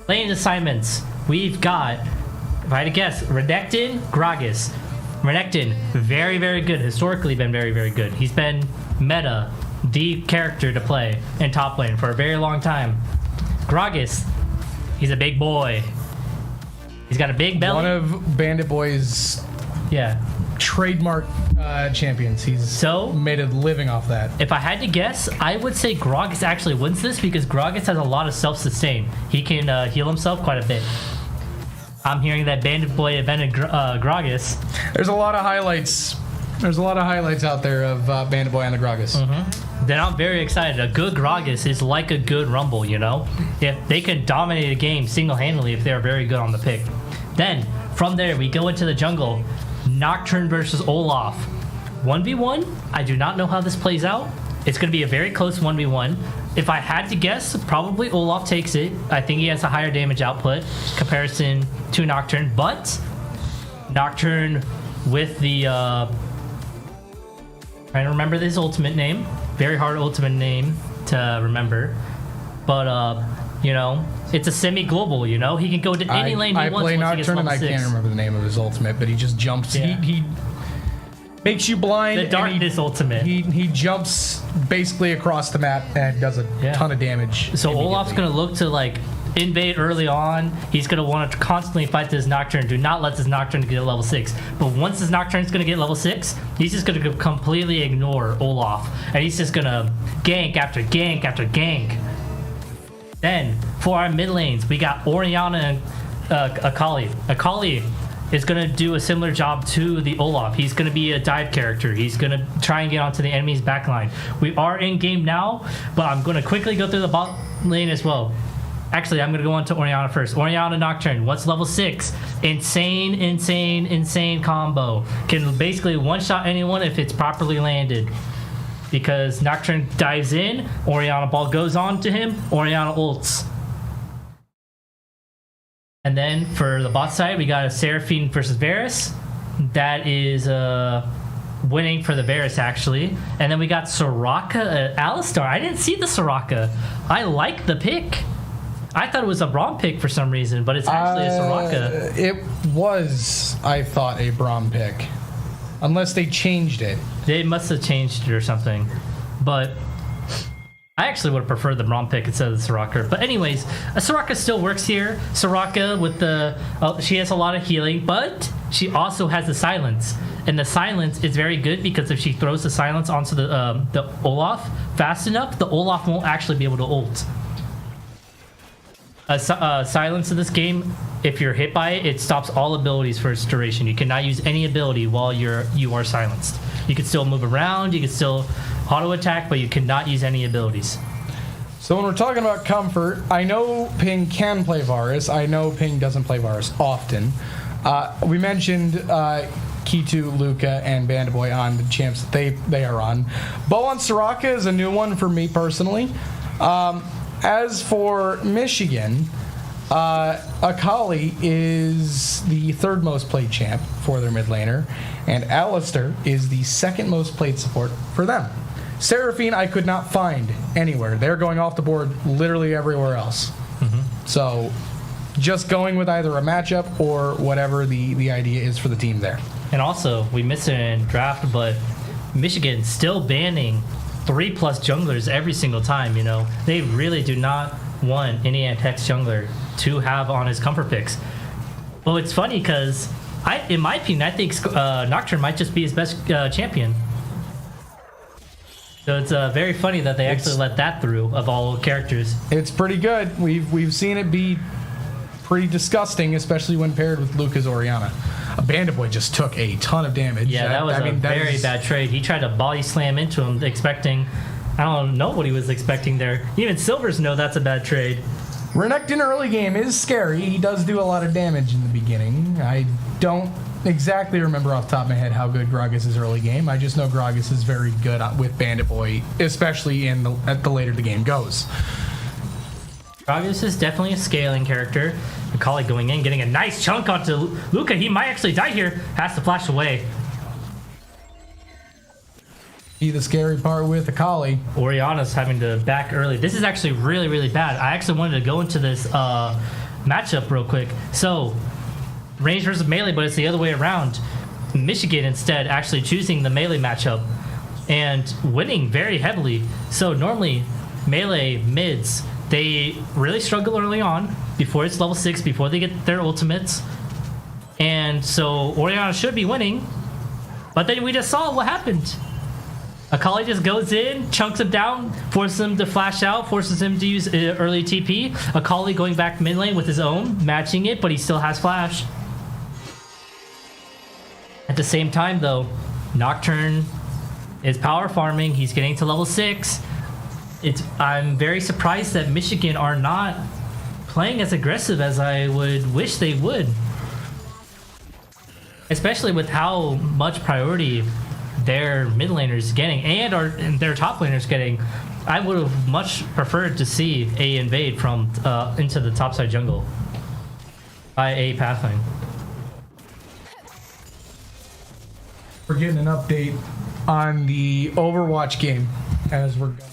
Speaker 4: Lane assignments. We've got, if I had to guess, Renekton, Gragas. Renekton, very, very good. Historically been very, very good. He's been meta, the character to play in top lane for a very long time. Gragas, he's a big boy. He's got a big belly.
Speaker 3: One of Bandit Boy's
Speaker 4: Yeah.
Speaker 3: trademark champions. He's
Speaker 4: So?
Speaker 3: made a living off that.
Speaker 4: If I had to guess, I would say Gragas actually wins this because Gragas has a lot of self-sustain. He can heal himself quite a bit. I'm hearing that Bandit Boy invented Gragas.
Speaker 3: There's a lot of highlights. There's a lot of highlights out there of Bandit Boy on the Gragas.
Speaker 4: Then I'm very excited. A good Gragas is like a good Rumble, you know? If they can dominate a game single-handedly if they're very good on the pick. Then, from there, we go into the jungle. Nocturne versus Olaf. 1v1. I do not know how this plays out. It's going to be a very close 1v1. If I had to guess, probably Olaf takes it. I think he has a higher damage output comparison to Nocturne, but Nocturne with the trying to remember his ultimate name. Very hard ultimate name to remember. But you know, it's a semi-global, you know? He can go to any lane he
Speaker 3: I
Speaker 4: wants
Speaker 3: play
Speaker 4: once he gets
Speaker 3: Nocturne and
Speaker 4: level
Speaker 3: I
Speaker 4: 6.
Speaker 3: can't remember the name of his ultimate, but he just jumps.
Speaker 4: Yeah.
Speaker 3: He makes you blind.
Speaker 4: The
Speaker 3: and
Speaker 4: darkness ultimate.
Speaker 3: He jumps basically across the map and does a
Speaker 4: Yeah.
Speaker 3: ton of damage.
Speaker 4: So Olaf's
Speaker 3: immediately.
Speaker 4: going to look to like invade early on. He's going to want to constantly fight this Nocturne. Do not let this Nocturne get to level 6. But once this Nocturne's going to get level 6, he's just going to completely ignore Olaf. And he's just going to gank after gank after gank. Then, for our mid lanes, we got Oriana and Akali. Akali is going to do a similar job to the Olaf. He's going to be a dive character. He's going to try and get onto the enemy's backline. We are in game now, but I'm going to quickly go through the bot lane as well. Actually, I'm going to go on to Oriana first. Oriana Nocturne, what's level 6? Insane combo. Can basically one-shot anyone if it's properly landed. Because Nocturne dives in, Oriana ball goes on to him, Oriana ults. And then for the bot side, we got a Seraphine versus Varus. That is winning for the Varus, actually. And then we got Soraka, Alistar. I didn't see the Soraka. I like the pick. I thought it was a Braum pick for some reason, but it's actually a Soraka.
Speaker 3: It was, I thought, a Braum pick. Unless they changed it.
Speaker 4: They must have changed it or something. But I actually would have preferred the Braum pick instead of the Soraka. But anyways, Soraka still works here. Soraka with the... she has a lot of healing, but she also has the silence. And the silence is very good because if she throws the silence onto the Olaf fast enough, the Olaf won't actually be able to ult. Silence in this game, if you're hit by it, it stops all abilities for its duration. You cannot use any ability while you are silenced. You can still move around, you can still auto attack, but you cannot use any abilities.
Speaker 3: So when we're talking about comfort, I know Ping can play Varus. I know Ping doesn't play Varus often. We mentioned Kitu, Luca, and Bandaboy on the champs that they are on. Bow on Soraka is a new one for me personally. As for Michigan, Akali is the third most played champ for their mid laner, and Alistair is the second most played support for them. Seraphine I could not find anywhere. They're going off the board literally everywhere else. So just going with either a matchup or whatever the idea is for the team there.
Speaker 4: And also, we missed it in draft, but Michigan still banning 3+ junglers every single time, you know. They really do not want any NECC jungler to have on his comfort picks. Well, it's funny because, in my opinion, I think Nocturne might just be his best champion. So it's very funny that they actually let that through of all characters.
Speaker 3: It's pretty good. We've seen it be pretty disgusting, especially when paired with Luca's Orianna. A Bandaboy just took a ton of damage.
Speaker 4: Yeah, that was a very bad trade. He tried to body slam into him, expecting... I don't know what he was expecting there. Even Silvers know that's a bad trade.
Speaker 3: Renekton early game is scary. He does do a lot of damage in the beginning. I don't exactly remember off the top of my head how good Gragas is early game. I just know Gragas is very good with Bandaboy, especially at the later the game goes.
Speaker 4: Gragas is definitely a scaling character. Akali going in, getting a nice chunk onto Luca. He might actually die here. Has to flash away.
Speaker 3: See the scary part with Akali.
Speaker 4: Orianna's having to back early. This is actually really, really bad. I actually wanted to go into this matchup real quick. So, range versus melee, but it's the other way around. Michigan instead actually choosing the melee matchup and winning very heavily. So normally, melee mids, they really struggle early on before it's level 6, before they get their ultimates. And so Orianna should be winning. But then we just saw what happened. Akali just goes in, chunks him down, forces him to flash out, forces him to use early TP. Akali going back mid lane with his own, matching it, but he still has flash. At the same time though, Nocturne is power farming. He's getting to level 6. I'm very surprised that Michigan are not playing as aggressive as I would wish they would. Especially with how much priority their mid laners getting and their top laners getting. I would have much preferred to see a invade from into the topside jungle by a pathline.
Speaker 3: We're getting an update on the Overwatch game as we're going.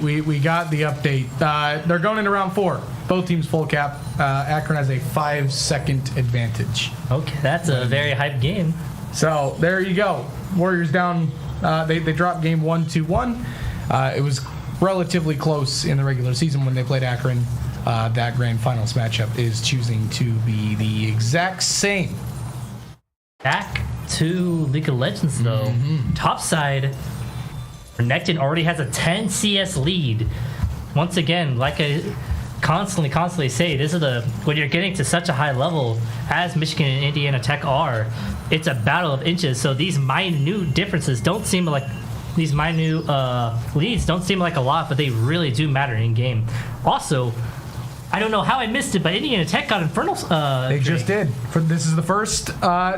Speaker 3: We got the update. They're going into round 4. Both teams full cap. Akron has a 5-second advantage.
Speaker 4: Okay, that's a very hype game.
Speaker 3: So there you go. Warriors down. They dropped game 1-1. It was relatively close in the regular season when they played Akron. That grand finals matchup is choosing to be the exact same.
Speaker 4: Back to League of Legends though. Topside, Renekton already has a 10 CS lead. Once again, like I constantly say, this is when you're getting to such a high level as Michigan and Indiana Tech are, it's a battle of inches. So these minute differences don't seem like leads don't seem like a lot, but they really do matter in game. Also, I don't know how I missed it, but Indiana Tech got Infernal.
Speaker 3: They just did. This is the first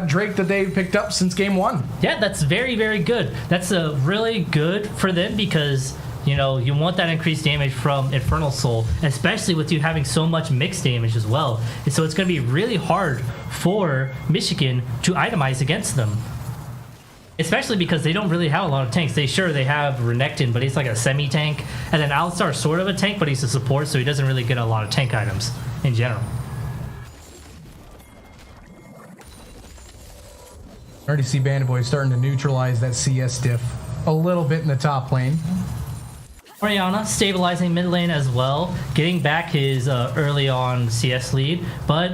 Speaker 3: Drake that they've picked up since game 1.
Speaker 4: Yeah, that's very, very good. That's really good for them because, you know, you want that increased damage from Infernal Soul, especially with you having so much mixed damage as well. And so it's going to be really hard for Michigan to itemize against them. Especially because they don't really have a lot of tanks. They have Renekton, but he's like a semi-tank. And then Alistar's sort of a tank, but he's a support, so he doesn't really get a lot of tank items in general.
Speaker 3: Already see Bandit Boy starting to neutralize that CS diff a little bit in the top lane.
Speaker 4: Orianna stabilizing mid lane as well, getting back his early on CS lead, but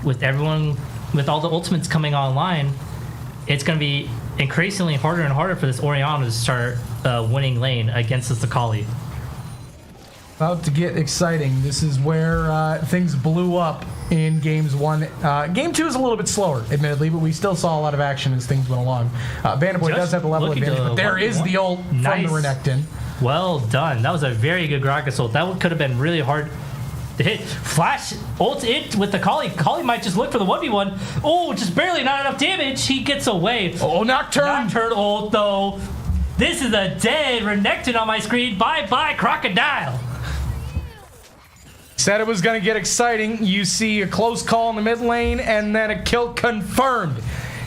Speaker 4: with all the ultimates coming online, it's going to be increasingly harder and harder for this Orianna to start winning lane against this Akali.
Speaker 3: About to get exciting. This is where things blew up in games 1. Game 2 is a little bit slower, admittedly, but we still saw a lot of action as things went along. Bandit Boy does have the level advantage, but there is the ult from the Renekton.
Speaker 4: Well done. That was a very good Gragas ult. That could have been really hard to hit. Flash ult it with the Akali. Akali might just look for the 1v1. Oh, just barely, not enough damage. He gets away.
Speaker 3: Oh, Nocturne.
Speaker 4: Nocturne ult, though. This is a dead Renekton on my screen. Bye-bye, Crocodile.
Speaker 3: Said it was going to get exciting. You see a close call in the mid lane and then a kill confirmed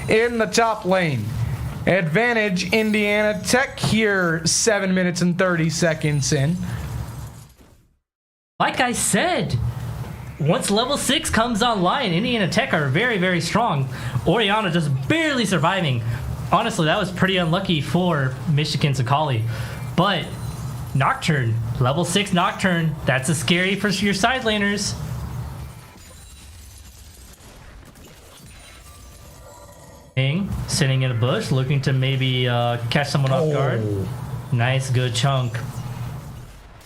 Speaker 3: in the top lane. Advantage Indiana Tech here, 7 minutes and 30 seconds in.
Speaker 4: Like I said, once level 6 comes online, Indiana Tech are very, very strong. Orianna just barely surviving. Honestly, that was pretty unlucky for Michigan's Akali. But Nocturne, level 6 Nocturne, that's a scary for your side laners. King sitting in a bush, looking to maybe catch someone off guard. Nice, good chunk.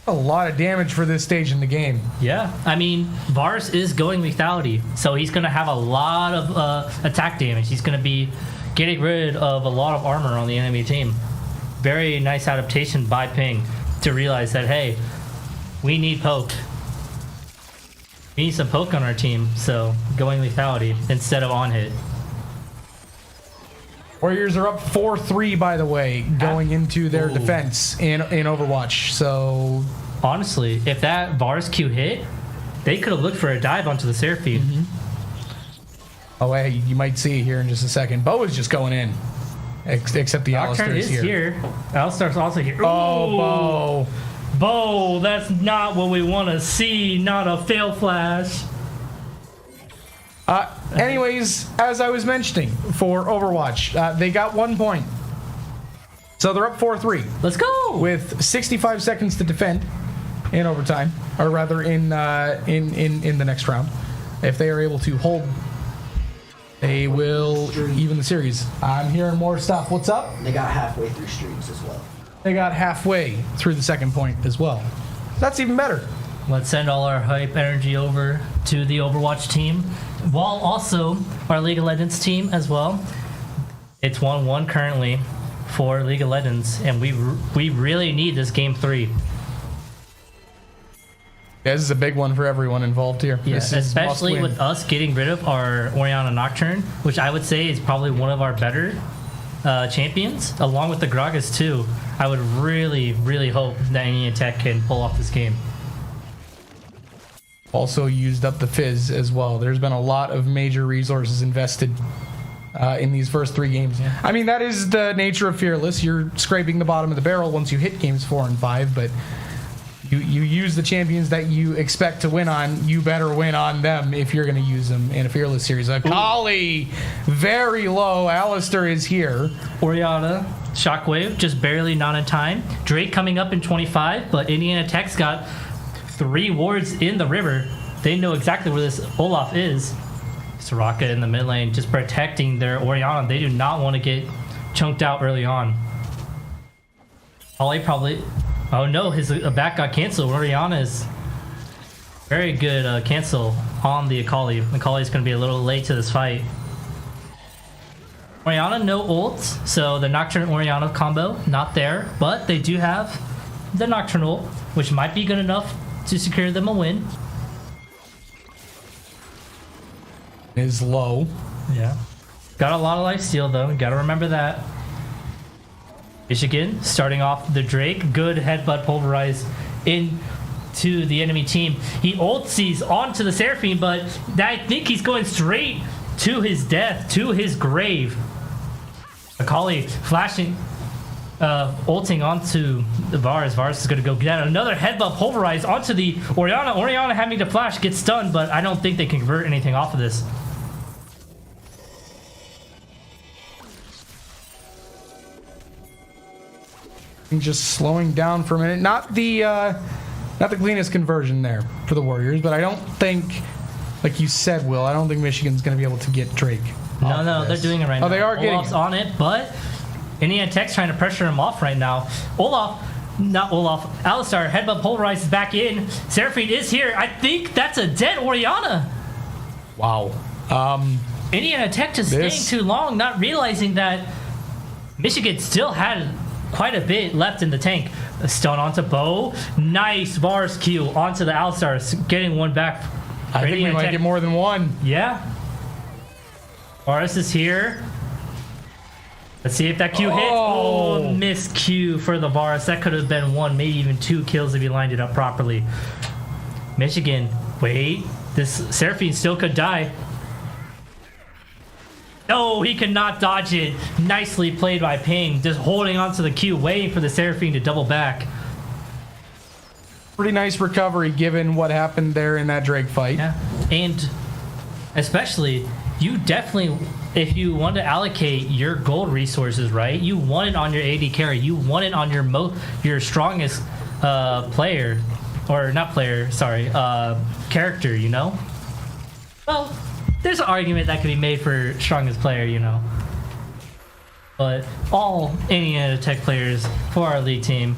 Speaker 3: A lot of damage for this stage in the game.
Speaker 4: Yeah, I mean, Varus is going lethality, so he's going to have a lot of attack damage. He's going to be getting rid of a lot of armor on the enemy team. Very nice adaptation by Ping to realize that, hey, we need poke. We need some poke on our team, so going lethality instead of on hit.
Speaker 3: Warriors are up 4-3, by the way, going into their defense in Overwatch. So,
Speaker 4: honestly, if that Varus Q hit, they could have looked for a dive onto the Seraphine.
Speaker 3: Oh, hey, you might see here in just a second. Bo is just going in, except the
Speaker 4: Nocturne
Speaker 3: Alistar is here.
Speaker 4: Alistar's also here.
Speaker 3: Oh, Bo.
Speaker 4: Bo, that's not what we want to see. Not a fail flash.
Speaker 3: Anyways, as I was mentioning, for Overwatch, they got 1 point. So they're up 4-3.
Speaker 4: Let's go!
Speaker 3: With 65 seconds to defend in overtime, or rather in the next round. If they are able to hold, they will even the series. I'm hearing more stuff. What's up?
Speaker 6: They got halfway through streams as well.
Speaker 3: They got halfway through the second point as well. That's even better.
Speaker 4: Let's send all our hype energy over to the Overwatch team, while also our League of Legends team as well. It's 1-1 currently for League of Legends, and we really need this game 3.
Speaker 3: Yeah, this is a big one for everyone involved here.
Speaker 4: Yeah,
Speaker 3: this is
Speaker 4: especially with us getting rid of our Orianna Nocturne, which I would say is probably one of our better champions, along with the Gragas too. I would really, really hope that Indiana Tech can pull off this game.
Speaker 3: Also used up the Fizz as well. There's been a lot of major resources invested in these first 3 games.
Speaker 4: Yeah.
Speaker 3: I mean, that is the nature of Fearless. You're scraping the bottom of the barrel once you hit games 4 and 5, but you use the champions that you expect to win on. You better win on them if you're going to use them in a Fearless series. Akali, very low. Alistar is here.
Speaker 4: Orianna, Shockwave, just barely not in time. Drake coming up in 25, but Indiana Tech's got 3 wards in the river. They know exactly where this Olaf is. Soraka in the mid lane just protecting their Orianna. They do not want to get chunked out early on. Ollie probably... Oh no, his back got canceled. Orianna is very good cancel on the Akali. Akali's going to be a little late to this fight. Orianna, no ult, so the Nocturne Orianna combo not there, but they do have the Nocturne ult, which might be good enough to secure them a win.
Speaker 3: Is low.
Speaker 4: Yeah. Got a lot of life steal though. Got to remember that. Michigan starting off the Drake. Good headbutt pulverize into the enemy team. He ult-sees onto the Seraphine, but I think he's going straight to his death, to his grave. Akali flashing, ulting onto the Varus. Varus is going to go get another headbutt pulverized onto the Orianna. Orianna having to flash, gets stunned, but I don't think they can convert anything off of this.
Speaker 3: Just slowing down for a minute. Not the cleanest conversion there for the Warriors, but I don't think, like you said, Will, I don't think Michigan's going to be able to get Drake.
Speaker 4: No, they're doing it right now.
Speaker 3: Oh, they are getting
Speaker 4: Olaf's
Speaker 3: it.
Speaker 4: on it, but NECC trying to pressure him off right now. Alistar, headbutt pulverizes back in. Seraphine is here. I think that's a dead Orianna.
Speaker 3: Wow.
Speaker 4: NECC just staying too long, not realizing that Michigan still had quite a bit left in the tank. A stun onto Bo. Nice Varus Q onto the Alistar, getting one back.
Speaker 3: I think we might get more than one.
Speaker 4: Yeah. Varus is here. Let's see if that Q hits. Oh, missed Q for the Varus. That could have been one, maybe even 2 kills if he lined it up properly. Michigan, wait. This Seraphine still could die. No, he could not dodge it. Nicely played by Ping. Just holding onto the Q, waiting for the Seraphine to double back.
Speaker 3: Pretty nice recovery given what happened there in that Drake fight.
Speaker 4: Yeah. And especially, you definitely, if you want to allocate your gold resources, right, you want it on your AD carry. You want it on your strongest player, or not player, sorry, character, you know? Well, there's an argument that could be made for strongest player, you know. But all NECC players for our league team,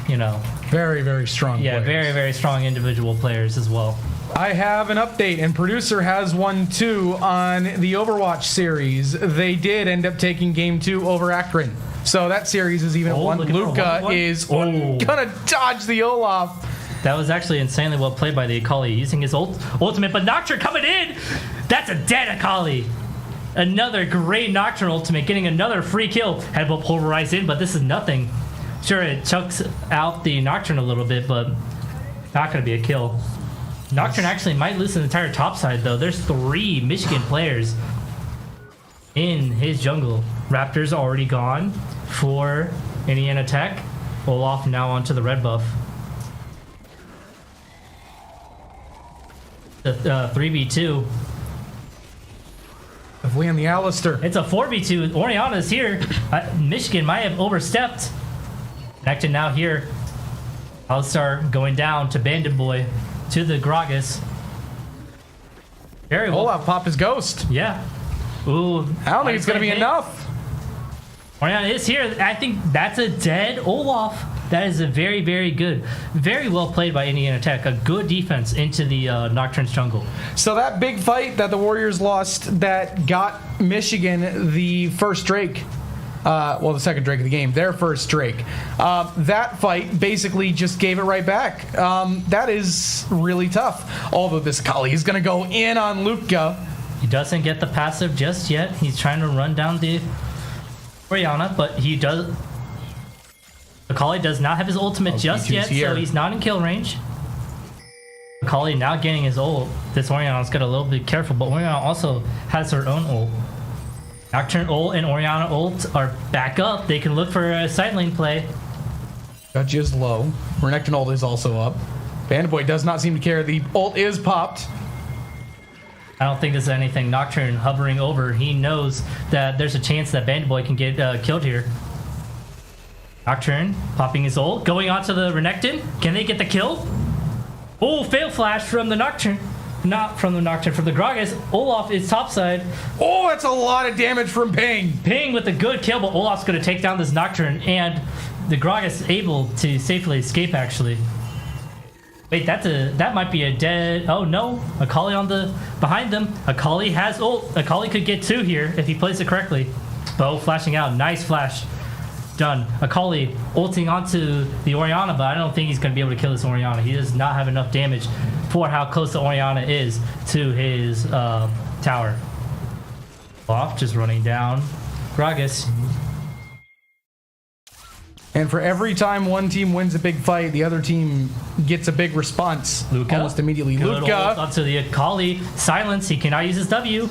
Speaker 4: you know.
Speaker 3: Very, very strong
Speaker 4: Yeah,
Speaker 3: players.
Speaker 4: very, very strong individual players as well.
Speaker 3: I have an update, and producer has one too, on the Overwatch series. They did end up taking game 2 over Akron. So that series is even at 1.
Speaker 4: looking for a
Speaker 3: Luca
Speaker 4: 1-1.
Speaker 3: is gonna dodge the Olaf.
Speaker 4: That was actually insanely well played by the Akali, using his ultimate, but Nocturne coming in! That's a dead Akali! Another great Nocturne ultimate, getting another free kill. Headbutt pulverized in, but this is nothing. Sure, it chucks out the Nocturne a little bit, but not going to be a kill. Nocturne actually might lose the entire top side, though. There's 3 Michigan players in his jungle. Raptors already gone for NECC. Olaf now onto the red buff. The 3v2.
Speaker 3: If we and the Alistair.
Speaker 4: It's a 4v2. Orianna's here. Michigan might have overstepped. Connected now here. Alistar going down to Bandit Boy. To the Gragas. Very well.
Speaker 3: Olaf popped his ghost.
Speaker 4: Yeah. Ooh.
Speaker 3: I don't think it's going to be enough.
Speaker 4: Orianna is here. I think that's a dead Olaf. That is a very, very good. Very well played by NECC. A good defense into the Nocturne's jungle.
Speaker 3: So that big fight that the Warriors lost that got Michigan the first Drake, the second Drake of the game, their first Drake, that fight basically just gave it right back. That is really tough. Although this Akali is going to go in on Luca.
Speaker 4: He doesn't get the passive just yet. He's trying to run down the Orianna, but he does... Akali does not have his ultimate just yet, so he's not in kill range. Akali now getting his ult. This Orianna's got a little bit careful, but Orianna also has her own ult. Nocturne ult and Orianna ult are back up. They can look for a side lane play.
Speaker 3: Dutch is low. Renekton ult is also up. Bandit Boy does not seem to care. The ult is popped.
Speaker 4: I don't think there's anything. Nocturne hovering over. He knows that there's a chance that Bandit Boy can get killed here. Nocturne popping his ult, going onto the Renekton. Can they get the kill? Oh, fail flash from the Nocturne. Not from the Nocturne, from the Gragas. Olaf is topside.
Speaker 3: Oh, that's a lot of damage from Ping.
Speaker 4: Ping with a good kill, but Olaf's going to take down this Nocturne, and the Gragas is able to safely escape, actually. Wait, that might be a dead... Oh, no. Akali on the... behind them. Akali has ult. Akali could get 2 here if he plays it correctly. Bo flashing out. Nice flash. Done. Akali ulting onto the Orianna, but I don't think he's going to be able to kill this Orianna. He does not have enough damage for how close the Orianna is to his tower. Off, just running down. Gragas.
Speaker 3: And for every time one team wins a big fight, the other team gets a big response.
Speaker 4: Luca.
Speaker 3: Almost immediately.
Speaker 4: Good
Speaker 3: Luca.
Speaker 4: ult onto the Akali. Silence. He cannot use his W.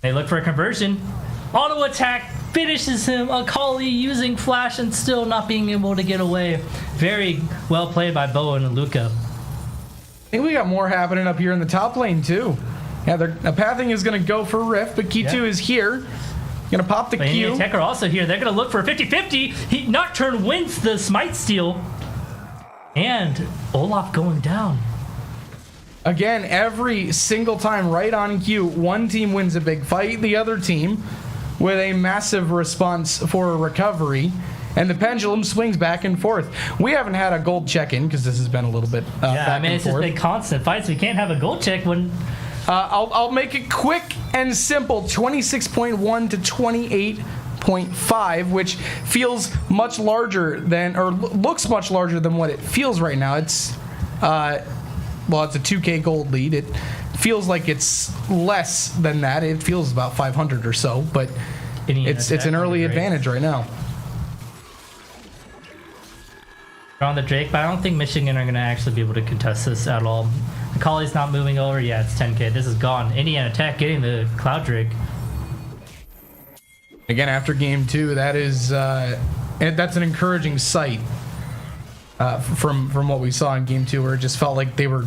Speaker 4: They look for a conversion. Auto attack finishes him. Akali using flash and still not being able to get away. Very well played by Bowen and Luca.
Speaker 3: I think we got more happening up here in the top lane, too. Yeah, Pathing is going to go for Rift, but Q2 is here. Going to pop the Q.
Speaker 4: Tech are also here. They're going to look for a 50-50. Nocturne wins the Smite steal. And Olaf going down.
Speaker 3: Again, every single time right on Q, one team wins a big fight, the other team with a massive response for a recovery. And the pendulum swings back and forth. We haven't had a gold check-in because this has been a little bit back and
Speaker 4: it's
Speaker 3: forth.
Speaker 4: just been constant fights. We can't have a gold check when...
Speaker 3: I'll make it quick and simple. 26.1 to 28.5, which feels much larger than, or looks much larger than what it feels right now. It's, it's a 2K gold lead. It feels like it's less than that. It feels about 500 or so, but it's an early advantage right now.
Speaker 4: On the Drake, but I don't think Michigan are going to actually be able to contest this at all. Akali's not moving over. Yeah, it's 10K. This is gone. Indiana Tech getting the Cloud Drake.
Speaker 3: Again, after game 2, that is that's an encouraging sight from what we saw in game 2, where it just felt like they were,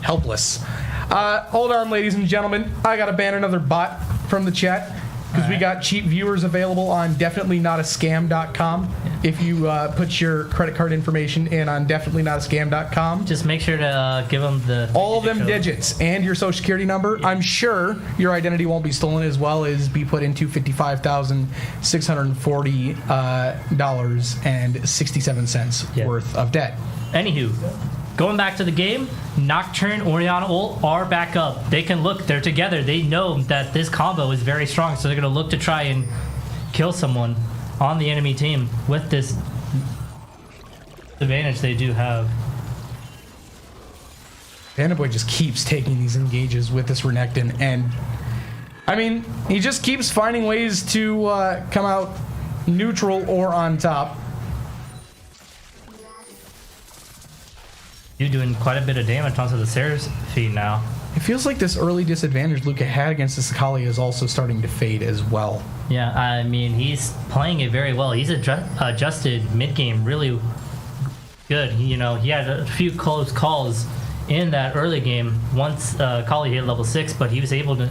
Speaker 3: helpless. Hold on, ladies and gentlemen. I got to ban another bot from the chat because we got cheap viewers available on definitelynotascam.com. If you put your credit card information in on definitelynotascam.com.
Speaker 4: Just make sure to give them
Speaker 3: all of them
Speaker 4: code.
Speaker 3: digits and your social security number. Yeah. I'm sure your identity won't be stolen, as well as be put into $55,640.67 worth of debt.
Speaker 4: Anywho, going back to the game, Nocturne, Orianna ult are back up. They can look. They're together. They know that this combo is very strong, so they're going to look to try and kill someone on the enemy team with this advantage they do have.
Speaker 3: Vanderboy just keeps taking these engages with this Renekton, and I mean, he just keeps finding ways to come out neutral or on top.
Speaker 4: You're doing quite a bit of damage onto the Seraphine now.
Speaker 3: It feels like this early disadvantage Luca had against this Akali is also starting to fade as well.
Speaker 4: Yeah, I mean, he's playing it very well. He's adjusted mid-game really good. He had a few close calls in that early game once Akali hit level 6, but he's able to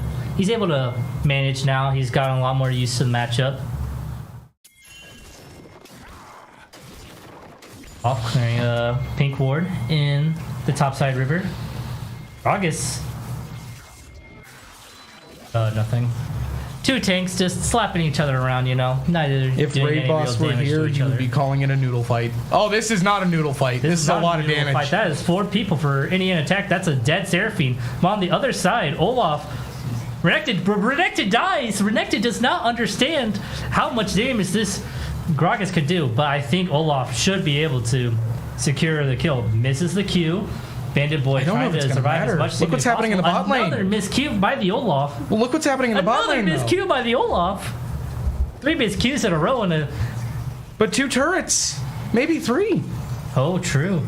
Speaker 4: manage now. He's gotten a lot more used to the matchup. Off clearing a pink ward in the topside river. Gragas. Nothing. Two tanks just slapping each other around, Neither
Speaker 3: if
Speaker 4: doing
Speaker 3: Raid
Speaker 4: any
Speaker 3: Boss
Speaker 4: real
Speaker 3: were
Speaker 4: damage
Speaker 3: here,
Speaker 4: to each
Speaker 3: you would
Speaker 4: other.
Speaker 3: be calling it a noodle fight. Oh, this is not a noodle fight. This is a lot of damage.
Speaker 4: Fight. That is 4 people for Indiana Tech. That's a dead Seraphine. But on the other side, Olaf. Renekton dies. Renekton does not understand how much damage this Gragas could do, but I think Olaf should be able to secure the kill. Misses the Q. Bandit Boy trying to survive as much as
Speaker 3: Look what's happening in the bot lane.
Speaker 4: Another miscue by the Olaf.
Speaker 3: Well, look what's happening in the bot lane,
Speaker 4: Another miscue by the Olaf. 3 miscues in a row and
Speaker 3: but 2 turrets. Maybe 3.
Speaker 4: Oh, true.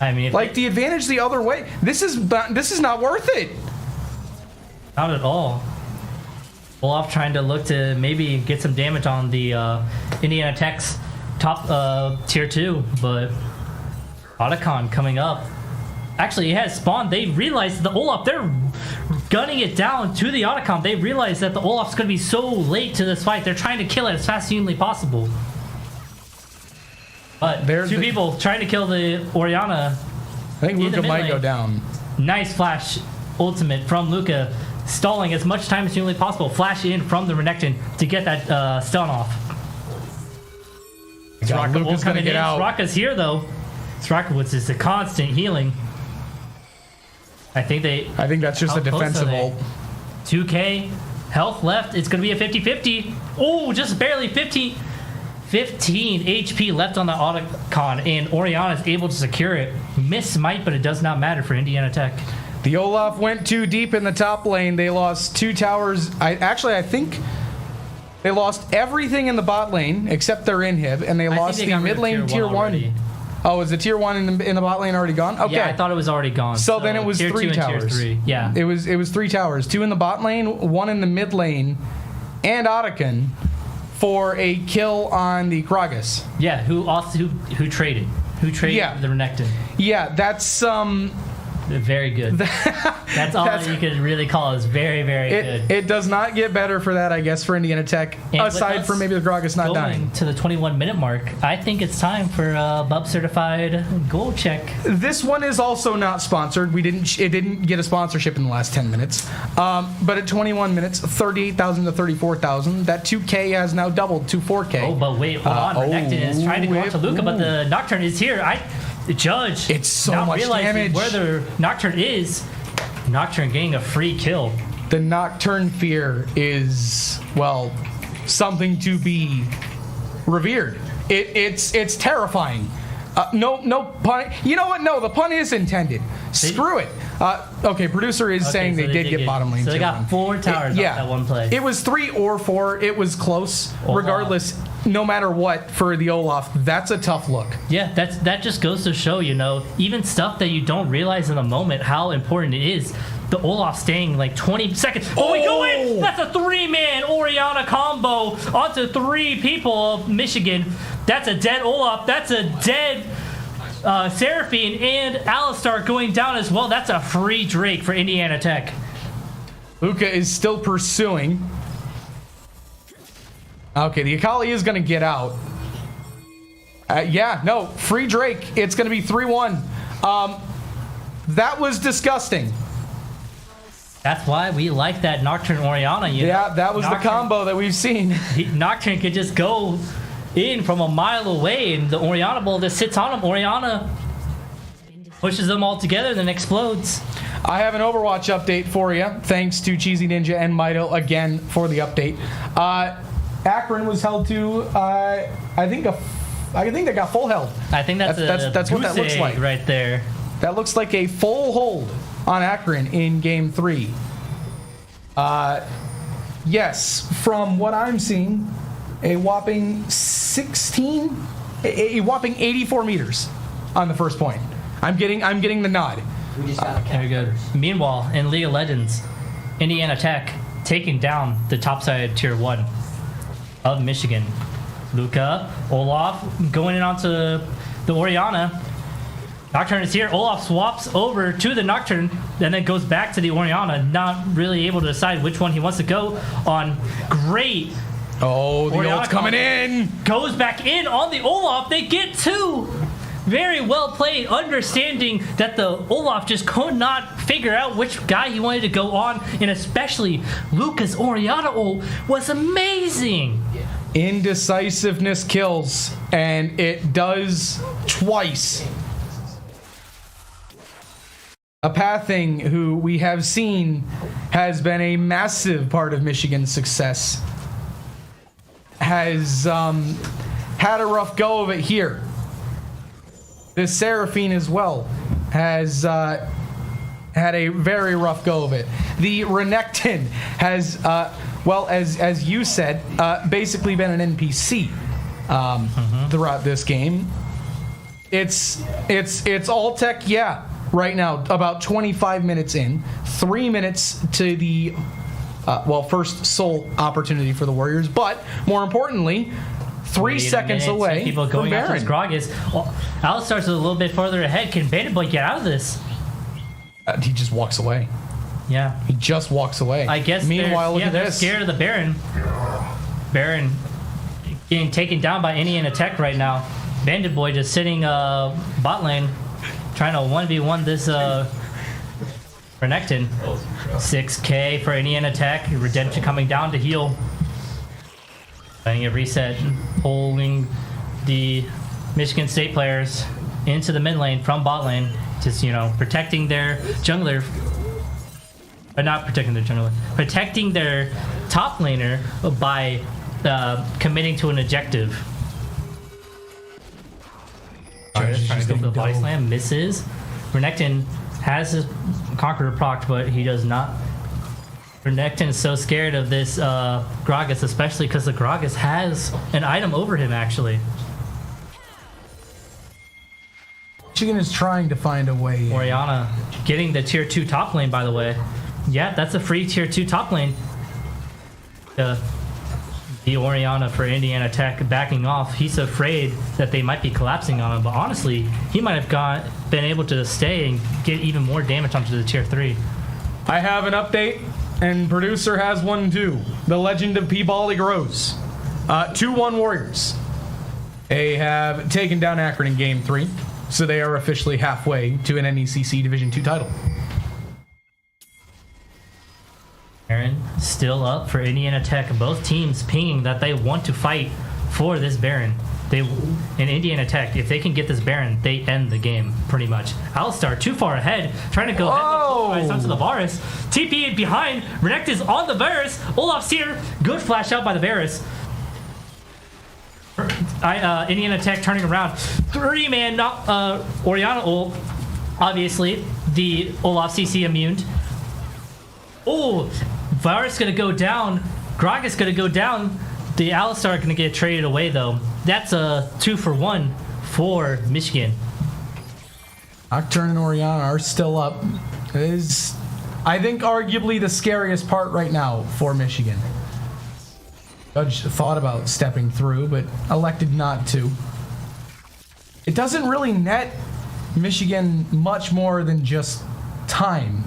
Speaker 4: I mean,
Speaker 3: like the advantage the other way. This is not worth it.
Speaker 4: Not at all. Olaf trying to look to maybe get some damage on the Indiana Tech's top tier 2, but Otacon coming up. Actually, it has spawned. They realized the Olaf, they're gunning it down to the Otacon. They realize that the Olaf's going to be so late to this fight. They're trying to kill it as fast as humanly possible. But two people trying to kill the Orianna.
Speaker 3: I think Luca might go down.
Speaker 4: Nice flash ultimate from Luca. Stalling as much time as humanly possible. Flash in from the Renekton to get that stun off.
Speaker 3: Luca's going to get out.
Speaker 4: Soraka's here, though. Soraka with just a constant healing. I think that's just a defensive ult. 2K health left. It's going to be a 50-50. Oh, just barely 15 HP left on the Otacon, and Orianna is able to secure it. Miss smite, but it does not matter for Indiana Tech.
Speaker 3: The Olaf went too deep in the top lane. They lost 2 towers. I think they lost everything in the bot lane except their inhib, and they lost the mid lane tier 1. Oh, is the tier 1 in the bot lane already gone? Okay.
Speaker 4: Yeah, I thought it was already gone.
Speaker 3: So then it was
Speaker 4: tier
Speaker 3: 3
Speaker 4: 2 and
Speaker 3: towers.
Speaker 4: tier 3. Yeah.
Speaker 3: It was 3 towers. 2 in the bot lane, 1 in the mid lane, and Otacon for a kill on the Gragas.
Speaker 4: Yeah, who traded? Who traded
Speaker 3: Yeah.
Speaker 4: the Renekton?
Speaker 3: Yeah, that's
Speaker 4: Very good. That's all
Speaker 3: That's-
Speaker 4: you could really call is very, very good.
Speaker 3: it does not get better for that, I guess, for Indiana Tech,
Speaker 4: And with
Speaker 3: aside
Speaker 4: us
Speaker 3: from maybe the Gragas not
Speaker 4: Going
Speaker 3: dying.
Speaker 4: to the 21-minute mark, I think it's time for a Bub certified goal check.
Speaker 3: This one is also not sponsored. It didn't get a sponsorship in the last 10 minutes. But at 21 minutes, 38,000 to 34,000. That 2K has now doubled to 4K.
Speaker 4: Oh, but wait, hold on. Renekton is trying to go out to Luca, but the Nocturne is here. The Judge.
Speaker 3: It's so
Speaker 4: not
Speaker 3: much
Speaker 4: realizing
Speaker 3: damage.
Speaker 4: where the Nocturne is. Nocturne getting a free kill.
Speaker 3: The Nocturne Fear is, well, something to be revered. It's terrifying. No pun. You know what? No, the pun is intended. Screw it. Okay, producer is saying
Speaker 4: so
Speaker 3: they did get bottom lane.
Speaker 4: So they
Speaker 3: tier
Speaker 4: got
Speaker 3: one.
Speaker 4: 4 towers off that one play.
Speaker 3: It was 3 or 4. It was close.
Speaker 4: Oh, wow.
Speaker 3: Regardless, no matter what, for the Olaf, that's a tough look.
Speaker 4: Yeah, that just goes to show, even stuff that you don't realize in the moment how important it is. The Olaf staying like 20 seconds. Oh, we go in! That's a 3-man Orianna combo onto 3 people of Michigan. That's a dead Olaf. That's a dead Seraphine, and Alistar going down as well. That's a free Drake for Indiana Tech.
Speaker 3: Luca is still pursuing. Okay, the Akali is going to get out. Yeah, no, free Drake. It's going to be 3-1. That was disgusting.
Speaker 4: That's why we like that Nocturne Orianna.
Speaker 3: Yeah, that was
Speaker 4: Nocturne,
Speaker 3: the combo that we've seen.
Speaker 4: Nocturne could just go in from a mile away, and the Orianna ball just sits on him. Orianna pushes them all together, then explodes.
Speaker 3: I have an Overwatch update for you. Thanks to Cheesy Ninja and Mito again for the update. Akron was held to, I think they got full held.
Speaker 4: I think that's
Speaker 3: what that looks like
Speaker 4: right there.
Speaker 3: That looks like a full hold on Akron in Game 3. Yes, from what I'm seeing, a whopping 84 meters on the first point. I'm getting the nod.
Speaker 6: We just got a
Speaker 4: Very good. Meanwhile, in League of Legends, Indiana Tech taking down the top side of Tier 1 of Michigan. Luca, Olaf going in onto the Orianna. Nocturne is here. Olaf swaps over to the Nocturne and then goes back to the Orianna, not really able to decide which one he wants to go on. Great.
Speaker 3: Oh, the
Speaker 4: Orianna
Speaker 3: ult's coming in.
Speaker 4: Goes back in on the Olaf. They get 2. Very well played, understanding that the Olaf just could not figure out which guy he wanted to go on, and especially Luca's Orianna ult was amazing.
Speaker 3: Indecisiveness kills, and it does twice. A Pathing, who we have seen has been a massive part of Michigan's success, has had a rough go of it here. This Seraphine as well has had a very rough go of it. The Renekton has, well, as you said, basically been an NPC throughout this game. It's all tech, yeah. Right now, about 25 minutes in, 3 minutes to the first soul opportunity for the Warriors, but more importantly, 3 seconds away
Speaker 4: people
Speaker 3: from
Speaker 4: going after
Speaker 3: Baron.
Speaker 4: Gragas. Well, Alistar's a little bit further ahead. Can Bandit Boy get out of this?
Speaker 3: He just walks away.
Speaker 4: Yeah.
Speaker 3: He just walks away.
Speaker 4: I guess.
Speaker 3: Meanwhile, look at
Speaker 4: they're
Speaker 3: this.
Speaker 4: scared of the Baron. Baron getting taken down by Indiana Tech right now. Bandit Boy just sitting bot lane, trying to 1v1 this Renekton. 6K for Indiana Tech. Redemption coming down to heal. Letting it reset, pulling the Michigan State players into the mid lane from bot lane, just protecting their jungler, but not protecting their jungler, protecting their top laner by committing to an objective. Trying to go for the body slam, misses. Renekton has his Conqueror procced, but he does not. Renekton is so scared of this Gragas, especially because the Gragas has an item over him, actually.
Speaker 3: Michigan is trying to find a way in.
Speaker 4: Oriana getting the tier 2 top lane, by the way. Yeah, that's a free tier 2 top lane. The Oriana for Indiana Tech backing off. He's afraid that they might be collapsing on him, but honestly, he might have been able to stay and get even more damage onto the tier 3.
Speaker 3: I have an update, and producer has one too. The legend of P-Bally grows. 2-1 Warriors. They have taken down Akron in Game 3, so they are officially halfway to an NECC Division 2 title.
Speaker 4: Baron still up for Indiana Tech. Both teams pinging that they want to fight for this Baron. In Indiana Tech, if they can get this Baron, they end the game pretty much. Alistar too far ahead, trying to go ahead onto the Varus. TP behind. Renekton is on the Varus. Olaf's here. Good flash out by the Varus. Indiana Tech turning around. 3-man Oriana ult. Obviously, the Olaf CC immune. Oh, Varus gonna go down. Gragas gonna go down. The Alistar gonna get traded away though. That's a 2-for-1 for Michigan.
Speaker 3: Nocturne and Oriana are still up. It is, I think, arguably the scariest part right now for Michigan. Judge thought about stepping through, but elected not to. It doesn't really net Michigan much more than just time,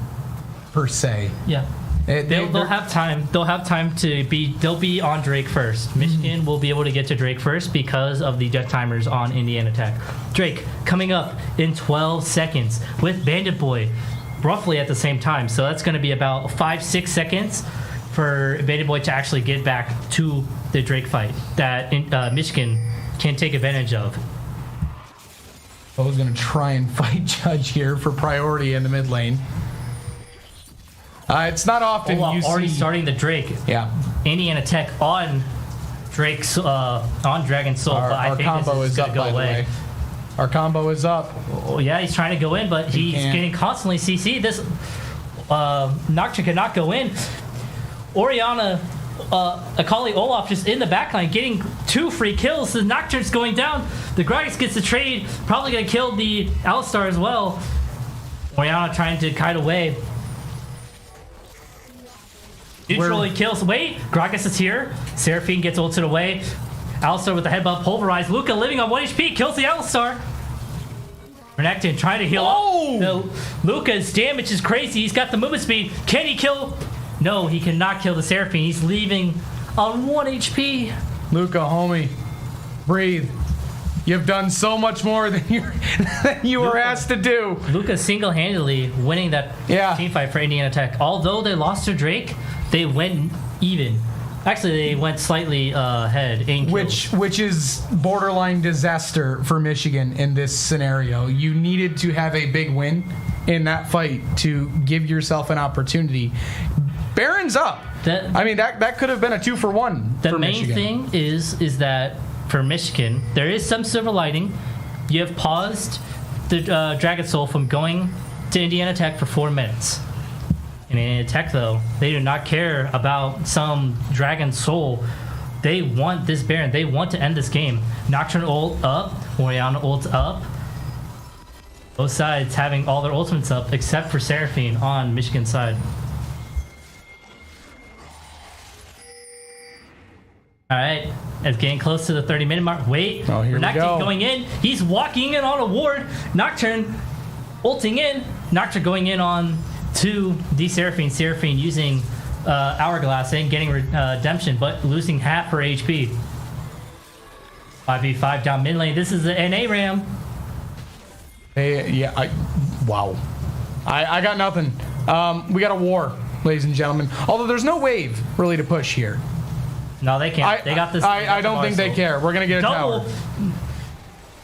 Speaker 3: per se.
Speaker 4: Yeah. They'll have time. They'll have time to be. They'll be on Drake first. Michigan will be able to get to Drake first because of the jet timers on Indiana Tech. Drake coming up in 12 seconds with Bandit Boy, roughly at the same time. So that's going to be about 5-6 seconds for Bandit Boy to actually get back to the Drake fight that Michigan can take advantage of.
Speaker 3: I was going to try and fight Judge here for priority in the mid lane. It's not often you
Speaker 4: already
Speaker 3: see...
Speaker 4: starting the Drake.
Speaker 3: Yeah.
Speaker 4: Indiana Tech on Drake's on Dragon Soul, but I think
Speaker 3: combo
Speaker 4: this is going
Speaker 3: up,
Speaker 4: to go
Speaker 3: by
Speaker 4: away.
Speaker 3: the way. Our combo is up.
Speaker 4: Oh, yeah, he's trying to go in, but he's getting constantly CC. This Nocturne cannot go in. Oriana, Akali Olaf just in the backline getting 2 free kills. The Nocturne's going down. The Gragas gets the trade. Probably going to kill the Alistar as well. Oriana trying to kite away. Neutrally kills. Wait, Gragas is here. Seraphine gets ulted away. Alistar with the headbutt pulverized. Luca living on 1 HP kills the Alistar. Renekton trying to heal up. No, Luca's damage is crazy. He's got the movement speed. Can he kill? No, he cannot kill the Seraphine. He's leaving on 1 HP.
Speaker 3: Luca, homie, breathe. You've done so much more than you were asked to do.
Speaker 4: Luca single-handedly winning that team fight for Indiana Tech. Although they lost to Drake, they went even. Actually, they went slightly ahead in kills.
Speaker 3: Which is borderline disaster for Michigan in this scenario. You needed to have a big win in that fight to give yourself an opportunity. Baron's up. That could have been a 2-for-1 for Michigan. The
Speaker 4: main thing is that for Michigan, there is some silver lighting. You have paused the Dragon Soul from going to Indiana Tech for 4 minutes. In Indiana Tech, though, they do not care about some Dragon Soul. They want this Baron. They want to end this game. Nocturne ult up. Oriana ult up. Both sides having all their ultimates up, except for Seraphine on Michigan's side. All right, it's getting close to the 30-minute mark. Wait,
Speaker 3: here we go.
Speaker 4: Going in. He's walking in on a ward. Nocturne ulting in. Nocturne going in on to the Seraphine. Seraphine using Hourglass and getting redemption, but losing half her HP. 5v5 down mid lane. This is the NA Ram.
Speaker 3: Wow. I got nothing. We got a war, ladies and gentlemen. Although there's no wave really to push here.
Speaker 4: No, they can't. They got this.
Speaker 3: I don't think they care. We're going to get a tower.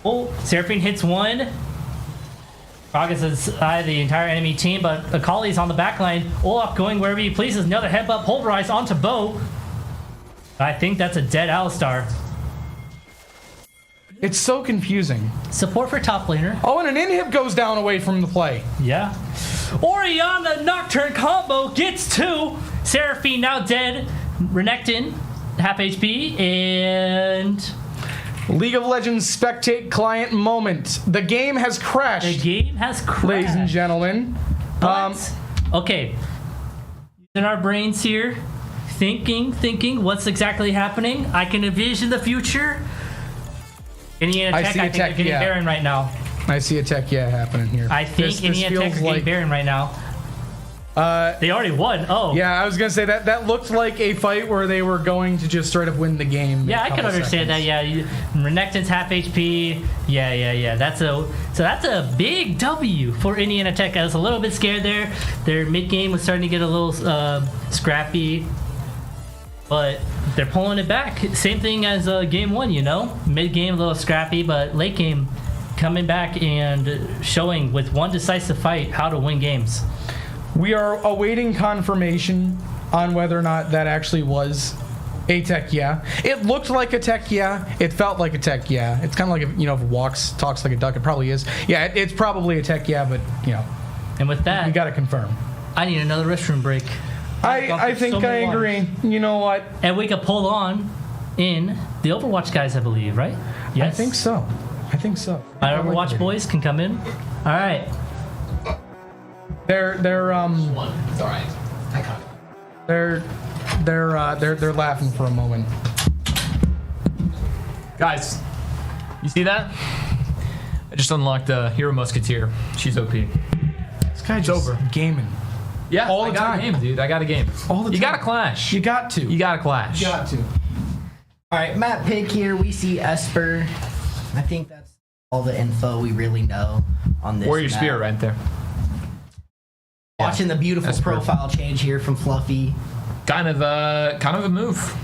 Speaker 4: Oh, Seraphine hits 1. Gragas is the entire enemy team, but Akali's on the back line. Olaf going wherever he pleases. Another headbutt pulverized onto Bo. I think that's a dead Alistar.
Speaker 3: It's so confusing.
Speaker 4: Support for top laner.
Speaker 3: Oh, and an inhib goes down away from the play.
Speaker 4: Yeah. Oriana Nocturne combo gets 2. Seraphine now dead. Renekton half HP, and
Speaker 3: League of Legends spectate client moment. The game has crashed.
Speaker 4: The game has crashed.
Speaker 3: Ladies and gentlemen.
Speaker 4: Okay. Using our brains here, thinking what's exactly happening. I can envision the future. Indiana Tech, I think they're getting barren right now.
Speaker 3: I see a tech happening here.
Speaker 4: I think Indiana Tech is getting barren right now. They already won. Oh.
Speaker 3: Yeah, I was going to say that looked like a fight where they were going to just straight up win the game.
Speaker 4: Yeah, I can understand that. Yeah, Renekton's half HP. Yeah. That's a big W for Indiana Tech. I was a little bit scared there. Their mid game was starting to get a little scrappy, but they're pulling it back. Same thing as game one. Mid game a little scrappy, but late game coming back and showing with one decisive fight how to win games.
Speaker 3: We are awaiting confirmation on whether or not that actually was a tech It looked like a tech It felt like a tech It's kind of like if it talks like a duck. It probably is. Yeah, it's probably a tech but
Speaker 4: And with that,
Speaker 3: we got to confirm.
Speaker 4: I need another restroom break.
Speaker 3: I think I agree. You know what?
Speaker 4: And we could pull on in the Overwatch guys, I believe, right? Yes.
Speaker 3: I think so.
Speaker 4: My Overwatch boys can come in. All right.
Speaker 3: They're
Speaker 5: It's all right. I got it.
Speaker 3: they're laughing for a moment.
Speaker 5: Guys, you see that? I just unlocked Hero Musketeer. She's OP.
Speaker 3: This guy just gaming.
Speaker 5: Yeah,
Speaker 3: all the
Speaker 5: I got
Speaker 3: time.
Speaker 5: a game, dude. I got a game.
Speaker 3: All the time.
Speaker 5: You gotta clash.
Speaker 3: You got to.
Speaker 5: You gotta clash.
Speaker 3: got to.
Speaker 6: All right, map pick here. We see Esper. I think that's all the info we really know on this.
Speaker 5: Warrior
Speaker 6: map.
Speaker 5: Spear right there.
Speaker 6: Watching the beautiful
Speaker 5: Esper.
Speaker 6: profile change here from Fluffy.
Speaker 5: Kind of a move.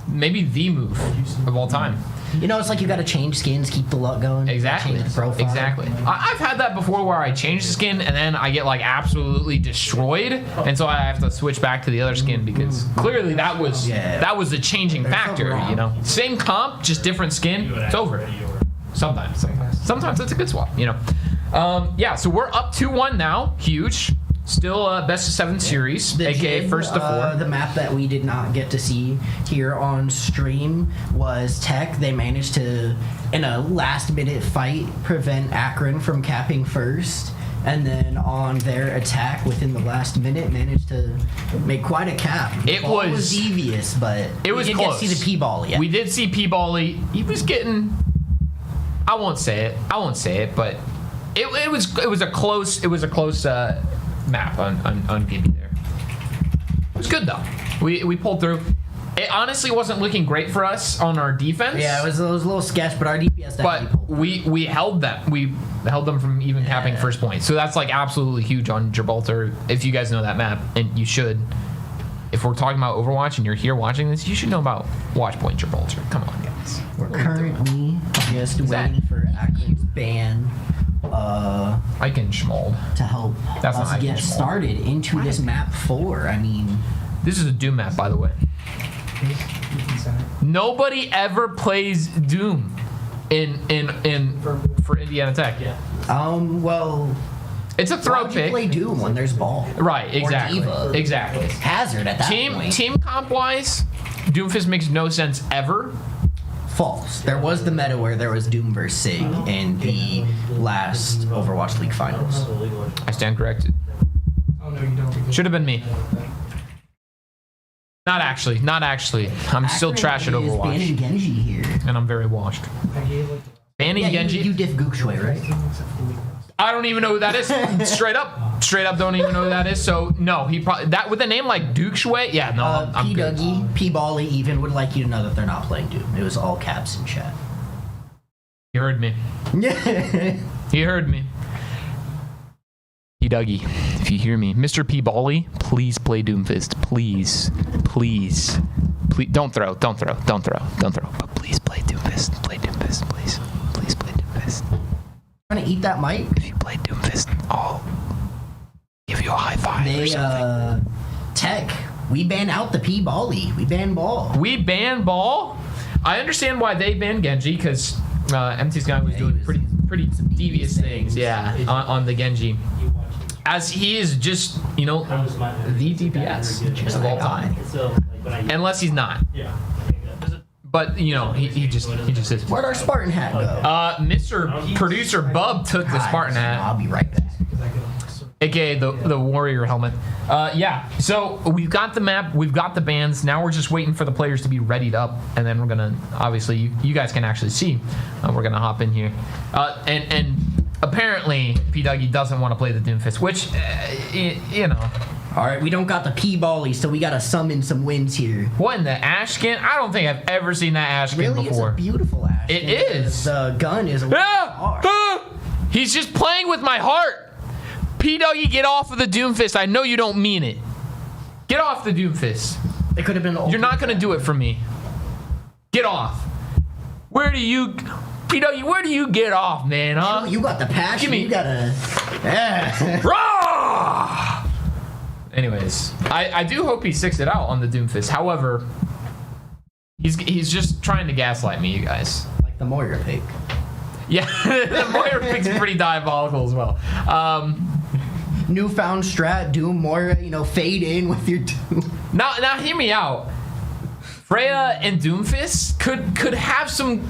Speaker 5: Maybe the move of all time.
Speaker 6: It's like you got to change skins, keep the luck going.
Speaker 5: Exactly.
Speaker 6: Change the profile.
Speaker 5: Exactly. I've had that before where I change the skin and then I get like absolutely destroyed, and so I have to switch back to the other skin because clearly that was the changing factor. Same comp, just different skin. It's over. Sometimes it's a good swap. So we're up 2-1 now. Huge. Still best of 7 series, aka first to 4.
Speaker 6: The map that we did not get to see here on stream was Tech. They managed to, in a last-minute fight, prevent Akron from capping first. And then on their attack within the last minute, managed to make quite a cap.
Speaker 5: It
Speaker 6: Ball
Speaker 5: was
Speaker 6: devious, but
Speaker 5: it was
Speaker 6: we did
Speaker 5: close.
Speaker 6: get to see the P-ball yet.
Speaker 5: We did see P-Bally. He was getting. I won't say it, but it was a close map on PB there. It was good though. We pulled through. It honestly wasn't looking great for us on our defense.
Speaker 6: Yeah, it was a little sketch, but our DPS definitely
Speaker 5: But
Speaker 6: pulled.
Speaker 5: we held them. We held them from even capping first point. So that's like absolutely huge on Gibraltar. If you guys know that map, and you should. If we're talking about Overwatch and you're here watching this, you should know about Watchpoint Gibraltar. Come on, guys.
Speaker 6: We're currently just waiting for Akron's ban
Speaker 5: I can schmold.
Speaker 6: to help
Speaker 5: That's not
Speaker 6: us get
Speaker 5: Eichenschmold.
Speaker 6: started into this map 4. I mean,
Speaker 5: This is a Doom map, by the way. Nobody ever plays Doom for Indiana Tech.
Speaker 6: well,
Speaker 5: It's a
Speaker 6: why
Speaker 5: throw
Speaker 6: would you
Speaker 5: pick.
Speaker 6: play Doom when there's ball?
Speaker 5: Right, exactly.
Speaker 6: Or Diva.
Speaker 5: Exactly.
Speaker 6: Hazard at that point.
Speaker 5: Team comp wise, Doomfist makes no sense ever.
Speaker 6: False. There was the meta where there was Doom versus Sig in the last Overwatch League finals.
Speaker 5: I stand corrected.
Speaker 3: Oh no, you don't.
Speaker 5: Should have been me. Not actually. I'm still trash at
Speaker 6: Akron is
Speaker 5: Overwatch.
Speaker 6: banning Genji here.
Speaker 5: And I'm very washed. Banning
Speaker 6: Yeah,
Speaker 5: Genji?
Speaker 6: you diff Gookshui, right?
Speaker 5: I don't even know who that is. Straight up don't even know who that is. So no, he probably that with a name like Duke Shui. Yeah, no, I'm
Speaker 6: P
Speaker 5: good.
Speaker 6: Dougie, P Bally even would like you to know that they're not playing Doom. It was all caps in chat.
Speaker 5: He heard me. He heard me. P Dougie, if you hear me, Mr. P Bally, please play Doomfist. Please. Don't throw. But please play Doomfist. Play Doomfist, please. Please play Doomfist.
Speaker 6: Trying to eat that mic.
Speaker 5: If you play Doomfist, I'll give you a high five or
Speaker 6: They
Speaker 5: something.
Speaker 6: Tech. We ban out the P Bally. We ban ball.
Speaker 5: We ban Ball. I understand why they banned Genji because MT's guy was doing pretty devious things. Yeah, on the Genji. As he is just, the DPS of all time. Unless he's not. But you know, he just is.
Speaker 6: Where'd our Spartan hat go?
Speaker 5: Mr. Producer Bub took the Spartan hat,
Speaker 6: I'll be right back.
Speaker 5: aka the Warrior helmet. Yeah. So we've got the map, we've got the bands. Now we're just waiting for the players to be readied up, and then we're gonna obviously you guys can actually see. We're gonna hop in here, and apparently P Dougie doesn't want to play the Doomfist, which you know.
Speaker 6: All right, we don't got the P-Bally, so we gotta summon some wins here.
Speaker 5: What in the ash skin? I don't think I've ever seen that ash skin
Speaker 6: Really,
Speaker 5: before.
Speaker 6: it's a beautiful ash.
Speaker 5: It
Speaker 6: skin,
Speaker 5: is.
Speaker 6: The gun is.
Speaker 5: He's just playing with my heart. P Dougie, get off of the Doomfist. I know you don't mean it. Get off the Doomfist.
Speaker 6: It could have been.
Speaker 5: You're not gonna do it for me. Get off. Where do you, P Dougie? Where do you get off, man? Huh?
Speaker 6: You got the passion.
Speaker 5: Give me-
Speaker 6: You gotta. Yeah.
Speaker 5: Rah! Anyways, I do hope he sticks it out on the Doomfist. However, he's just trying to gaslight me, you guys.
Speaker 6: Like the Moira pick.
Speaker 5: Yeah, the Moira pick's pretty diabolical as well.
Speaker 6: Newfound strat, Doom Moira. Fade in with your Doom.
Speaker 5: Now hear me out. Freya and Doomfist could have some.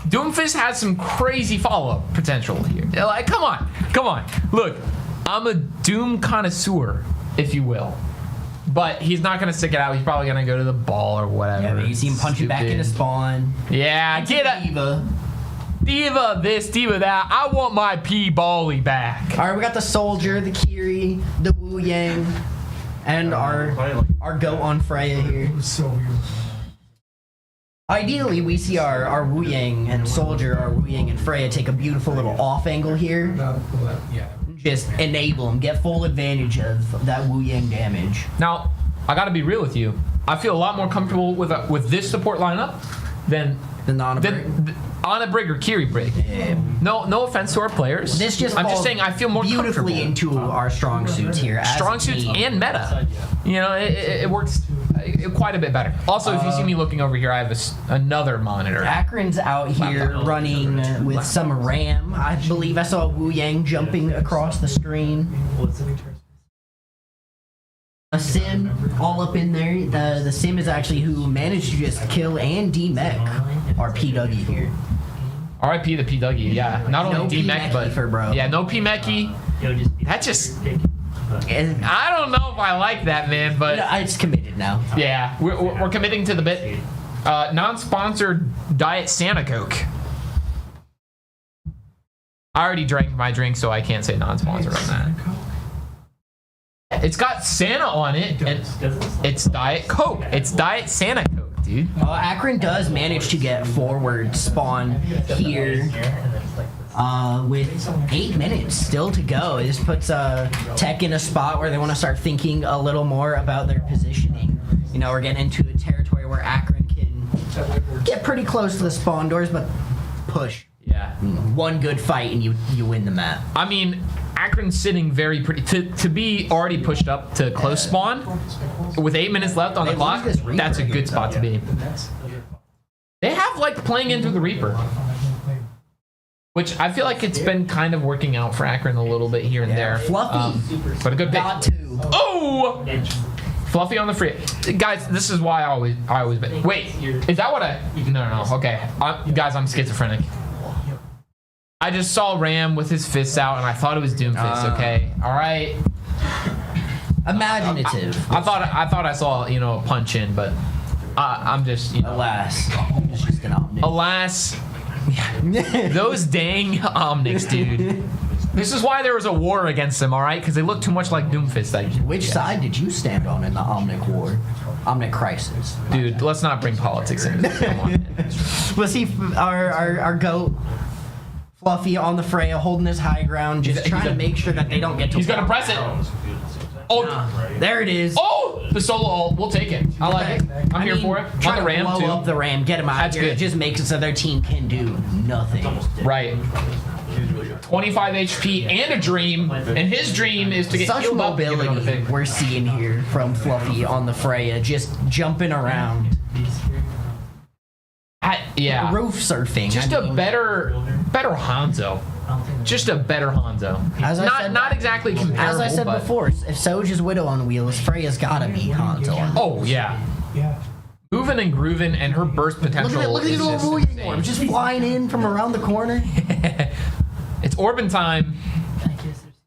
Speaker 5: Doomfist has some crazy follow-up potential here. Like, come on. Look, I'm a Doom connoisseur, if you will. But he's not gonna stick it out. He's probably gonna go to the ball or whatever.
Speaker 6: Yeah, but you see him punch you back into spawn.
Speaker 5: Yeah, get a diva this, diva that. I want my P-Bally back.
Speaker 6: All right, we got the Soldier, the Kiri, the Wu Yang, and our goat on Freya here.
Speaker 3: So weird.
Speaker 6: Ideally, we see our Wu Yang and Soldier, our Wu Yang and Freya take a beautiful little off angle here.
Speaker 3: Yeah.
Speaker 6: Just enable them, get full advantage of that Wu Yang damage.
Speaker 5: Now, I gotta be real with you. I feel a lot more comfortable with this support lineup than Anna Brig or Kiri Brig. No offense to our players.
Speaker 6: This just
Speaker 5: I'm just
Speaker 6: falls
Speaker 5: saying I feel more
Speaker 6: beautifully
Speaker 5: comfortable.
Speaker 6: into our strong suits here. as
Speaker 5: Strong
Speaker 6: a
Speaker 5: suits
Speaker 6: team.
Speaker 5: and meta. It works quite a bit better. Also, if you see me looking over here, I have another monitor.
Speaker 6: Akron's out here running with some RAM. I believe I saw Wu Yang jumping across the screen. A Sim all up in there. The Sim is actually who managed to just kill and demech our P Dougie here.
Speaker 5: R.I.P. the P Dougie. Yeah, not only
Speaker 6: No
Speaker 5: D-Mech, but
Speaker 6: for bro.
Speaker 5: yeah, no P-Mechie. That just I don't know if I like that, man, but
Speaker 6: It's committed now.
Speaker 5: yeah, we're committing to the bit. Non-sponsored Diet Santa Coke. I already drank my drink, so I can't say non-sponsored on that. It's got Santa on it, and it's Diet Coke. It's Diet Santa Coke, dude.
Speaker 6: Akron does manage to get forward spawn here with 8 minutes still to go. This puts Tech in a spot where they want to start thinking a little more about their positioning. We're getting into a territory where Akron can get pretty close to the spawn doors, but push.
Speaker 5: Yeah.
Speaker 6: One good fight and you win the map.
Speaker 5: I mean, Akron's sitting very pretty. To be already pushed up to close spawn with 8 minutes left on the
Speaker 6: They
Speaker 5: clock,
Speaker 6: lose this Reaper
Speaker 5: that's a
Speaker 6: here,
Speaker 5: good spot to be. They have like playing into the Reaper, which I feel like it's been kind of working out for Akron a little bit here and there.
Speaker 6: Fluffy
Speaker 5: But a good pick.
Speaker 6: got to.
Speaker 5: Oh! Fluffy on the free. Guys, this is why I always bet. Wait, is that what I? No. Okay, guys, I'm schizophrenic. I just saw Ram with his fists out, and I thought it was Doomfist. Okay, all right.
Speaker 6: Imaginative.
Speaker 5: I thought I saw a punch in, but I'm just
Speaker 6: Alas, it's just an omni.
Speaker 5: alas, those dang Omnics, dude. This is why there was a war against them, all right? Because they look too much like Doomfist.
Speaker 6: Which side did you stand on in the Omnic War? Omnic Crisis.
Speaker 5: Dude, let's not bring politics into this. Come on.
Speaker 6: Let's see our goat Fluffy on the Freya holding his high ground, just trying to make sure that they don't get to.
Speaker 5: He's gonna press it. Oh,
Speaker 6: there it is.
Speaker 5: oh, the solo ult. We'll take it. I like it. I'm here for it.
Speaker 6: Try
Speaker 5: On the
Speaker 6: to
Speaker 5: Ram
Speaker 6: blow
Speaker 5: too.
Speaker 6: up the Ram, get him out
Speaker 5: That's
Speaker 6: here.
Speaker 5: good.
Speaker 6: It just makes it so their team can do nothing.
Speaker 5: Right. 25 HP and a dream, and his dream is to get
Speaker 6: Such
Speaker 5: healed up. and give it on the
Speaker 6: mobility
Speaker 5: pig.
Speaker 6: we're seeing here from Fluffy on the Freya, just jumping around,
Speaker 5: Yeah.
Speaker 6: roof surfing.
Speaker 5: Just
Speaker 6: I
Speaker 5: a
Speaker 6: mean,
Speaker 5: better Hanzo. Just a better Hanzo.
Speaker 6: As I said-
Speaker 5: Not exactly comparable.
Speaker 6: As I said
Speaker 5: but,
Speaker 6: before, if Soj is Widow on wheels, Freya's gotta be Hanzo.
Speaker 5: Oh yeah. moving and grooving, and her burst potential.
Speaker 6: Look at these
Speaker 5: is
Speaker 6: little
Speaker 5: just
Speaker 6: Wu
Speaker 5: insane.
Speaker 6: Yang orbs just flying in from around the corner.
Speaker 5: It's Orbin time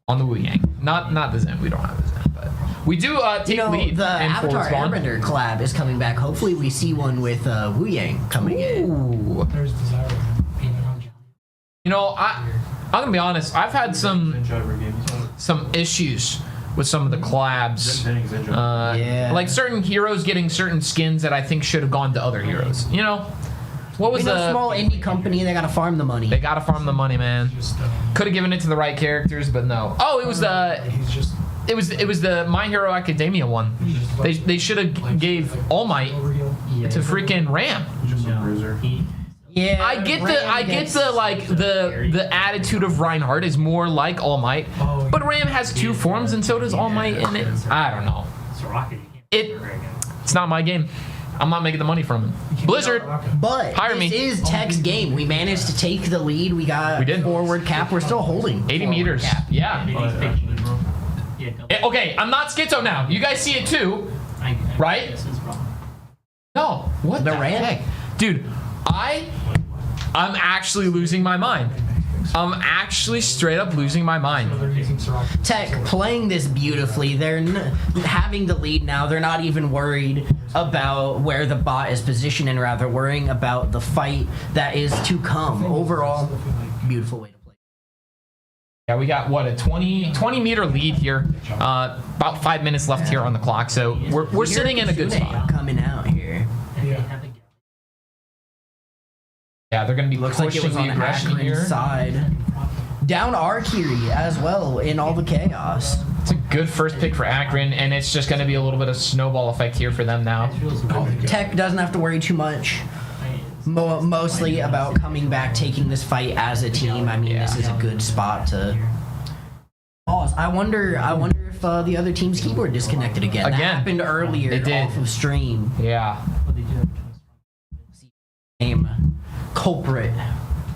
Speaker 5: on the Wu Yang. Not the Zen. We don't have the Zen, but we do take lead
Speaker 6: the
Speaker 5: and forward
Speaker 6: Avatar
Speaker 5: spawn.
Speaker 6: Airbender collab is coming back. Hopefully we see one with Wu Yang coming in.
Speaker 5: Ooh. You know, I'm gonna be honest. I've had some issues with some of the collabs.
Speaker 6: Yeah.
Speaker 5: Like certain heroes getting certain skins that I think should have gone to other heroes. You know, what was
Speaker 6: a
Speaker 5: the
Speaker 6: small indie company? They gotta farm the money.
Speaker 5: They gotta farm the money, man. Could have given it to the right characters, but no. Oh, it was the. It was the My Hero Academia one. They should have gave All Might to freaking Ram.
Speaker 6: Yeah.
Speaker 5: I get the attitude of Reinhardt is more like All Might, but Ram has two forms and so does All Might, and I don't know. It's not my game. I'm not making the money from it. Blizzard,
Speaker 6: But
Speaker 5: hire
Speaker 6: this
Speaker 5: me.
Speaker 6: is Tech's game. We managed to take the lead. We did. Forward cap. We're still holding.
Speaker 5: 80 meters.
Speaker 6: Cap.
Speaker 5: Yeah. Okay, I'm not schizo now. You guys see it too, right? No. What the heck? Dude, I'm actually losing my mind. I'm actually straight up losing my mind.
Speaker 6: Tech playing this beautifully. They're having the lead now. They're not even worried about where the bot is positioned and rather worrying about the fight that is to come. Overall, beautiful way to play.
Speaker 5: Yeah, we got what, a 20 meter lead here. About 5 minutes left here on the clock, so we're sitting in a good spot.
Speaker 6: Coming out here.
Speaker 5: Yeah, they're going to be
Speaker 6: Looks like it
Speaker 5: pushing
Speaker 6: was on
Speaker 5: the aggression
Speaker 6: Akron's
Speaker 5: here.
Speaker 6: side. Down Arkiri as well in all the chaos.
Speaker 5: It's a good first pick for Akron, and it's just going to be a little bit of snowball effect here for them now.
Speaker 6: Tech doesn't have to worry too much. Mostly about coming back, taking this fight as a team. I mean, this is a good spot to pause. I wonder if the other team's keyboard disconnected again. That happened earlier
Speaker 5: It did.
Speaker 6: off of stream.
Speaker 5: Yeah.
Speaker 6: Same culprit.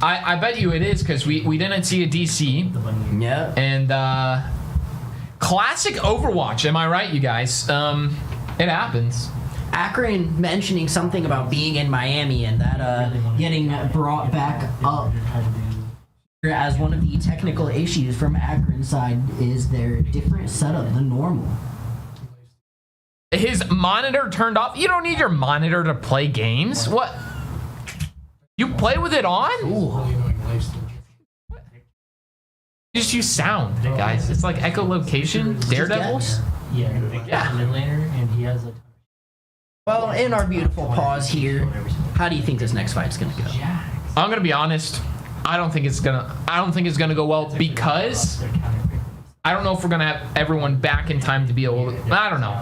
Speaker 5: I bet you it is, because we didn't see a DC.
Speaker 6: Yeah.
Speaker 5: And classic Overwatch, am I right, you guys? It happens.
Speaker 6: Akron mentioning something about being in Miami and that getting brought back up as one of the technical issues from Akron's side is their different setup than normal.
Speaker 5: His monitor turned off. You don't need your monitor to play games. What? You play with it on? Just use sound, guys. It's like echolocation, Daredevils.
Speaker 4: Yeah, mid laner, and he has a.
Speaker 6: Well, in our beautiful pause here, how do you think this next fight's gonna go?
Speaker 5: I'm gonna be honest. I don't think it's gonna go well, because I don't know if we're gonna have everyone back in time to be able to. I don't know.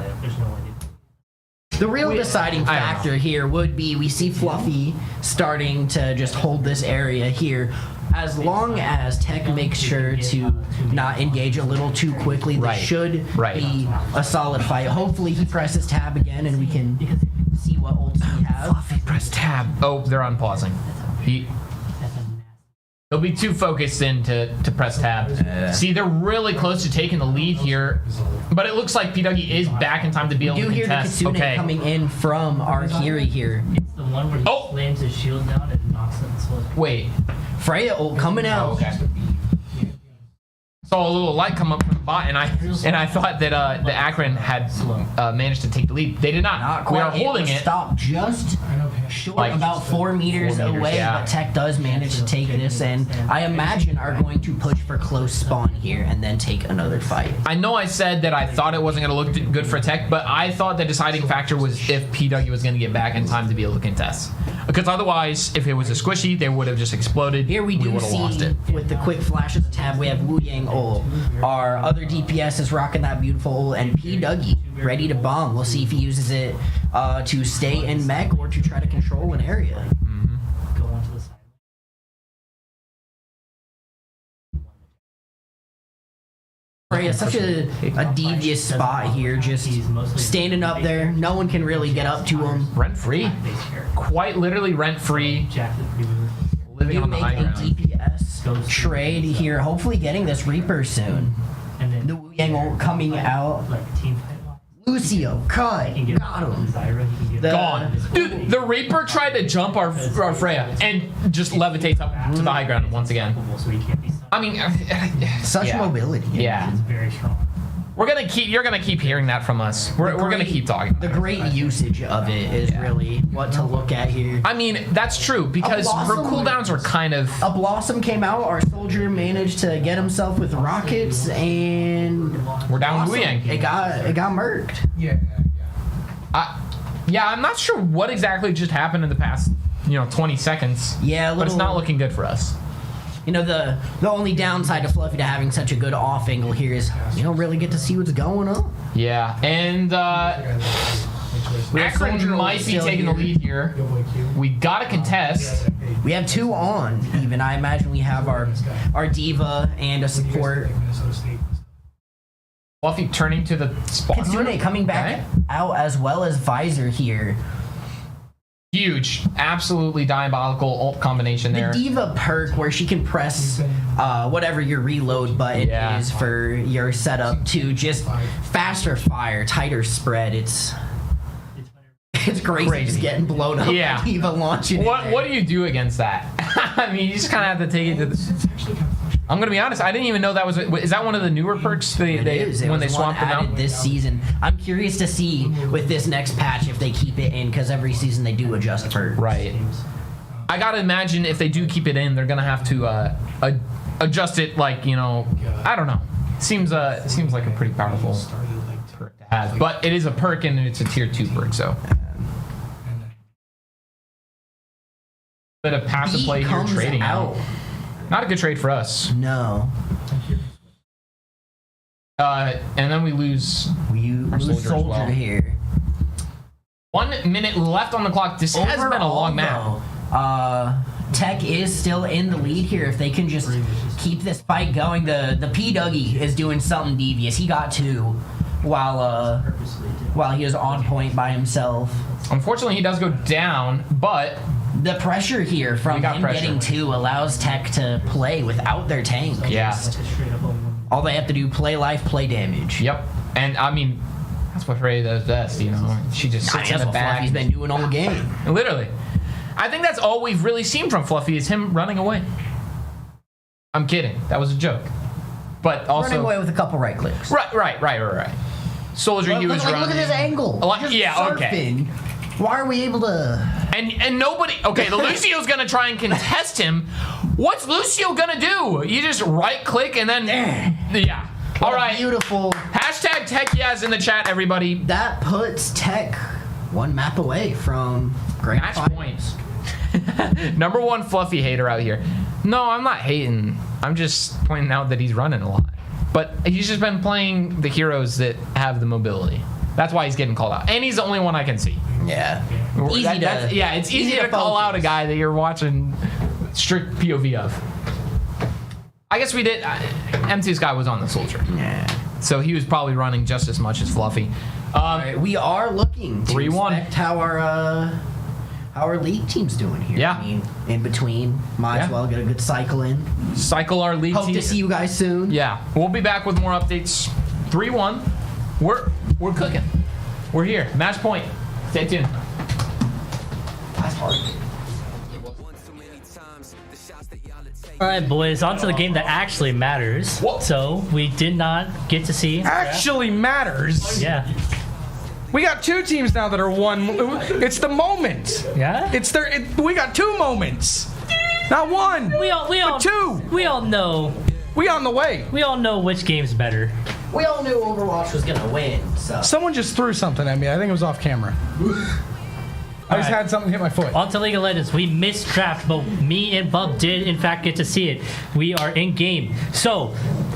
Speaker 6: The real deciding factor here would be we see Fluffy starting to just hold this area here. As long as Tech makes sure to not engage a little too quickly, this should be a solid fight. Hopefully he presses tab again and we can see what ults we have.
Speaker 5: Fluffy, press tab. Oh, they're unpausing. He'll be too focused in to press tab. See, they're really close to taking the lead here, but it looks like PW is back in time to be able to
Speaker 6: You hear the
Speaker 5: contest.
Speaker 6: Kitsune
Speaker 5: Okay.
Speaker 6: coming in from Arkiri here.
Speaker 4: It's the one where he slams his shield down and knocks it in slow.
Speaker 5: Wait.
Speaker 6: Freya ult coming out.
Speaker 5: Okay. Saw a little light come up from the bot, and I thought that the Akron had managed to take the lead. They did not.
Speaker 6: Not
Speaker 5: We
Speaker 6: quite.
Speaker 5: are holding it.
Speaker 6: Stop just short,
Speaker 5: Like
Speaker 6: about 4 meters,
Speaker 5: 4 meters,
Speaker 6: away,
Speaker 5: yeah.
Speaker 6: but Tech does manage to take this, and I imagine are going to push for close spawn here and then take another fight.
Speaker 5: I know I said that I thought it wasn't going to look good for Tech, but I thought the deciding factor was if PW was going to get back in time to be able to contest. Because otherwise, if it was a squishy, they would have just exploded.
Speaker 6: Here we do
Speaker 5: would have lost
Speaker 6: see,
Speaker 5: it.
Speaker 6: with the quick flashes of tab, we have Wu Yang ult. Our other DPS is rocking that beautiful ult, and P Dougie ready to bomb. We'll see if he uses it to stay in mech or to try to control an area.
Speaker 4: Go onto the side.
Speaker 6: Freya, such a devious spot here, just standing up there. No one can really get up to him.
Speaker 5: Rent free. Quite literally rent free. Living
Speaker 6: You
Speaker 5: on the
Speaker 6: make
Speaker 5: high
Speaker 6: a
Speaker 5: ground.
Speaker 6: DPS trade here, hopefully getting this Reaper soon.
Speaker 4: And then
Speaker 6: The Wu Yang ult coming out.
Speaker 4: like team fight.
Speaker 6: Lucio, cut, got him. The-
Speaker 5: Gone. Dude, the Reaper tried to jump our Freya and just levitates up to the high ground once again. I mean,
Speaker 6: Such
Speaker 5: yeah.
Speaker 6: mobility.
Speaker 5: Yeah.
Speaker 4: Very strong.
Speaker 5: You're gonna keep hearing that from us. We're gonna keep talking about
Speaker 6: The
Speaker 5: it.
Speaker 6: great usage of it is really what to look at here.
Speaker 5: I mean, that's true because her
Speaker 6: Blossom-
Speaker 5: cooldowns are kind of.
Speaker 6: A Blossom came out, our soldier managed to get himself with rockets, and
Speaker 5: We're down
Speaker 6: Blossom,
Speaker 5: Wu Yang.
Speaker 6: it got murked.
Speaker 3: Yeah.
Speaker 5: Yeah, I'm not sure what exactly just happened in the past, 20 seconds.
Speaker 6: Yeah,
Speaker 5: But it's not looking good for us.
Speaker 6: The only downside to Fluffy to having such a good off angle here is you don't really get to see what's going on.
Speaker 5: Yeah, and Akron
Speaker 6: Soldier
Speaker 5: might be
Speaker 6: still
Speaker 5: taking the
Speaker 6: here.
Speaker 5: lead here. We gotta contest.
Speaker 6: We have 2 on, even. I imagine we have our diva and a support.
Speaker 5: Fluffy turning to the spot.
Speaker 6: Kitsune coming back out as well as Visor here.
Speaker 5: Huge, absolutely diabolical ult combination
Speaker 6: The
Speaker 5: there.
Speaker 6: diva perk where she can press whatever your reload button
Speaker 5: Yeah.
Speaker 6: is for your setup to just faster fire, tighter spread. It's crazy just getting blown up
Speaker 5: Yeah.
Speaker 6: by diva launching.
Speaker 5: What do you do against that? I mean, you just kind of have to take it to the. I'm gonna be honest. I didn't even know that was. Is that one of the newer perks
Speaker 6: It is. It
Speaker 5: when
Speaker 6: was
Speaker 5: they
Speaker 6: one
Speaker 5: swapped them
Speaker 6: added
Speaker 5: out?
Speaker 6: this season. I'm curious to see with this next patch if they keep it in, because every season they do adjust perks.
Speaker 5: Right. I gotta imagine if they do keep it in, they're gonna have to adjust it. I don't know. Seems like a pretty powerful perk to have, but it is a perk and it's a tier 2 perk, so. Bit of passive
Speaker 6: Beat
Speaker 5: play here,
Speaker 6: comes
Speaker 5: trading out. Not a good trade for us.
Speaker 6: No.
Speaker 5: And then we lose.
Speaker 6: We
Speaker 5: Our
Speaker 6: lose
Speaker 5: soldier as
Speaker 6: soldier
Speaker 5: well.
Speaker 6: here.
Speaker 5: 1 minute left on the clock. This has been a long map.
Speaker 6: Tech is still in the lead here. If they can just keep this fight going, the P Dougie is doing something devious. He got 2 while he was on point by himself.
Speaker 5: Unfortunately, he does go down, but
Speaker 6: The pressure here from
Speaker 5: We got
Speaker 6: him
Speaker 5: pressure.
Speaker 6: getting 2 allows Tech to play without their tank.
Speaker 5: yeah.
Speaker 6: Just all they have to do, play life, play damage.
Speaker 5: Yep. And I mean, that's what Freya does best, She just sits in
Speaker 6: That's
Speaker 5: the
Speaker 6: what
Speaker 5: back.
Speaker 6: Fluffy's been doing all game.
Speaker 5: Literally. I think that's all we've really seen from Fluffy is him running away. I'm kidding. That was a joke. But also.
Speaker 6: Running away with a couple right clicks.
Speaker 5: Right. Soldier, he was running.
Speaker 6: Look at his angle.
Speaker 5: Like, yeah, okay.
Speaker 6: Surfing. Why are we able to?
Speaker 5: And nobody. Okay, the Lucio's gonna try and contest him. What's Lucio gonna do? You just right click and then. Yeah. All right.
Speaker 6: Beautiful.
Speaker 5: Hashtag TechYaz in the chat, everybody.
Speaker 6: That puts Tech 1 map away from grand
Speaker 5: Match
Speaker 6: finals.
Speaker 5: points. Number 1 Fluffy hater out here. No, I'm not hating. I'm just pointing out that he's running a lot. But he's just been playing the heroes that have the mobility. That's why he's getting called out. And he's the only one I can see.
Speaker 6: Yeah.
Speaker 5: It's easy to call out a guy that you're watching strict POV of. I guess we did. M2 Sky was on the soldier.
Speaker 6: Yeah.
Speaker 5: So he was probably running just as much as Fluffy.
Speaker 6: All right, we are looking to
Speaker 5: 3-1.
Speaker 6: inspect how our league team's doing here.
Speaker 5: Yeah.
Speaker 6: I mean, in between, might as
Speaker 5: Yeah.
Speaker 6: well get a good cycle in.
Speaker 5: Cycle our league
Speaker 6: Hope
Speaker 5: team.
Speaker 6: to see you guys soon.
Speaker 5: Yeah, we'll be back with more updates. 3-1. We're cooking. We're here. Match point. Stay tuned.
Speaker 6: That's hard.
Speaker 4: All right, boys, on to the game that actually matters.
Speaker 5: Whoa.
Speaker 4: So we did not get to see.
Speaker 3: Actually matters.
Speaker 4: Yeah.
Speaker 3: We got 2 teams now that are 1. It's the moment.
Speaker 4: Yeah.
Speaker 3: We got 2 moments. Not 1.
Speaker 4: We all
Speaker 3: but 2.
Speaker 4: We all know.
Speaker 3: We on the way.
Speaker 4: We all know which game's better.
Speaker 6: We all knew Overwatch was gonna win, so.
Speaker 3: Someone just threw something at me. I think it was off camera. I just
Speaker 4: Alright.
Speaker 3: had something hit my foot.
Speaker 4: On to League of Legends. We missed draft, but me and Bub did in fact get to see it. We are in game. So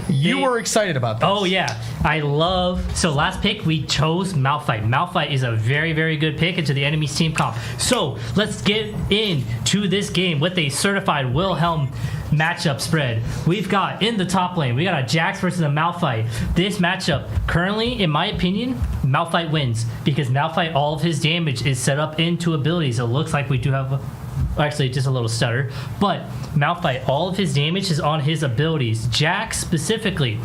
Speaker 3: You were excited about this.
Speaker 4: Oh yeah, I love. So last pick we chose Malphite. Malphite is a very, very good pick into the enemy's team comp. So let's get into this game with a certified Wilhelm matchup spread. We've got in the top lane, we got a Jax versus a Malphite. This matchup, currently, in my opinion, Malphite wins because Malphite, all of his damage is set up into abilities. It looks like we do have actually just a little stutter, but Malphite, all of his damage is on his abilities. Jax specifically,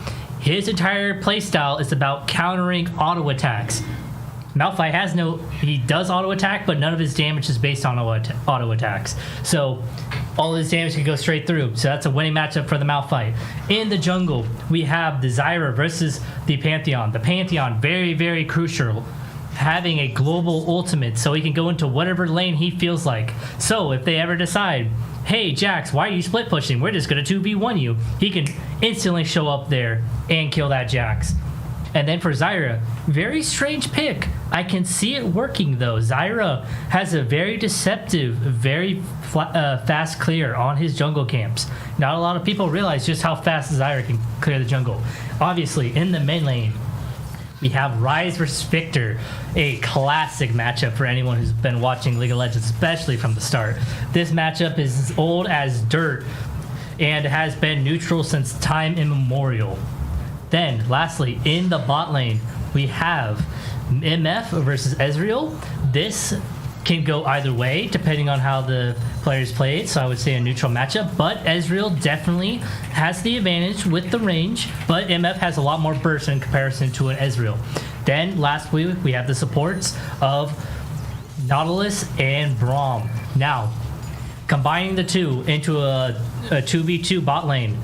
Speaker 4: His entire playstyle is about countering auto attacks. Malphite he does auto attack, but none of his damage is based on auto attacks. So all his damage can go straight through. So that's a winning matchup for the Malphite. In the jungle, we have the Zyra versus the Pantheon. The Pantheon, very, very crucial, having a global ultimate so he can go into whatever lane he feels like. So if they ever decide, hey, Jax, why are you split pushing? We're just going to 2v1 you. He can instantly show up there and kill that Jax. And then for Zyra, very strange pick. I can see it working though. Zyra has a very deceptive, very fast clear on his jungle camps. Not a lot of people realize just how fast Zyra can clear the jungle. Obviously, in the mid lane, we have Ryze versus Victor, a classic matchup for anyone who's been watching League of Legends, especially from the start. This matchup is as old as dirt and has been neutral since time immemorial. Then, lastly, in the bot lane, we have MF versus Ezreal. This can go either way, depending on how the players play it, so I would say a neutral matchup, but Ezreal definitely has the advantage with the range, but MF has a lot more burst in comparison to an Ezreal. Then, lastly, we have the supports of Nautilus and Braum. Now, combining the two into a 2v2 bot lane,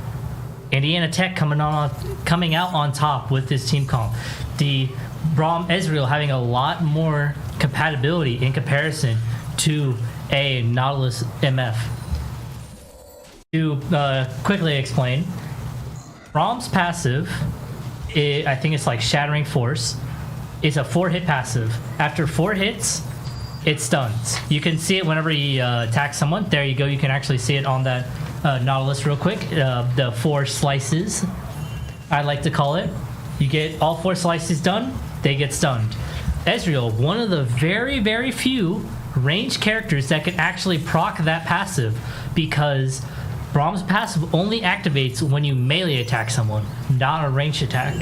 Speaker 4: NECC coming out on top with this team comp. The Braum Ezreal having a lot more compatibility in comparison to a Nautilus MF. To quickly explain, Braum's passive, I think it's like Shattering Force, is a 4-hit passive. After 4 hits, it stuns. You can see it whenever he attacks someone. There you go. You can actually see it on that Nautilus real quick. The 4 slices, I like to call it. You get all 4 slices done, they get stunned. Ezreal, one of the very, very few ranged characters that can actually proc that passive, because Braum's passive only activates when you melee attack someone, not a ranged attack.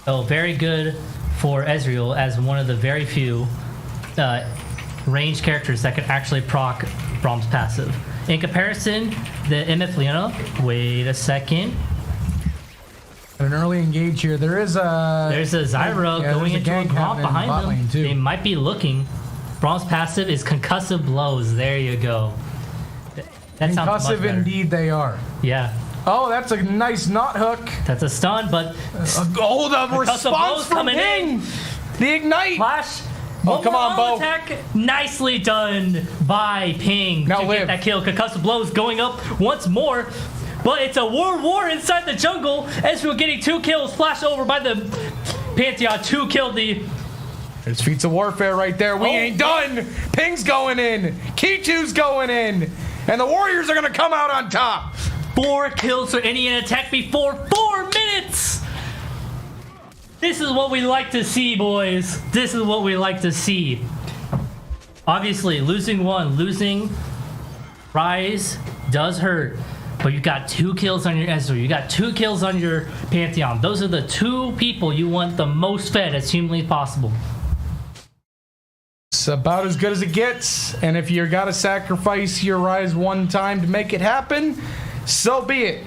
Speaker 4: So very good for Ezreal as one of the very few ranged characters that can actually proc Braum's passive. In comparison, the MF Leona, wait a second.
Speaker 3: An early engage here. There's a
Speaker 4: Zyra going into a comp behind them.
Speaker 3: Too.
Speaker 4: They might be looking. Braum's passive is concussive blows. There you go. That sounds much
Speaker 3: Concussive
Speaker 4: better.
Speaker 3: indeed they are.
Speaker 4: Yeah.
Speaker 3: Oh, that's a nice knot hook.
Speaker 4: That's a stun, but
Speaker 3: The response from Ping! The ignite!
Speaker 4: Flash.
Speaker 3: Oh, come on, Bo.
Speaker 4: Attack. Nicely done by Ping
Speaker 3: Now
Speaker 4: to
Speaker 3: live.
Speaker 4: get that kill. Concussive blows going up once more. But it's a war inside the jungle. Ezreal getting 2 kills. Flash over by the Pantheon. 2 killed the...
Speaker 3: There's feats of warfare right there. We ain't done. Ping's going in. Kichu's going in. And the Warriors are going to come out on top.
Speaker 4: 4 kills for NECC before 4 minutes. This is what we like to see, boys. This is what we like to see. Obviously, losing Ryze does hurt. But you got 2 kills on your Ezreal. You got 2 kills on your Pantheon. Those are the 2 people you want the most fed as humanly possible.
Speaker 3: It's about as good as it gets. And if you got to sacrifice your Ryze one time to make it happen, so be it.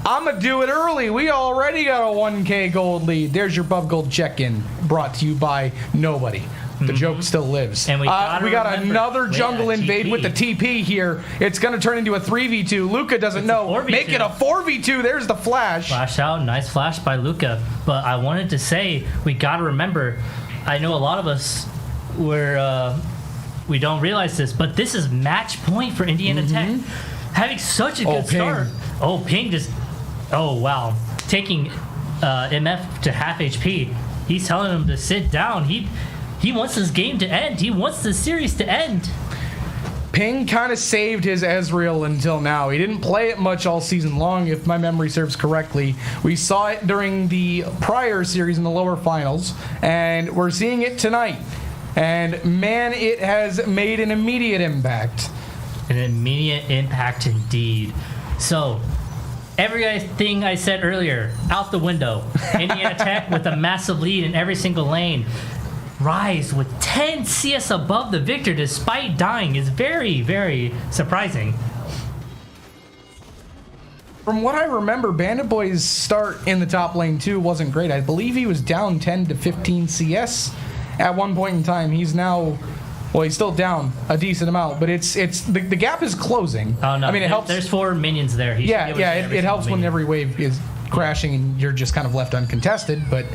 Speaker 3: I'm going to do it early. We already got a 1K gold lead. There's your Bub Gold check-in, brought to you by nobody. The joke still lives.
Speaker 4: And we got
Speaker 3: another jungle invade with the TP here. It's going to turn into a 3v2. Luca doesn't know. Make it a 4v2. There's the flash.
Speaker 4: Flash out. Nice flash by Luca. But I wanted to say, we got to remember, I know a lot of us we don't realize this, but this is match point for NECC. Having such a good start. Oh, Ping just... Oh, wow. Taking MF to half HP. He's telling him to sit down. He wants this game to end. He wants this series to end.
Speaker 3: Ping kind of saved his Ezreal until now. He didn't play it much all season long, if my memory serves correctly. We saw it during the prior series in the lower finals, and we're seeing it tonight. And man, it has made an immediate impact.
Speaker 4: An immediate impact indeed. So, everything I said earlier, out the window. NECC with a massive lead in every single lane. Ryze with 10 CS above the victor despite dying is very, very surprising.
Speaker 3: From what I remember, Bandit Boy's start in the top lane too wasn't great. I believe he was down 10 to 15 CS at one point in time. He's now, well, he's still down a decent amount, but it's the gap is closing.
Speaker 4: Oh no!
Speaker 3: I mean, it helps.
Speaker 4: There's 4 minions there. He should be able to get every
Speaker 3: it helps
Speaker 4: single
Speaker 3: when
Speaker 4: minion.
Speaker 3: every wave is crashing and you're just kind of left uncontested. But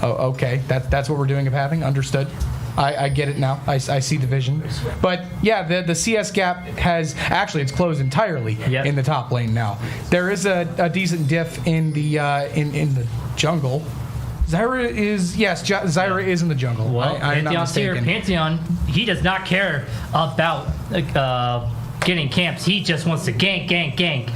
Speaker 3: okay, that's what we're doing at Pathing. Understood. I get it now. I see the vision. But yeah, the CS gap has actually it's closed entirely in the top lane now. There is a decent diff in the in the jungle. Zyra is in the jungle.
Speaker 4: Well,
Speaker 3: I'm not
Speaker 4: Pantheon's here.
Speaker 3: mistaken.
Speaker 4: Pantheon, he does not care about getting camps. He just wants to gank.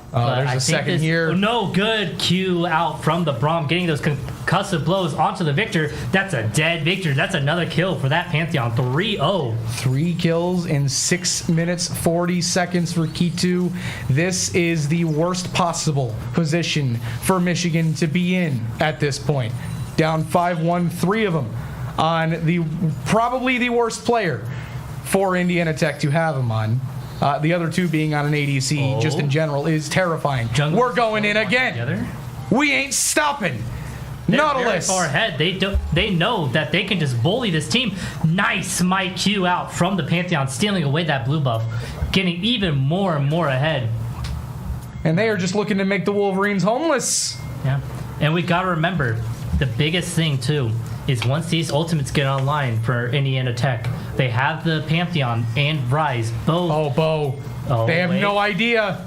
Speaker 4: But
Speaker 3: There's
Speaker 4: I
Speaker 3: a
Speaker 4: think
Speaker 3: second here.
Speaker 4: No good Q out from the Braum, getting those concussive blows onto the Victor. That's a dead Victor. That's another kill for that Pantheon. 3-0.
Speaker 3: 3 kills in 6 minutes 40 seconds for Kitu. This is the worst possible position for Michigan to be in at this point. Down 5-1, 3 of them on the probably the worst player for Indiana Tech to have him on. The other 2 being on an ADC just in general is terrifying.
Speaker 4: Jungle
Speaker 3: We're going in again.
Speaker 4: Together.
Speaker 3: We ain't stopping.
Speaker 4: They're
Speaker 3: Nautilus.
Speaker 4: very far ahead. They know that they can just bully this team. Nice Mike Q out from the Pantheon, stealing away that blue buff, getting even more and more ahead.
Speaker 3: And they are just looking to make the Wolverines homeless.
Speaker 4: Yeah, and we gotta remember the biggest thing too is once these ultimates get online for Indiana Tech, they have the Pantheon and Rise both.
Speaker 3: Oh, Bo.
Speaker 4: Oh,
Speaker 3: They have
Speaker 4: wait.
Speaker 3: no idea.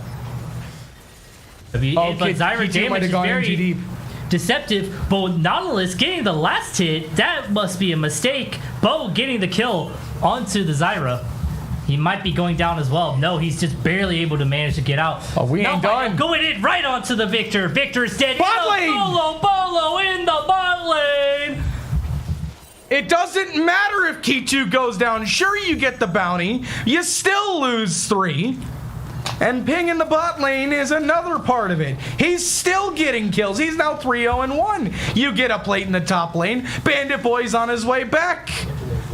Speaker 4: But Zyra
Speaker 3: Kitu
Speaker 4: damage
Speaker 3: might have
Speaker 4: is
Speaker 3: gone in
Speaker 4: very
Speaker 3: too deep.
Speaker 4: deceptive. But Nautilus getting the last hit, that must be a mistake. Bo getting the kill onto the Zyra. He might be going down as well. No, he's just barely able to manage to get out.
Speaker 3: Oh, we ain't done.
Speaker 4: Going in right onto the Victor. Victor is dead.
Speaker 3: Bot lane!
Speaker 4: Bolo in the bot lane.
Speaker 3: It doesn't matter if Kitu goes down. Sure, you get the bounty. You still lose 3. And Ping in the bot lane is another part of it. He's still getting kills. He's now 3-0-1. You get a plate in the top lane. Bandit Boy's on his way back.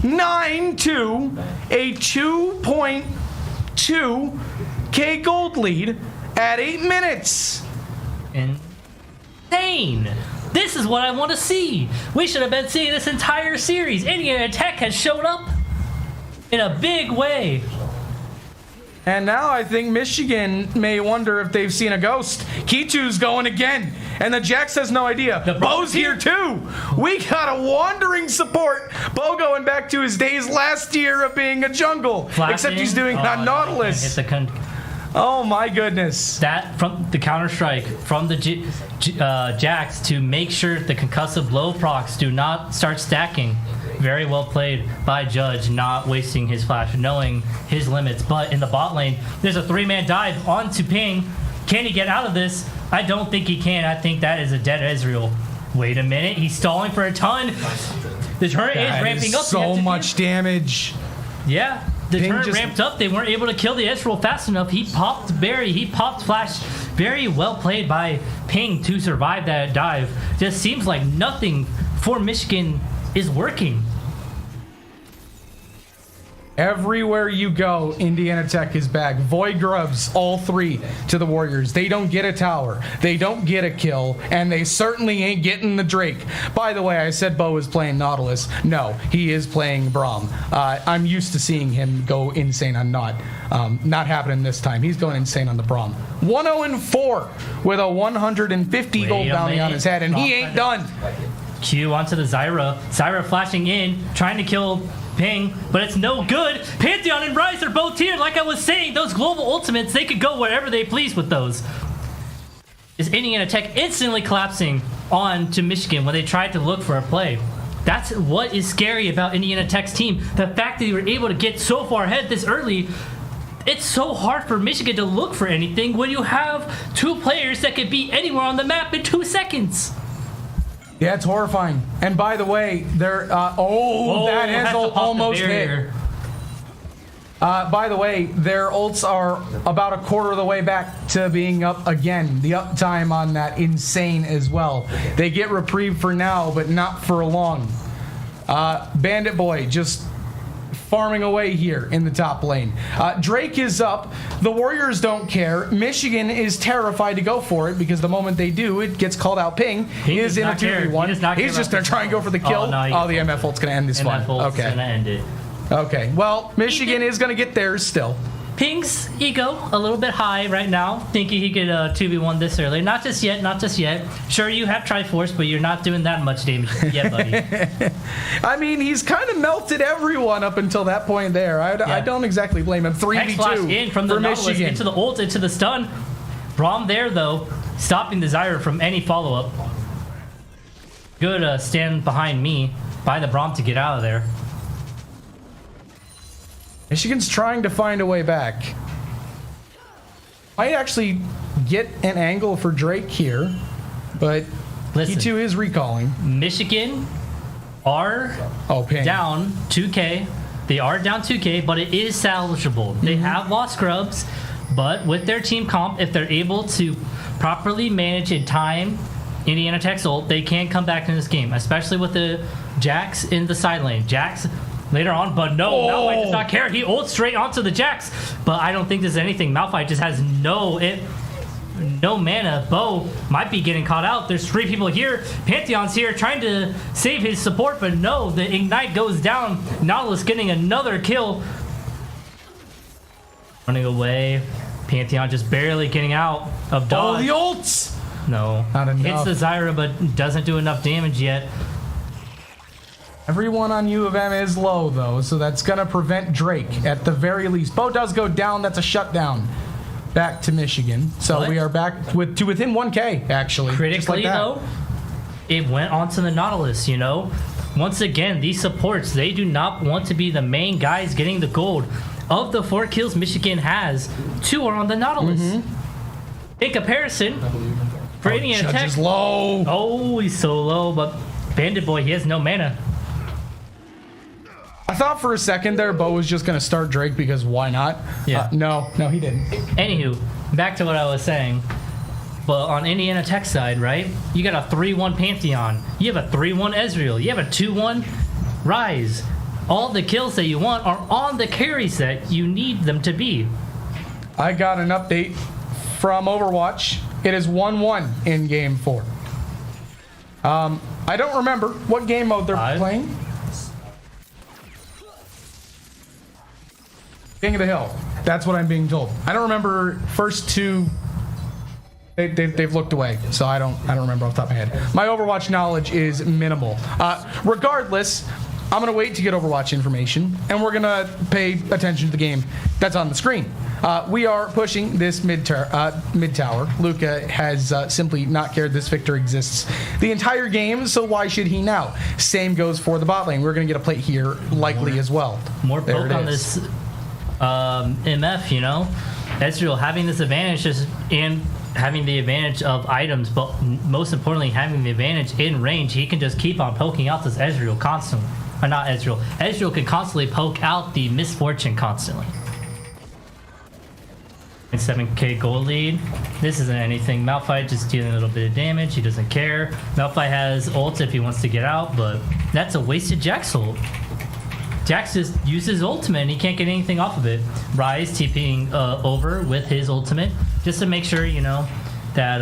Speaker 3: 9-2, a 2.2k gold lead at 8 minutes.
Speaker 4: Insane. This is what I want to see. We should have been seeing this entire series. Indiana Tech has showed up in a big way.
Speaker 3: And now I think Michigan may wonder if they've seen a ghost. Kitu's going again, and the Jax has no idea. Bo's here too. We got a wandering support. Bo going back to his days last year of being a jungle, except he's doing it on Nautilus. Oh my goodness.
Speaker 4: That from the Counter-Strike from the Jax to make sure the concussive blow procs do not start stacking. Very well played by Judge, not wasting his flash, knowing his limits. But in the bot lane, there's a 3-man dive onto Ping. Can he get out of this? I don't think he can. I think that is a dead Ezreal. Wait a minute. He's stalling for a ton. The turret is ramping up.
Speaker 3: So much damage.
Speaker 4: Yeah. The
Speaker 3: Ping
Speaker 4: turret ramped up. They weren't able to kill the Ezreal fast enough. He popped Barry. He popped Flash. Very well played by Ping to survive that dive. Just seems like nothing for Michigan is working.
Speaker 3: Everywhere you go, Indiana Tech is back. Void grubs, all 3 to the Warriors. They don't get a tower. They don't get a kill. And they certainly ain't getting the Drake. By the way, I said Bo is playing Nautilus. No, he is playing Braum. I'm used to seeing him go insane on Naut. Not happening this time. He's going insane on the Braum. 1-0-4 with a 150 gold bounty on his head. And he ain't done.
Speaker 4: Q onto the Zyra. Zyra flashing in, trying to kill Ping, but it's no good. Pantheon and Rise are both here. Like I was saying, those global ultimates, they could go wherever they please with those. Is Indiana Tech instantly collapsing on to Michigan when they tried to look for a play. That's what is scary about Indiana Tech's team. The fact that they were able to get so far ahead this early. It's so hard for Michigan to look for anything when you have 2 players that could be anywhere on the map in 2 seconds.
Speaker 3: Yeah, it's horrifying. And by the way, that has almost hit. By the way, their ults are about a quarter of the way back to being up again. The uptime on that insane as well. They get reprieve for now, but not for long. Bandit Boy just farming away here in the top lane. Drake is up. The Warriors don't care. Michigan is terrified to go for it because the moment they do, it gets called out ping. He is in a 2v1. He's just going to try and go for the kill. Oh, the MF ult's going to end this one.
Speaker 4: Okay. Going to end it.
Speaker 3: Okay. Well, Michigan is going to get theirs still.
Speaker 4: Ping's ego a little bit high right now, thinking he could 2v1 this early. Not just yet, not just yet. Sure, you have Triforce, but you're not doing that much damage yet, buddy.
Speaker 3: I mean, he's kind of melted everyone up until that point there. I don't exactly blame him. 3v2
Speaker 4: in from the
Speaker 3: for
Speaker 4: Nautilus,
Speaker 3: Michigan.
Speaker 4: into the ult, into the stun. Braum there, though, stopping the Zyra from any follow-up. Good stand behind me by the Braum to get out of there.
Speaker 3: Michigan's trying to find a way back. Might actually get an angle for Drake here, but
Speaker 4: Listen,
Speaker 3: he too is recalling.
Speaker 4: Michigan are
Speaker 3: ping.
Speaker 4: down 2K. They are down 2K, but it is salvageable. They have lost scrubs, but with their team comp, if they're able to properly manage and time Indiana Tech's ult, they can come back in this game, especially with the Jax in the side lane. Jax later on, but no, Malphite does not care. He ults straight onto the Jax, but I don't think there's anything. Malphite just has no mana. Bo might be getting caught out. There's 3 people here. Pantheon's here trying to save his support, but no, the Ignite goes down. Nautilus getting another kill. Running away. Pantheon just barely getting out of dodge.
Speaker 3: Oh, the ults!
Speaker 4: No.
Speaker 3: Not enough.
Speaker 4: Hits the Zyra, but doesn't do enough damage yet.
Speaker 3: Everyone on U of M is low, though, so that's going to prevent Drake at the very least. Bo does go down. That's a shutdown back to Michigan. So we are back to within 1K, actually.
Speaker 4: Critically, though, it went onto the Nautilus, you know? Once again, these supports, they do not want to be the main guys getting the gold. Of the 4 kills Michigan has, 2 are on the Nautilus. In comparison, for Indiana Tech...
Speaker 3: is low.
Speaker 4: Oh, he's so low, but Bandit Boy, he has no mana.
Speaker 3: I thought for a second there Bo was just going to start Drake because why not?
Speaker 4: Yeah.
Speaker 3: No, he didn't.
Speaker 4: Anywho, back to what I was saying. But on Indiana Tech side, right? You got a 3-1 Pantheon. You have a 3-1 Ezreal. You have a 2-1 Rise. All the kills that you want are on the carry set you need them to be.
Speaker 3: I got an update from Overwatch. It is 1-1 in Game 4. I don't remember what game mode they're playing. King of the Hill. That's what I'm being told. I don't remember first 2. They've looked away, so I don't remember off the top of my head. My Overwatch knowledge is minimal. Regardless, I'm gonna wait to get Overwatch information, and we're gonna pay attention to the game that's on the screen. We are pushing this mid tower. Luca has simply not cared this Victor exists the entire game, so why should he now? Same goes for the bot lane. We're gonna get a plate here, likely as well.
Speaker 4: More poke on this MF, you know? Ezreal having this advantage and having the advantage of items, but most importantly, having the advantage in range. He can just keep on poking out this Ezreal constantly. Or not Ezreal. Ezreal can constantly poke out the Misfortune constantly. 7k gold lead. This isn't anything. Malphite just dealing a little bit of damage. He doesn't care. Malphite has ult if he wants to get out, but that's a wasted Jax ult. Jax just uses ultimate and he can't get anything off of it. Rise TPing over with his ultimate just to make sure, you know, that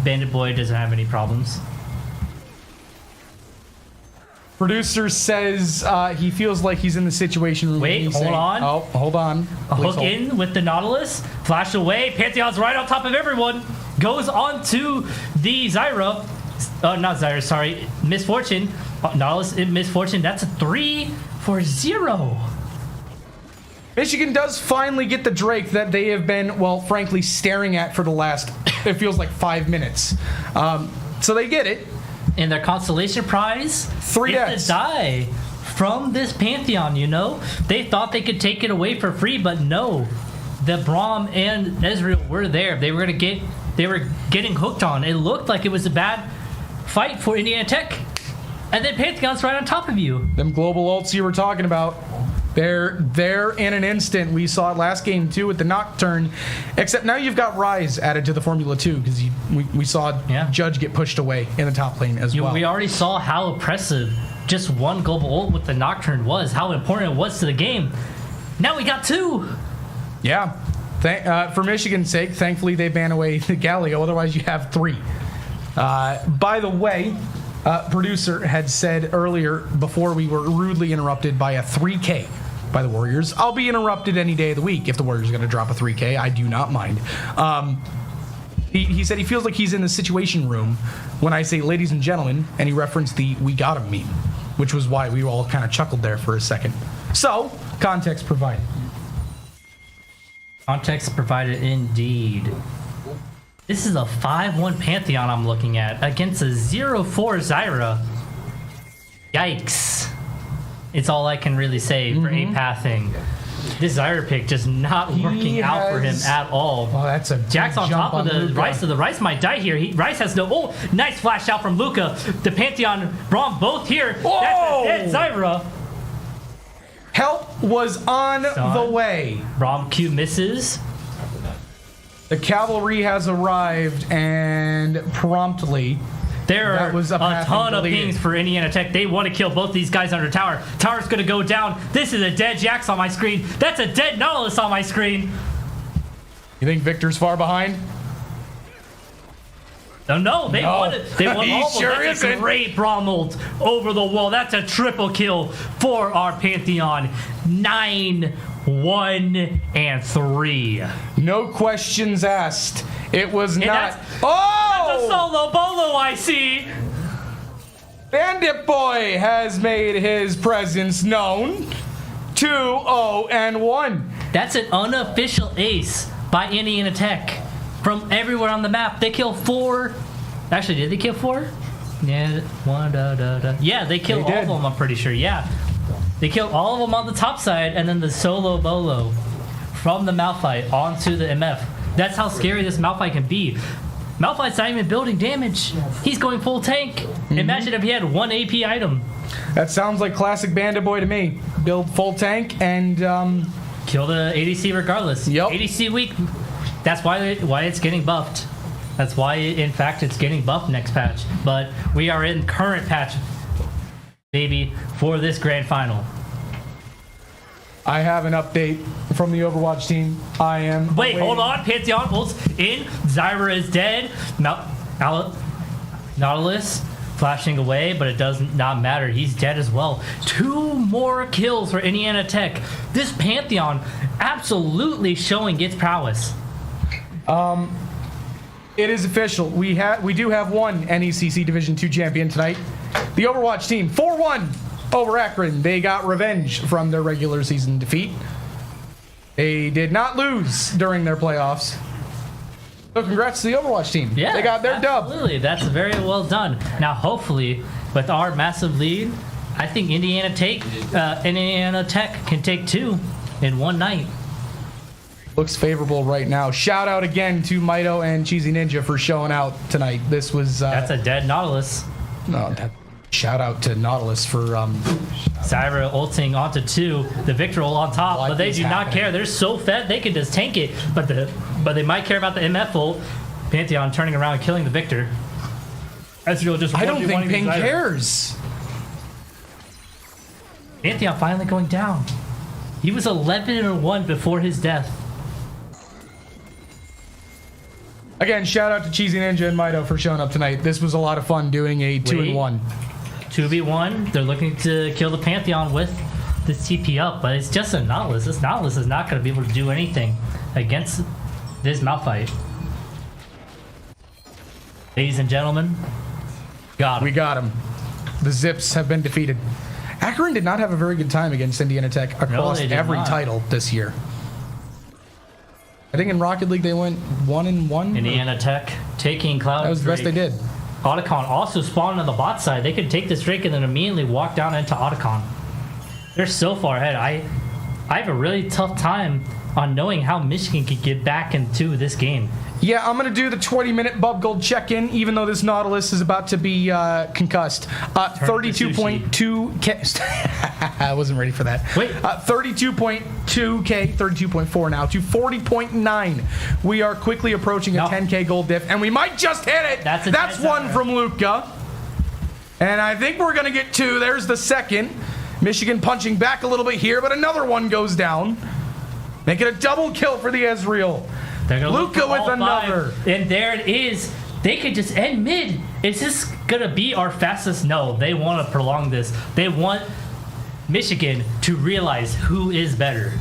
Speaker 4: Bandit Boy doesn't have any problems.
Speaker 3: Producer says he feels like he's in the situation room.
Speaker 4: Wait, hold on.
Speaker 3: Oh, hold on.
Speaker 4: A hook in with the Nautilus. Flash away. Pantheon's right on top of everyone. Goes on to the Zyra. Not Zyra, sorry. Misfortune. Nautilus in Misfortune. That's a 3-0.
Speaker 3: Michigan does finally get the Drake that they have been, well, frankly, staring at for the last, it feels like 5 minutes. So they get it.
Speaker 4: And their consolation prize
Speaker 3: 3
Speaker 4: is the die from this Pantheon, you know? They thought they could take it away for free, but no. The Braum and Ezreal were there. They were getting hooked on. It looked like it was a bad fight for Indiana Tech. And then Pantheon's right on top of you.
Speaker 3: Them global ults you were talking about. They're there in an instant. We saw it last game too with the Nocturne, except now you've got Rise added to the Formula 2 because we saw Judge get pushed away in the top lane as well.
Speaker 4: We already saw how oppressive just one global ult with the Nocturne was, how important it was to the game. Now we got 2.
Speaker 3: Yeah. For Michigan's sake, thankfully they ban away the Galio. Otherwise, you have 3. By the way, producer had said earlier before we were rudely interrupted by a 3K by the Warriors. I'll be interrupted any day of the week if the Warriors are going to drop a 3K. I do not mind. He said he feels like he's in the Situation Room when I say ladies and gentlemen, and he referenced the "we got him" meme, which was why we all kind of chuckled there for a second. So, context provided.
Speaker 4: Context provided indeed. This is a 5-1 Pantheon I'm looking at against a 0-4 Zyra. Yikes. It's all I can really say for a pathing. This Zyra pick just not working out for him at all.
Speaker 3: Oh, that's a
Speaker 4: Jack's on top of the
Speaker 3: Luka.
Speaker 4: Rice, so the Rice might die here. Rice has no... Oh, nice flash out from Luka. The Pantheon, Braum both here.
Speaker 3: Whoa!
Speaker 4: That's a dead Zyra.
Speaker 3: Help was on the way.
Speaker 4: Braum Q misses.
Speaker 3: The cavalry has arrived, and promptly...
Speaker 4: There
Speaker 3: That
Speaker 4: are
Speaker 3: was a
Speaker 4: a
Speaker 3: path
Speaker 4: ton of
Speaker 3: deleted.
Speaker 4: pings for Indiana Tech. They want to kill both these guys under tower. Tower's going to go down. This is a dead Jax on my screen. That's a dead Nautilus on my screen.
Speaker 3: You think Victor's far behind?
Speaker 4: No, they want it. They want
Speaker 3: he
Speaker 4: all of them.
Speaker 3: sure
Speaker 4: That's a
Speaker 3: isn't.
Speaker 4: great Bromold over the wall. That's a triple kill for our Pantheon. 9, 1, and 3.
Speaker 3: No questions asked. It was not...
Speaker 4: that's-
Speaker 3: Oh!
Speaker 4: The solo bolo I see.
Speaker 3: Bandit Boy has made his presence known. 2-0-1.
Speaker 4: That's an unofficial ace by Indiana Tech. From everywhere on the map, they kill 4. Actually, did they kill 4? Yeah, 1, Yeah, they killed
Speaker 3: They
Speaker 4: all
Speaker 3: did.
Speaker 4: of them, I'm pretty sure. Yeah. They killed all of them on the top side, and then the solo bolo from the Malphite onto the MF. That's how scary this Malphite can be. Malphite's not even building damage. He's going full tank. Imagine if he had 1 AP item.
Speaker 3: That sounds like classic Bandit Boy to me. Build full tank and...
Speaker 4: Kill the ADC regardless.
Speaker 3: Yep.
Speaker 4: ADC weak. That's why it's getting buffed. That's why, in fact, it's getting buffed next patch. But we are in current patch, baby, for this grand final.
Speaker 3: I have an update from the Overwatch team. I am...
Speaker 4: Wait,
Speaker 3: awaiting-
Speaker 4: hold on. Pantheon ults in. Zyra is dead. Nautilus flashing away, but it does not matter. He's dead as well. 2 more kills for Indiana Tech. This Pantheon absolutely showing its prowess.
Speaker 3: It is official. We do have one NECC Division 2 champion tonight. The Overwatch team, 4-1 over Akron. They got revenge from their regular season defeat. They did not lose during their playoffs. So congrats to the Overwatch team.
Speaker 4: Yeah,
Speaker 3: They got their dub.
Speaker 4: Absolutely, that's very well done. Now, hopefully, with our massive lead, I think Indiana Tech can take 2 in one night.
Speaker 3: Looks favorable right now. Shout out again to Mito and Cheesy Ninja for showing out tonight. This was...
Speaker 4: That's a dead Nautilus.
Speaker 3: Shout out to Nautilus for...
Speaker 4: Zyra ulting onto 2, the Victor ult on top,
Speaker 3: What
Speaker 4: but they
Speaker 3: is
Speaker 4: do not
Speaker 3: happening?
Speaker 4: care. They're so fed they can just tank it, but they might care about the MF ult. Pantheon turning around and killing the Victor. Ezreal just
Speaker 3: I don't
Speaker 4: 1v1ing
Speaker 3: think Ping
Speaker 4: Zyra.
Speaker 3: cares.
Speaker 4: Pantheon finally going down. He was 11-1 before his death.
Speaker 3: Again, shout out to Cheesy Ninja and Mito for showing up tonight. This was a lot of fun doing a 2-1.
Speaker 4: 2v1. They're looking to kill the Pantheon with this TP up, but it's just a Nautilus. This Nautilus is not going to be able to do anything against this Malphite. Ladies and gentlemen, got him.
Speaker 3: We got him. The Zips have been defeated. Akron did not have a very good time against Indiana Tech across
Speaker 4: they did
Speaker 3: every
Speaker 4: not.
Speaker 3: title this year. I think in Rocket League they went 1-1.
Speaker 4: Indiana Tech taking Cloud.
Speaker 3: That was the best they did.
Speaker 4: Otacon also spawned on the bot side. They could take this Drake and then immediately walk down into Otacon. They're so far ahead. I have a really tough time on knowing how Michigan could get back into this game.
Speaker 3: Yeah, I'm going to do the 20-minute Bub Gold check-in, even though this Nautilus is about to be concussed. 32.2K. I wasn't ready for that.
Speaker 4: Wait.
Speaker 3: 32.2K, 32.4 now, to 40.9. We are quickly approaching a 10K gold diff, and we might just hit it. That's one from Luca. And I think we're going to get two. There's the second. Michigan punching back a little bit here, but another one goes down. Make it a double kill for the Ezreal. Luca with another.
Speaker 4: And there it is. They could just end mid. Is this going to be our fastest? No, they want to prolong this. They want Michigan to realize who is better.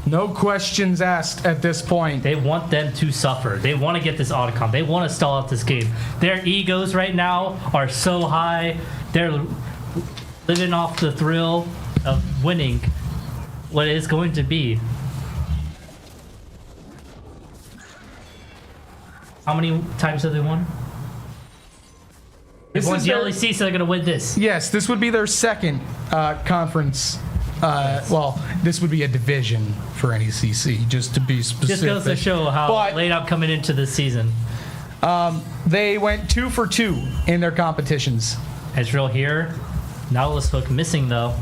Speaker 3: No questions asked at this point.
Speaker 4: They want them to suffer. They want to get this autocom. They want to stall out this game. Their egos right now are so high. They're living off the thrill of winning what it is going to be. How many times have they won? This one's the LEC, so they're going to win this.
Speaker 3: Yes, this would be their second conference. Well, this would be a division for NECC, just to be specific.
Speaker 4: Just goes to show how late I'm coming into this season.
Speaker 3: They went 2 for 2 in their competitions.
Speaker 4: Ezreal here. Nautilus hook missing, though.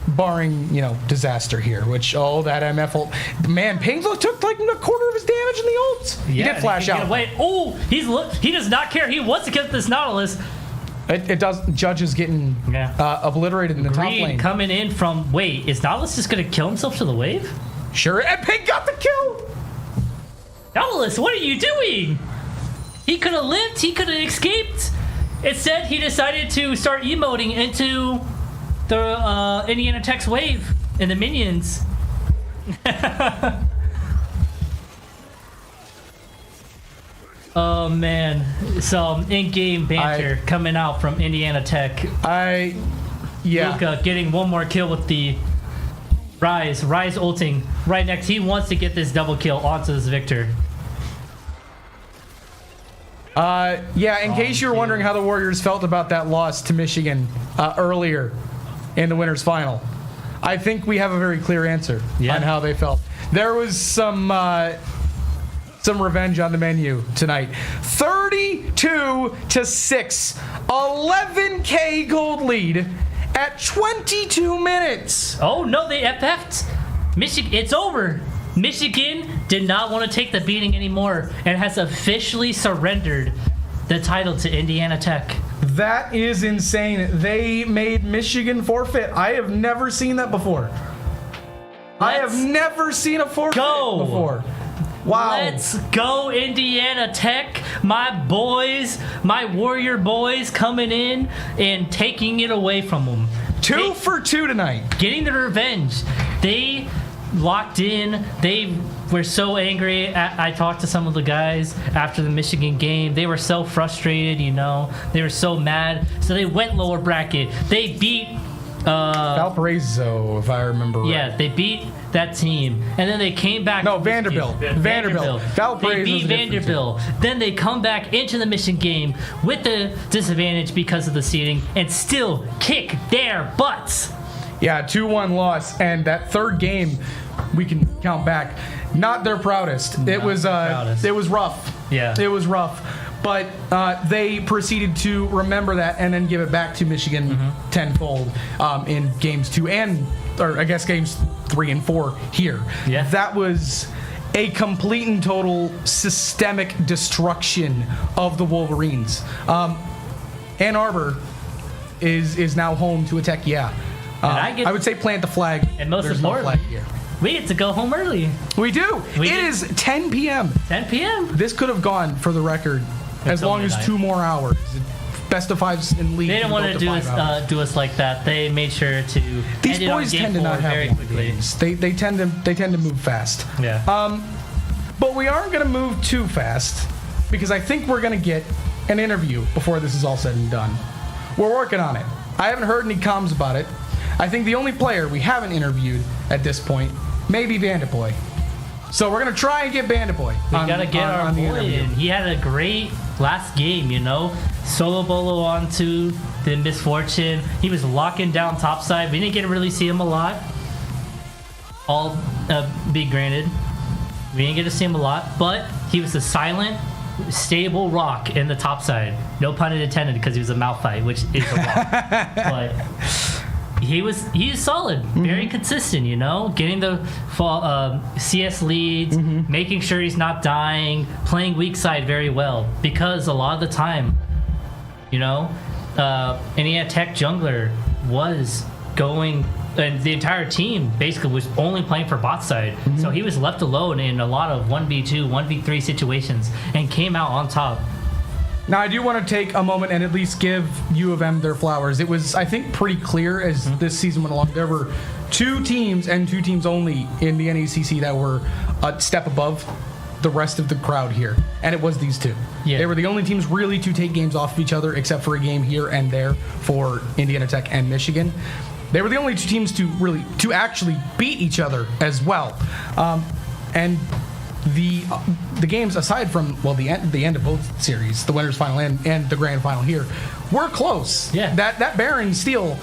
Speaker 3: Barring, disaster here, which, that MF ult. Man, Painslow took like a quarter of his damage in the ult.
Speaker 4: Yeah,
Speaker 3: he did flash out.
Speaker 4: Oh, he does not care. He wants to get this Nautilus.
Speaker 3: It does. Judge is getting obliterated in the top lane.
Speaker 4: Coming in from... Wait, is Nautilus just going to kill himself to the wave?
Speaker 3: Sure, and Pink got the kill.
Speaker 4: Nautilus, what are you doing? He could have lived. He could have escaped. Instead, he decided to start emoting into the Indiana Tech's wave and the minions. Oh man, some in-game banter coming out from Indiana Tech. Luca getting one more kill with the Rise ulting right next. He wants to get this double kill onto this Victor.
Speaker 3: In case you were wondering how the Warriors felt about that loss to Michigan earlier in the winners final, I think we have a very clear answer on how they felt. There was some revenge on the menu tonight. 32-6, 11K gold lead at 22 minutes.
Speaker 4: Oh no, they FF'd. Michigan, it's over. Michigan did not want to take the beating anymore and has officially surrendered the title to Indiana Tech.
Speaker 3: That is insane. They made Michigan forfeit. I have never seen that before. I have never seen a forfeit before. Wow.
Speaker 4: Let's go, Indiana Tech. My boys, my Warrior boys coming in and taking it away from them.
Speaker 3: 2 for 2 tonight.
Speaker 4: Getting the revenge. They locked in. They were so angry. I talked to some of the guys after the Michigan game. They were so frustrated, They were so mad. So they went lower bracket. They beat
Speaker 3: Valparaiso, if I remember right.
Speaker 4: Yeah, they beat that team. And then they came back.
Speaker 3: No, Vanderbilt. Valparaiso.
Speaker 4: They beat Vanderbilt. Then they come back into the Michigan game with the disadvantage because of the seeding and still kick their butts.
Speaker 3: Yeah, 2-1 loss, and that third game we can count back. Not their proudest. It was rough.
Speaker 4: Yeah.
Speaker 3: It was rough. But they proceeded to remember that and then give it back to Michigan tenfold in games 2 or I guess games 3 and 4 here.
Speaker 4: Yeah.
Speaker 3: That was a complete and total systemic destruction of the Wolverines. Ann Arbor is now home to a Tech, I would say plant the flag.
Speaker 4: And most
Speaker 3: There's
Speaker 4: importantly,
Speaker 3: no flag here.
Speaker 4: we get to go home early.
Speaker 3: We do. It is 10 p.m.
Speaker 4: 10 p.m.
Speaker 3: This could have gone, for the record, as long as 2 more hours. Best of 5s in league.
Speaker 4: They didn't want to do us like that. They made sure to.
Speaker 3: These boys tend to not have
Speaker 4: very
Speaker 3: long
Speaker 4: quickly.
Speaker 3: games. They tend to move fast.
Speaker 4: Yeah.
Speaker 3: But we aren't going to move too fast because I think we're going to get an interview before this is all said and done. We're working on it. I haven't heard any comms about it. I think the only player we haven't interviewed at this point may be Vanderboy. So we're going to try and get Vanderboy.
Speaker 4: We got to get our boy
Speaker 3: interview.
Speaker 4: in. He had a great last game, Solo bolo onto the Misfortune. He was locking down topside. We didn't get to really see him a lot. All be granted. We didn't get to see him a lot, but he was a silent, stable rock in the top side. No pun intended, because he was a Malphite, which is a rock. But he's solid, very consistent, you know, getting the CS leads, making sure he's not dying, playing weak side very well, because a lot of the time, you know, Indiana Tech jungler was going, and the entire team basically was only playing for bot side, so he was left alone in a lot of 1v2, 1v3 situations, and came out on top.
Speaker 3: Now, I do want to take a moment and at least give U of M their flowers. It was, I think, pretty clear as this season went along. There were 2 teams and 2 teams only in the NECC that were a step above the rest of the crowd here, and it was these 2.
Speaker 4: Yeah.
Speaker 3: They were the only teams really to take games off of each other, except for a game here and there for Indiana Tech and Michigan. They were the only 2 teams to actually beat each other as well. And the games, aside from, well, the end of both series, the winners final and the grand final here, were close.
Speaker 4: Yeah.
Speaker 3: That Baron Steel,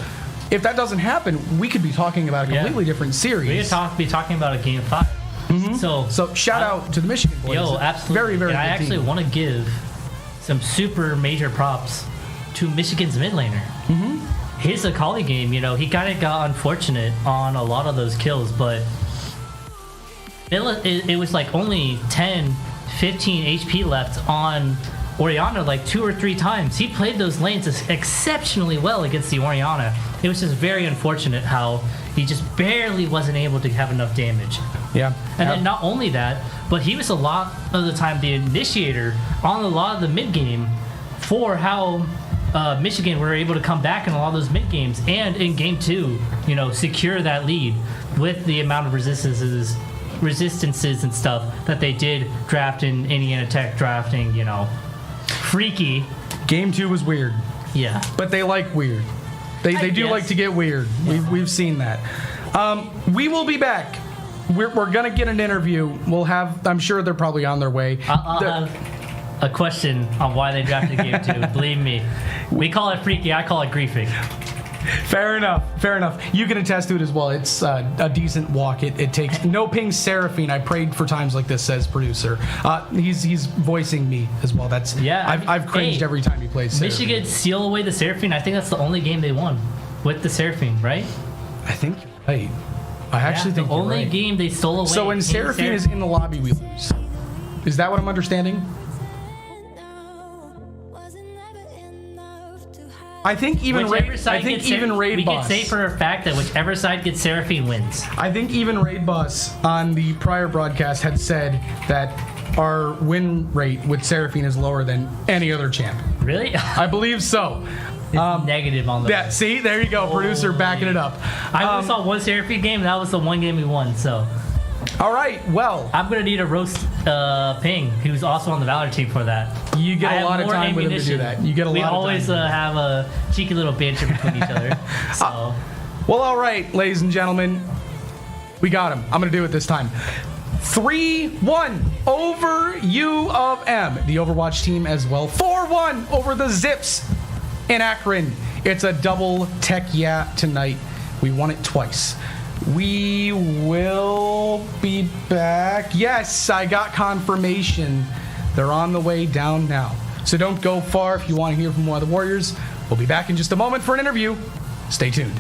Speaker 3: if that doesn't happen, we could be talking about a completely different series.
Speaker 4: We could be talking about a game 5.
Speaker 3: So shout out to the Michigan boys.
Speaker 4: Yo, absolutely.
Speaker 3: Very, very
Speaker 4: and
Speaker 3: good
Speaker 4: I actually
Speaker 3: team.
Speaker 4: want to give some super major props to Michigan's mid laner. His Akali game, you know, he kind of got unfortunate on a lot of those kills, but it was like only 10, 15 HP left on Orianna like 2 or 3 times. He played those lanes exceptionally well against the Orianna. It was just very unfortunate how he just barely wasn't able to have enough damage.
Speaker 3: Yeah.
Speaker 4: And then not only that, but he was a lot of the time the initiator on a lot of the mid game for how Michigan were able to come back in a lot of those mid games, and in game 2, you know, secure that lead with the amount of resistances and stuff that they did draft in Indiana Tech drafting, you know, freaky.
Speaker 3: Game 2 was weird,
Speaker 4: Yeah.
Speaker 3: but they like weird. They do
Speaker 4: guess.
Speaker 3: like to get weird. We've seen that. We will be back. We're gonna get an interview. We'll have. I'm sure they're probably on their way.
Speaker 4: I'll have a question on why they drafted game 2. Believe me. We call it freaky. I call it griefing.
Speaker 3: Fair enough. You can attest to it as well. It's a decent walk. It takes no ping Seraphine. I prayed for times like this, says producer. He's voicing me as well. That's I've cringed every time he plays Seraphine.
Speaker 4: Michigan seal away the Seraphine. I think that's the only game they won with the Seraphine, right?
Speaker 3: I think you're right. I actually think
Speaker 4: the
Speaker 3: you're
Speaker 4: only
Speaker 3: right.
Speaker 4: game they stole away.
Speaker 3: So when Seraphine is in the lobby, we lose. Is that what I'm understanding? I think even Raid Boss.
Speaker 4: We can say for a fact that whichever side gets Seraphine wins.
Speaker 3: I think even Raid Boss on the prior broadcast had said that our win rate with Seraphine is lower than any other champ.
Speaker 4: Really?
Speaker 3: I believe so.
Speaker 4: It's negative on the.
Speaker 3: Yeah, see, there you go, producer backing it up.
Speaker 4: I only saw one Seraphine game, and that was the one game we won. So.
Speaker 3: All right, well,
Speaker 4: I'm gonna need a roast Ping, who's also on the Valor team for that.
Speaker 3: you get
Speaker 4: I
Speaker 3: a
Speaker 4: have
Speaker 3: lot of
Speaker 4: more
Speaker 3: time with him to do
Speaker 4: ammunition.
Speaker 3: that. You get a
Speaker 4: We
Speaker 3: lot
Speaker 4: always
Speaker 3: of time.
Speaker 4: have a cheeky little banter between each other. So.
Speaker 3: Well, all right, ladies and gentlemen, we got him. I'm going to do it this time. 3-1 over U of M, the Overwatch team as well. 4-1 over the Zips in Akron. It's a double tech tonight. We won it twice. We will be back. Yes, I got confirmation. They're on the way down now. So don't go far if you want to hear from one of the Warriors. We'll be back in just a moment for an interview. Stay tuned.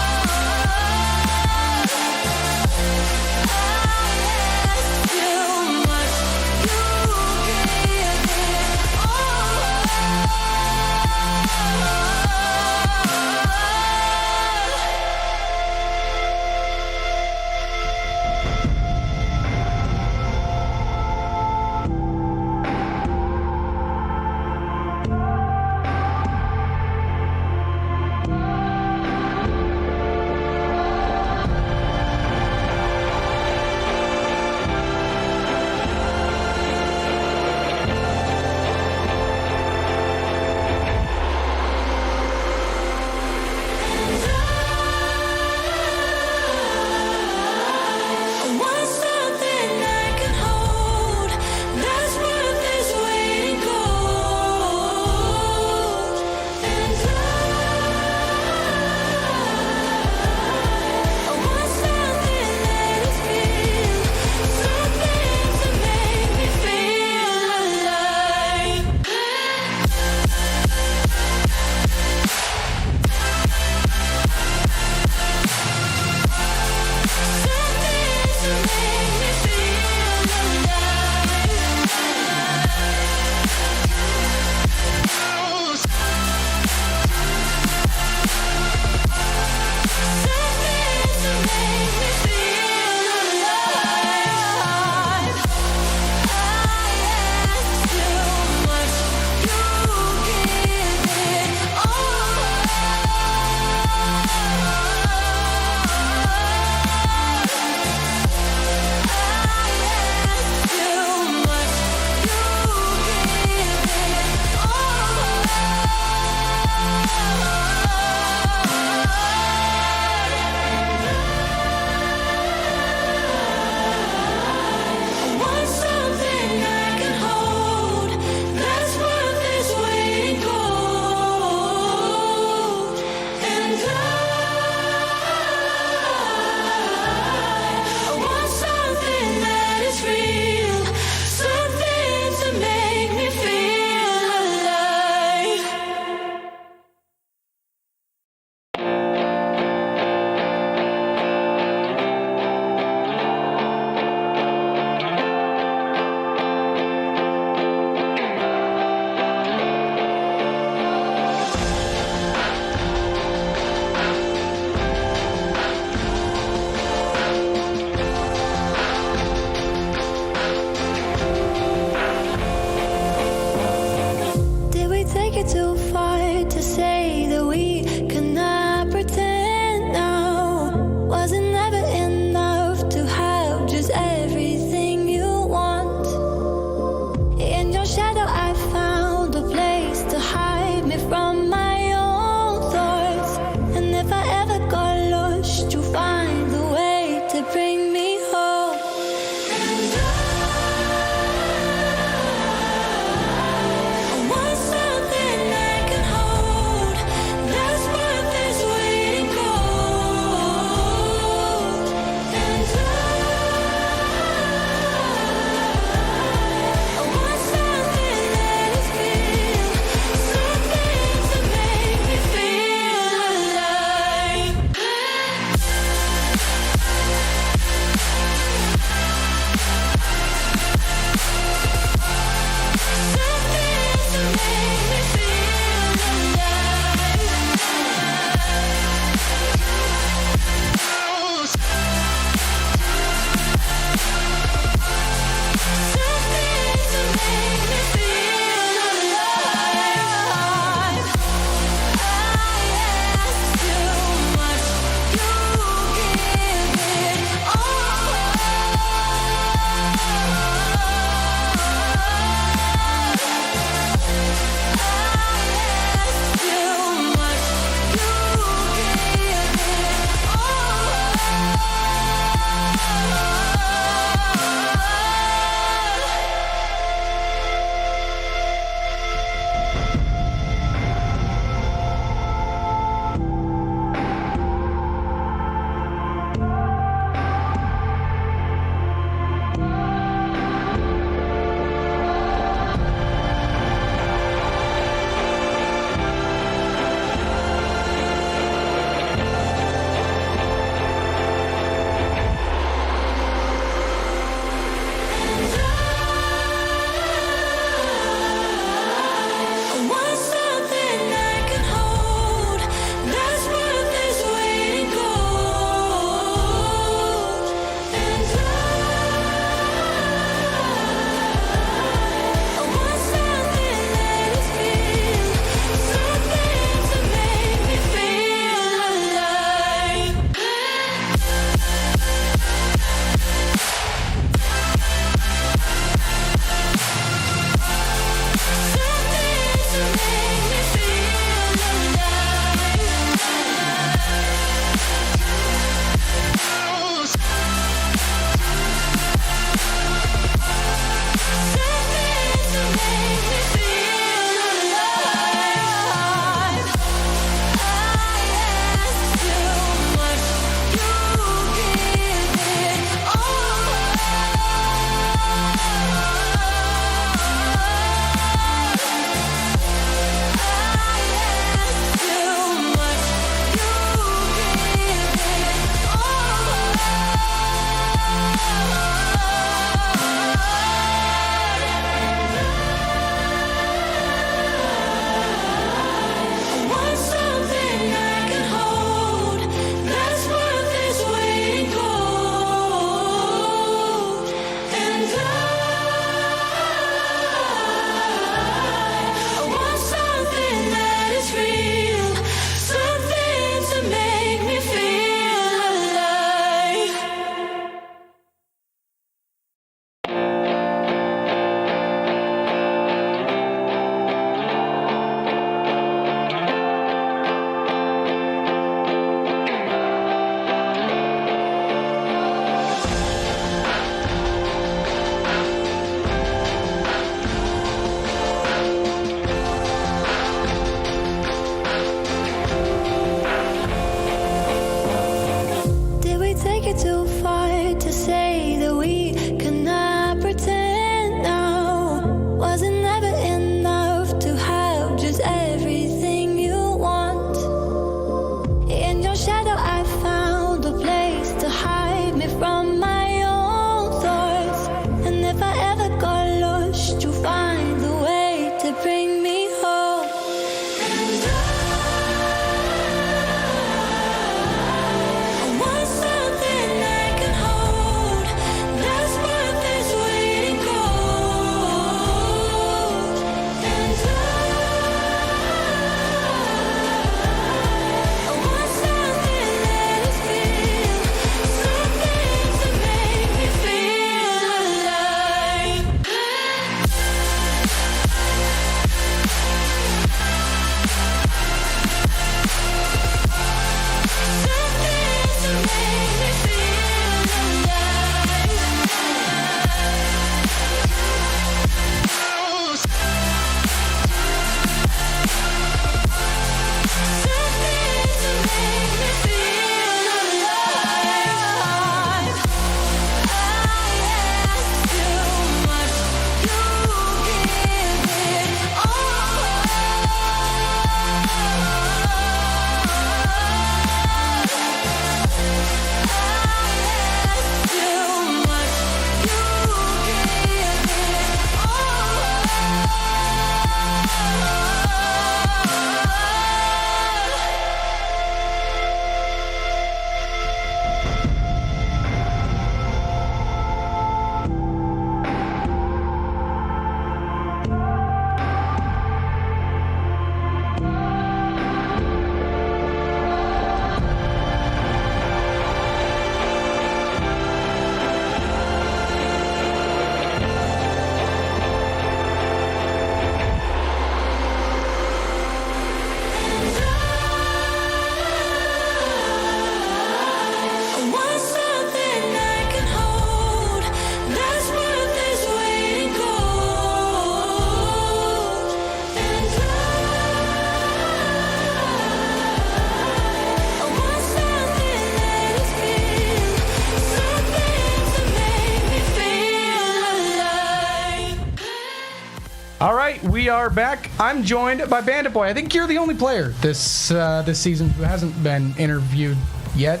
Speaker 3: right, we are back. I'm joined by Bandit Boy. I think you're the only player this season who hasn't been interviewed yet,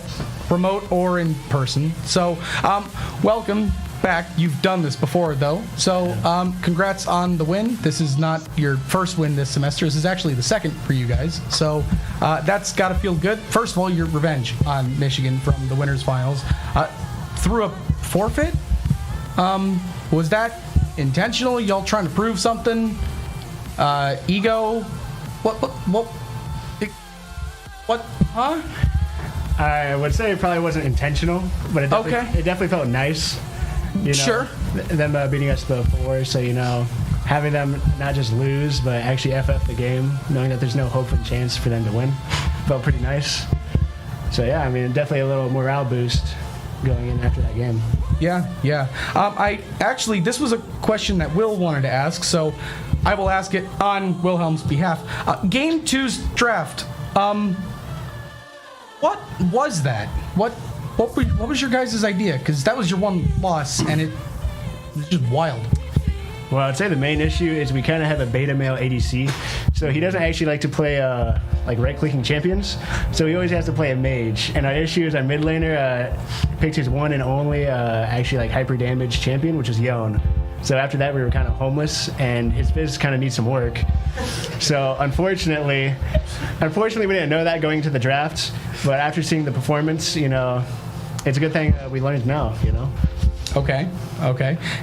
Speaker 3: remote or in person. So, welcome back. You've done this before, though. So, congrats on the win. This is not your first win this semester. This is actually the second for you guys. So, that's got to feel good. First of all, your revenge on Michigan from the winners finals. Through a forfeit? Was that intentional? Y'all trying to prove something? Ego? What? Huh?
Speaker 7: I would say it probably wasn't intentional, but it definitely felt nice. You know,
Speaker 3: Sure.
Speaker 7: Them beating us before, so having them not just lose, but actually FF the game, knowing that there's no hope and chance for them to win, felt pretty nice. So yeah, I mean, definitely a little morale boost going in after that game.
Speaker 3: Yeah. This was a question that Will wanted to ask, so I will ask it on Wilhelm's behalf. Game 2's draft. What was that? What was your guys' idea? Because that was your one loss, and it was just wild.
Speaker 7: Well, I'd say the main issue is we kind of have a beta male ADC, so he doesn't actually like to play like right-clicking champions, so he always has to play a mage. And our issue is our mid laner picked his one and only actually like hyper damage champion, which is Yone. So after that, we were kind of homeless, and his phys kind of needs some work. So unfortunately, we didn't know that going into the draft. But after seeing the performance, it's a good thing we learned now.
Speaker 3: Okay.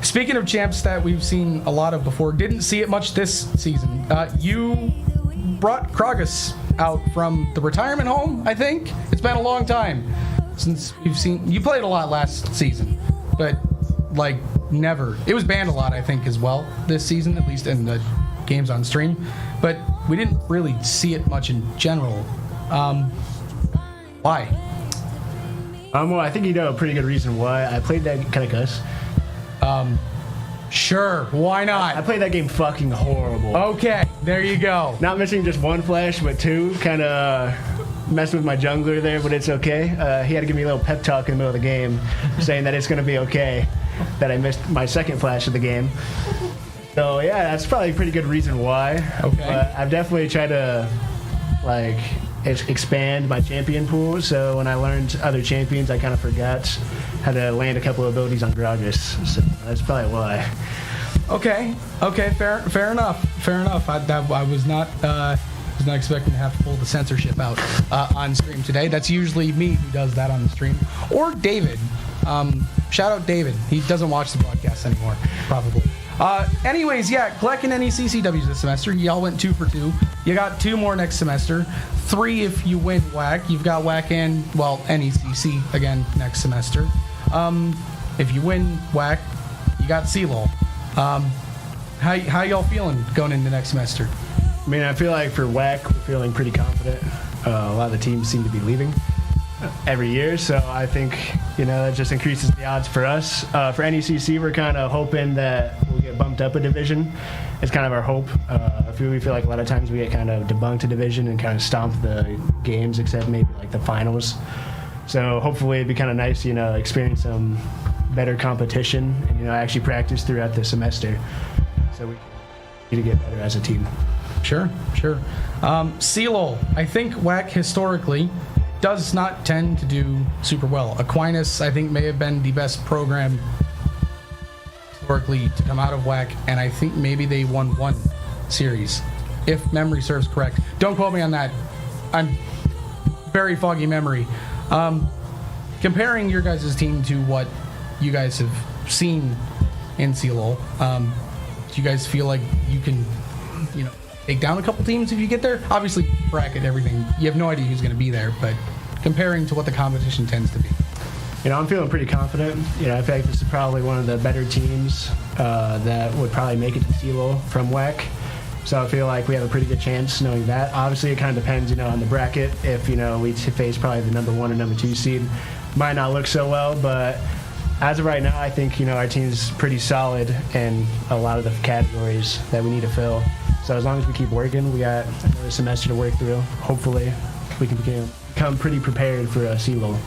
Speaker 3: Speaking of champs that we've seen a lot of before, didn't see it much this season. You brought Kragus out from the retirement home, I think. It's been a long time since we've seen... You played a lot last season, but, never. It was banned a lot, I think, as well this season, at least in the games on stream. But we didn't really see it much in general. Why?
Speaker 7: Well, I think you know a pretty good reason why. I played that... Can I cuss?
Speaker 3: Sure, why not?
Speaker 7: I played that game fucking horrible.
Speaker 3: Okay, there you go.
Speaker 7: Not missing just one flash, but two. Kind of messing with my jungler there, but it's okay. He had to give me a little pep talk in the middle of the game, saying that it's going to be okay that I missed my second flash of the game. So, yeah, that's probably a pretty good reason why.
Speaker 3: Okay.
Speaker 7: But I've definitely tried to, expand my champion pool, so when I learned other champions, I kind of forgot how to land a couple of abilities on Gragas, so that's probably why.
Speaker 3: Okay, fair enough. I was not expecting to have to pull the censorship out on stream today. That's usually me who does that on the stream, or David. Shout out David. He doesn't watch the broadcast anymore, probably. Anyways, yeah, Gleck and NECC W's this semester. Y'all went 2 for 2. You got 2 more next semester. 3 if you win WAC. You've got WAC and, NECC again next semester. If you win WAC, you got CLOL. How y'all feeling going into next semester?
Speaker 7: I mean, I feel like for WAC, we're feeling pretty confident. A lot of the teams seem to be leaving every year, so I think, it just increases the odds for us. For NECC, we're kind of hoping that we'll get bumped up a division. It's kind of our hope. We feel like a lot of times we get kind of debunked a division and kind of stomp the games, except maybe the finals. So hopefully it'd be kind of nice, experience some better competition and, actually practice throughout the semester so we can get better as a team.
Speaker 3: Sure. CLOL, I think WAC historically does not tend to do super well. Aquinas, I think, may have been the best program historically to come out of WAC, and I think maybe they won 1 series, if memory serves correct. Don't quote me on that. I'm very foggy memory. Comparing your guys' team to what you guys have seen in CLOL, do you guys feel like you can, take down a couple teams if you get there? Obviously, bracket, everything. You have no idea who's going to be there, but comparing to what the competition tends to be.
Speaker 7: I'm feeling pretty confident. I feel like this is probably one of the better teams that would probably make it to CLOL from WAC. So I feel like we have a pretty good chance knowing that. Obviously, it kind of depends, on the bracket. If, we face probably the number 1 or number 2 seed, might not look so well, but as of right now, I think, our team's pretty solid in a lot of the categories that we need to fill. So as long as we keep working, we got another semester to work through. Hopefully, we can become pretty prepared for CLOL.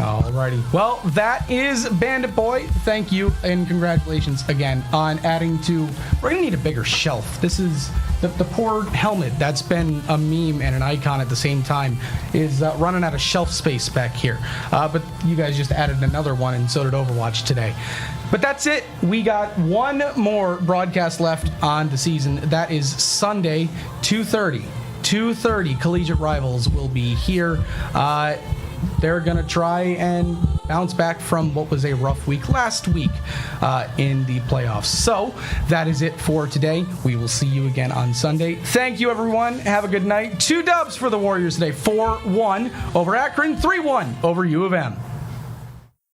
Speaker 3: Alrighty. Well, that is Bandit Boy. Thank you and congratulations again on adding to. We're gonna need a bigger shelf. This is the poor helmet that's been a meme and an icon at the same time is running out of shelf space back here. But you guys just added another one, and so did Overwatch today. But that's it. We got one more broadcast left on the season. That is Sunday, 2:30. 2:30. Collegiate Rivals will be here. They're going to try and bounce back from what was a rough week last week in the playoffs. So that is it for today. We will see you again on Sunday. Thank you, everyone. Have a good night. 2 dubs for the Warriors today. 4-1 over Akron, 3-1 over U of M.